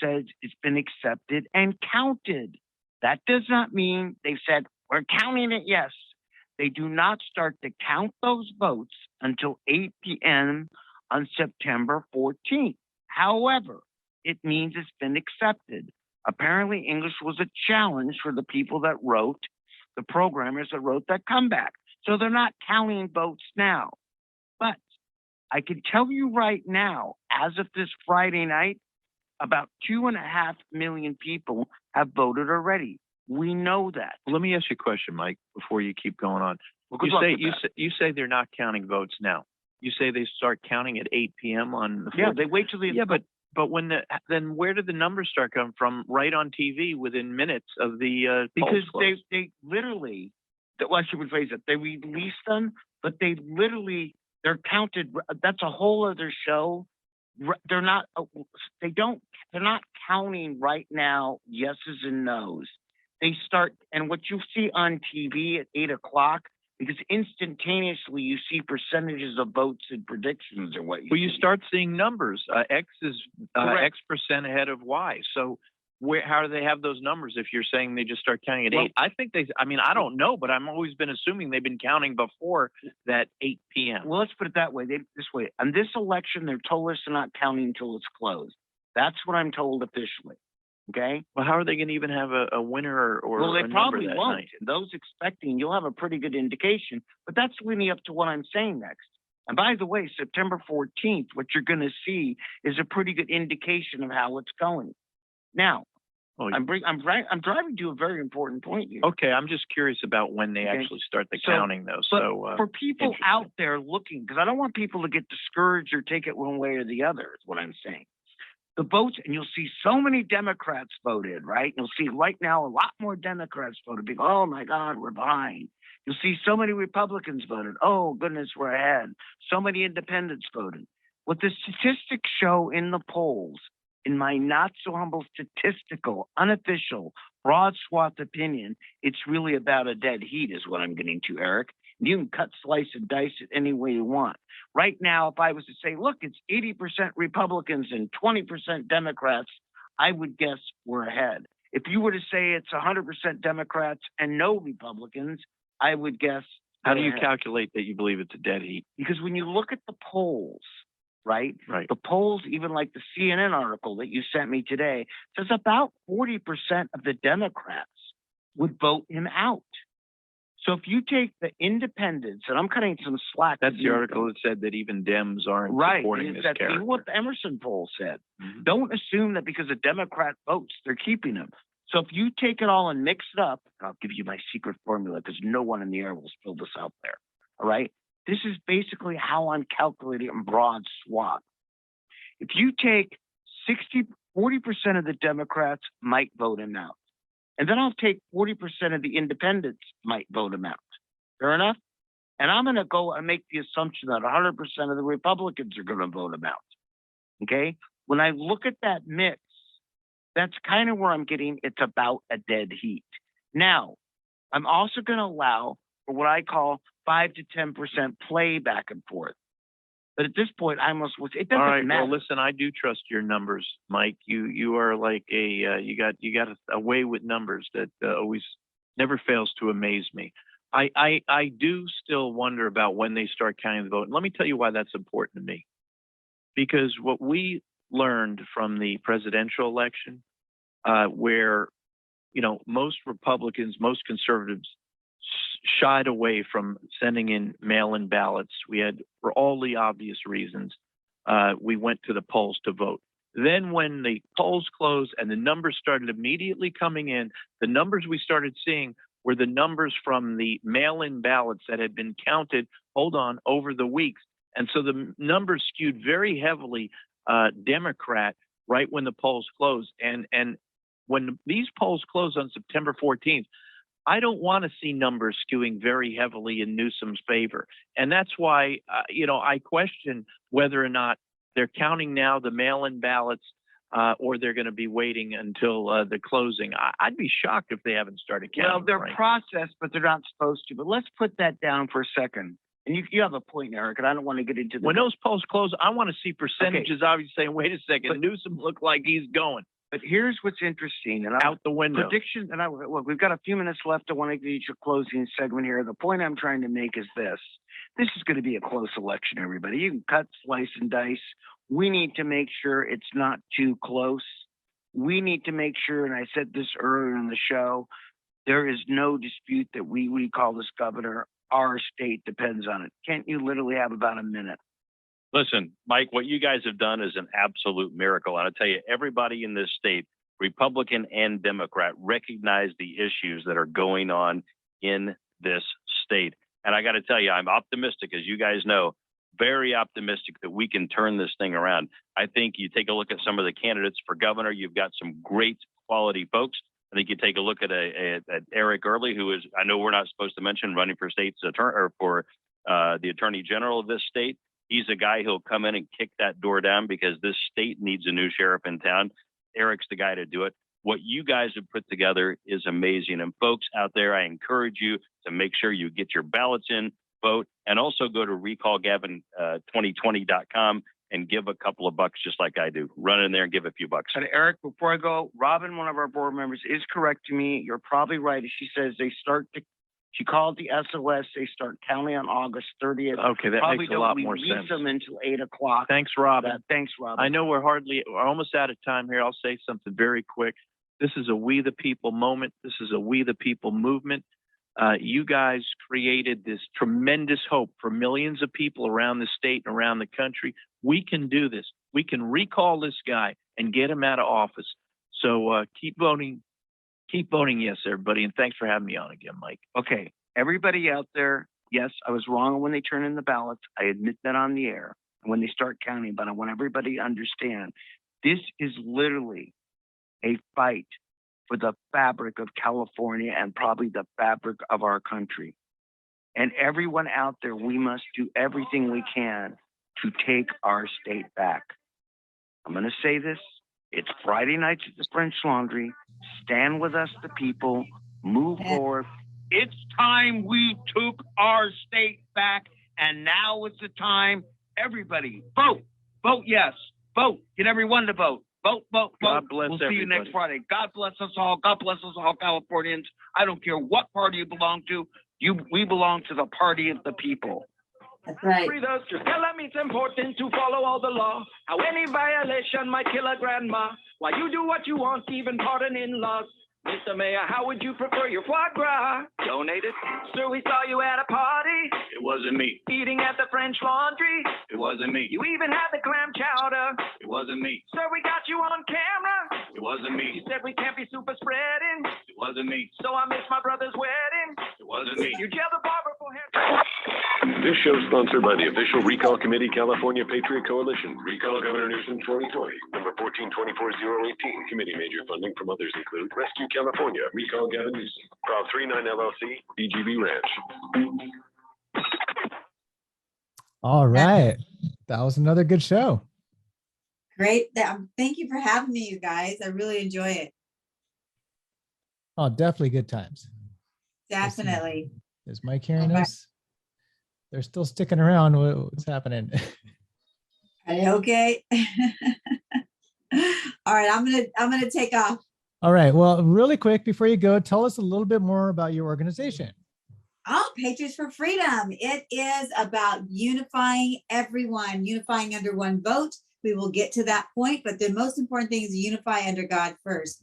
[SPEAKER 2] says it's been accepted and counted. That does not mean they've said, we're counting it, yes. They do not start to count those votes until 8 p.m. on September 14th. However, it means it's been accepted. Apparently, English was a challenge for the people that wrote, the programmers that wrote that comeback. So they're not counting votes now. But I can tell you right now, as of this Friday night, about 2.5 million people have voted already. We know that.
[SPEAKER 3] Let me ask you a question, Mike, before you keep going on.
[SPEAKER 2] Well, good luck with that.
[SPEAKER 3] You say they're not counting votes now. You say they start counting at 8 p.m. on the 14th.
[SPEAKER 2] Yeah, they wait till the...
[SPEAKER 3] Yeah, but when then where did the numbers start coming from? Right on TV within minutes of the
[SPEAKER 2] because
[SPEAKER 3] polls
[SPEAKER 2] they literally, well, I should rephrase it. They release them, but they're counted. That's a whole other show. They're not counting right now yeses and nos. They start, and what you see on TV at 8 o'clock, because instantaneously you see percentages of votes and predictions or what you
[SPEAKER 3] Well, you start seeing numbers. X is X percent ahead of Y. So how do they have those numbers if you're saying they just start counting at
[SPEAKER 2] Well-
[SPEAKER 3] 8? I think I don't know, but I'm always been assuming they've been counting before that 8 p.m.
[SPEAKER 2] Well, let's put it that way. This way. On this election, they're told us they're not counting until it's closed. That's what I'm told officially. Okay?
[SPEAKER 3] Well, how are they going to even have a winner or
[SPEAKER 2] Well, they
[SPEAKER 3] a number
[SPEAKER 2] probably
[SPEAKER 3] that
[SPEAKER 2] won't.
[SPEAKER 3] night?
[SPEAKER 2] Those expecting, you'll have a pretty good indication, but that's leading up to what I'm saying next. And by the way, September 14th, what you're going to see is a pretty good indication of how it's going. Now,
[SPEAKER 3] Oh,
[SPEAKER 2] I'm driving to a very important point here.
[SPEAKER 3] okay, I'm just curious about when they
[SPEAKER 2] Okay.
[SPEAKER 3] actually start the
[SPEAKER 2] So-
[SPEAKER 3] counting, though.
[SPEAKER 2] But
[SPEAKER 3] So
[SPEAKER 2] for people
[SPEAKER 3] interesting.
[SPEAKER 2] out there looking, because I don't want people to get discouraged or take it one way or the other, is what I'm saying. The votes, and you'll see so many Democrats voted, right? You'll see right now a lot more Democrats voted. People, oh my God, we're behind. You'll see so many Republicans voted. Oh goodness, we're ahead. So many independents voted. What the statistics show in the polls, in my not so humble statistical, unofficial, broad swath opinion, it's really about a dead heat is what I'm getting to, Eric. You can cut, slice, and dice it any way you want. Right now, if I was to say, look, it's 80% Republicans and 20% Democrats, I would guess we're ahead. If you were to say it's 100% Democrats and no Republicans, I would guess.
[SPEAKER 3] How do
[SPEAKER 2] we're
[SPEAKER 3] you
[SPEAKER 2] ahead.
[SPEAKER 3] calculate that you believe it's a dead heat?
[SPEAKER 2] Because when you look at the polls, right?
[SPEAKER 3] Right.
[SPEAKER 2] The polls, even like the CNN article that you sent me today, says about 40% of the Democrats would vote him out. So if you take the independents, and I'm cutting some slack.
[SPEAKER 3] That's
[SPEAKER 2] to
[SPEAKER 3] the
[SPEAKER 2] you,
[SPEAKER 3] article that said that even Dems aren't
[SPEAKER 2] right?
[SPEAKER 3] supporting
[SPEAKER 2] and
[SPEAKER 3] this
[SPEAKER 2] that's
[SPEAKER 3] character.
[SPEAKER 2] even what the Emerson poll said.
[SPEAKER 3] Mhm.
[SPEAKER 2] Don't assume that because a Democrat votes, they're keeping them. So if you take it all and mix it up, and I'll give you my secret formula because no one in the air will spill this out there. All right. This is basically how I'm calculating in broad swath. If you take 40% of the Democrats might vote him out. And then I'll take 40% of the independents might vote him out. Fair enough? And I'm going to go and make the assumption that 100% of the Republicans are going to vote him out. Okay? When I look at that mix, that's kind of where I'm getting it's about a dead heat. Now, I'm also going to allow for what I call 5 to 10% play back and forth. But at this point, it doesn't
[SPEAKER 3] All right.
[SPEAKER 2] matter.
[SPEAKER 3] Well, listen, I do trust your numbers, Mike. You are like you got a way with numbers that always never fails to amaze me. I do still wonder about when they start counting the vote. And let me tell you why that's important to me. Because what we learned from the presidential election, where most Republicans, most conservatives shied away from sending in mail-in ballots. We had, for all the obvious reasons, we went to the polls to vote. Then when the polls closed and the numbers started immediately coming in, the numbers we started seeing were the numbers from the mail-in ballots that had been counted, over the weeks. And so the numbers skewed very heavily Democrat right when the polls closed. And when these polls closed on September 14th, I don't want to see numbers skewing very heavily in Newsom's favor. And that's why, I question whether or not they're counting now the mail-in ballots or they're going to be waiting until the closing. I'd be shocked if they haven't started counting.
[SPEAKER 2] Well, they're
[SPEAKER 3] right?
[SPEAKER 2] processed, but they're not supposed to. But let's put that down for a second. And you have a point, Eric, and I don't want to get into the...
[SPEAKER 3] When those polls close, I want to see percentages obviously saying, wait a second, Newsom looked like he's going.
[SPEAKER 2] But here's what's interesting. And
[SPEAKER 3] out the window.
[SPEAKER 2] Prediction, and look, we've got a few minutes left. I want to get your closing segment here. The point I'm trying to make is this. This is going to be a close election, everybody. You can cut, slice, and dice. We need to make sure it's not too close. We need to make sure, and I said this earlier in the show, there is no dispute that we call this governor. Our state depends on it. Can't you literally have about a minute?
[SPEAKER 4] Listen, Mike, what you guys have done is an absolute miracle. And I'll tell you, everybody in this state, Republican and Democrat, recognize the issues that are going on in this state. And I got to tell you, I'm optimistic, as you guys know, very optimistic that we can turn this thing around. I think you take a look at some of the candidates for governor, you've got some great quality folks. I think you take a look at Eric Early, who is, I know we're not supposed to mention, running for state's attorney or for the attorney general of this state. He's a guy who'll come in and kick that door down because this state needs a new sheriff in town. Eric's the guy to do it. What you guys have put together is amazing. And folks out there, I encourage you to make sure you get your ballots in, vote, and also go to recallgavin2020.com and give a couple of bucks just like I do. Run in there and give a few bucks.
[SPEAKER 2] And Eric, before I go, Robin, one of our board members, is correct to me. You're probably right. She says she called the SOS. They start counting on August 30th.
[SPEAKER 3] Okay, that
[SPEAKER 2] Probably
[SPEAKER 3] makes a
[SPEAKER 2] don't
[SPEAKER 3] lot more
[SPEAKER 2] release
[SPEAKER 3] sense.
[SPEAKER 2] them until 8 o'clock.
[SPEAKER 3] Thanks, Robin.
[SPEAKER 2] Thanks, Robin.
[SPEAKER 3] I know we're almost out of time here. I'll say something very quick. This is a We the People moment. This is a We the People movement. You guys created this tremendous hope for millions of people around the state and around the country. We can do this. We can recall this guy and get him out of office. So keep voting. Keep voting yes, everybody. And thanks for having me on again, Mike.
[SPEAKER 2] Okay, everybody out there, yes, I was wrong when they turn in the ballots. I admit that on the air when they start counting, but I want everybody to understand this is literally a fight for the fabric of California and probably the fabric of our country. And everyone out there, we must do everything we can to take our state back. I'm going to say this. It's Friday nights at the French Laundry. Stand with us, the people. Move forward. It's time we took our state back, and now is the time. Everybody, vote. Vote yes. Vote. Get everyone to vote. Vote, vote, vote.
[SPEAKER 3] God bless
[SPEAKER 2] We'll see you next
[SPEAKER 3] everybody.
[SPEAKER 2] Friday. God bless us all. God bless us all, Californians. I don't care what party you belong to. We belong to the party of the people.
[SPEAKER 8] That's right.
[SPEAKER 6] Breathe us, just tell them it's important to follow all the law. How any violation might kill a grandma. Why you do what you want, even pardon in-laws. Mr. Mayor, how would you prefer your foie gras? Donated? Sir, we saw you at a party.
[SPEAKER 10] It wasn't me.
[SPEAKER 6] Eating at the French Laundry.
[SPEAKER 10] It wasn't me.
[SPEAKER 6] You even had the clam chowder.
[SPEAKER 10] It wasn't me.
[SPEAKER 6] Sir, we got you on camera.
[SPEAKER 10] It wasn't me.
[SPEAKER 6] You said we can't be super spreading.
[SPEAKER 10] It wasn't me.
[SPEAKER 6] So I missed my brother's wedding.
[SPEAKER 10] It wasn't me.
[SPEAKER 6] You jailed the barber for hair.
[SPEAKER 1] This show is sponsored by the official Recall Committee California Patriot Coalition. Recall Governor Newsom 2020, number 1424018. Committee major funding from others include Rescue California, Recall Gavin Newsom, Prov 39 LLC, DGB Ranch.
[SPEAKER 7] All right. That was another good show.
[SPEAKER 8] Great. Thank you for having me, you guys. I really enjoy it.
[SPEAKER 7] Oh, definitely good times.
[SPEAKER 8] Definitely.
[SPEAKER 7] Is Mike hearing us? They're still sticking around. What's happening?
[SPEAKER 8] Are you okay? All right, I'm gonna take off.
[SPEAKER 7] All right. Well, really quick before you go, tell us a little bit more about your organization.
[SPEAKER 8] Oh, Patriots for Freedom. It is about unifying everyone, unifying under one vote. We will get to that point, but the most important thing is unify under God first.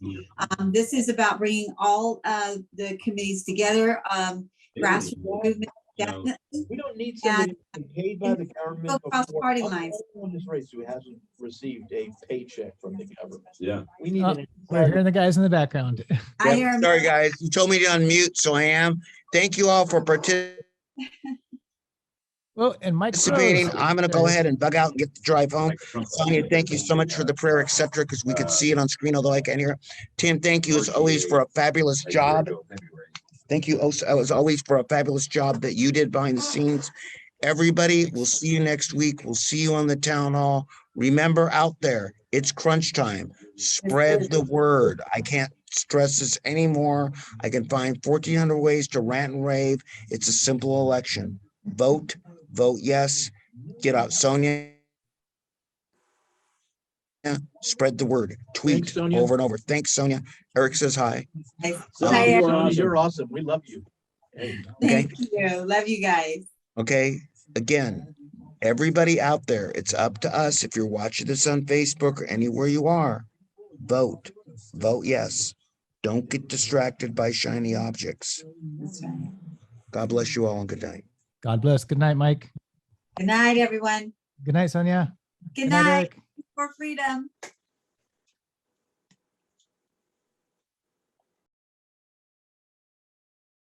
[SPEAKER 8] This is about bringing all the committees together, grassroots movement. Definitely.
[SPEAKER 16] We don't need somebody paid by the government.
[SPEAKER 8] Across party lines.
[SPEAKER 16] On this race who hasn't received a paycheck from the government.
[SPEAKER 10] Yeah.
[SPEAKER 16] We need
[SPEAKER 7] We're hearing the guys in the background.
[SPEAKER 8] I hear him.
[SPEAKER 17] Sorry, guys. You told me to unmute, so I am. Thank you all for participating.
[SPEAKER 7] Well, and Mike,
[SPEAKER 17] I'm going to go ahead and bug out and get the drive home. Sonia, thank you so much for the prayer, etc., because we could see it on screen, although I can't hear it. Tim, thank you as always for a fabulous job. Thank you as always for a fabulous job that you did behind the scenes. Everybody, we'll see you next week. We'll see you on the town hall. Remember out there, it's crunch time. Spread the word. I can't stress this anymore. I can find 1,400 ways to rant and rave. It's a simple election. Vote yes. Get out. Sonia. Spread the word. Tweet over and over. Thanks, Sonia. Eric says hi.
[SPEAKER 16] Sonia, you're awesome. We love you.
[SPEAKER 17] Okay.
[SPEAKER 8] Thank you. Love you guys.
[SPEAKER 17] Okay. Again, everybody out there, it's up to us. If you're watching this on Facebook or anywhere you are, vote. Vote yes. Don't get distracted by shiny objects.
[SPEAKER 8] That's right.
[SPEAKER 17] God bless you all and good night.
[SPEAKER 7] God bless. Good night, Mike.
[SPEAKER 8] Good night, everyone.
[SPEAKER 7] Good night, Sonia.
[SPEAKER 8] Good night.
[SPEAKER 7] Eric.
[SPEAKER 8] For freedom.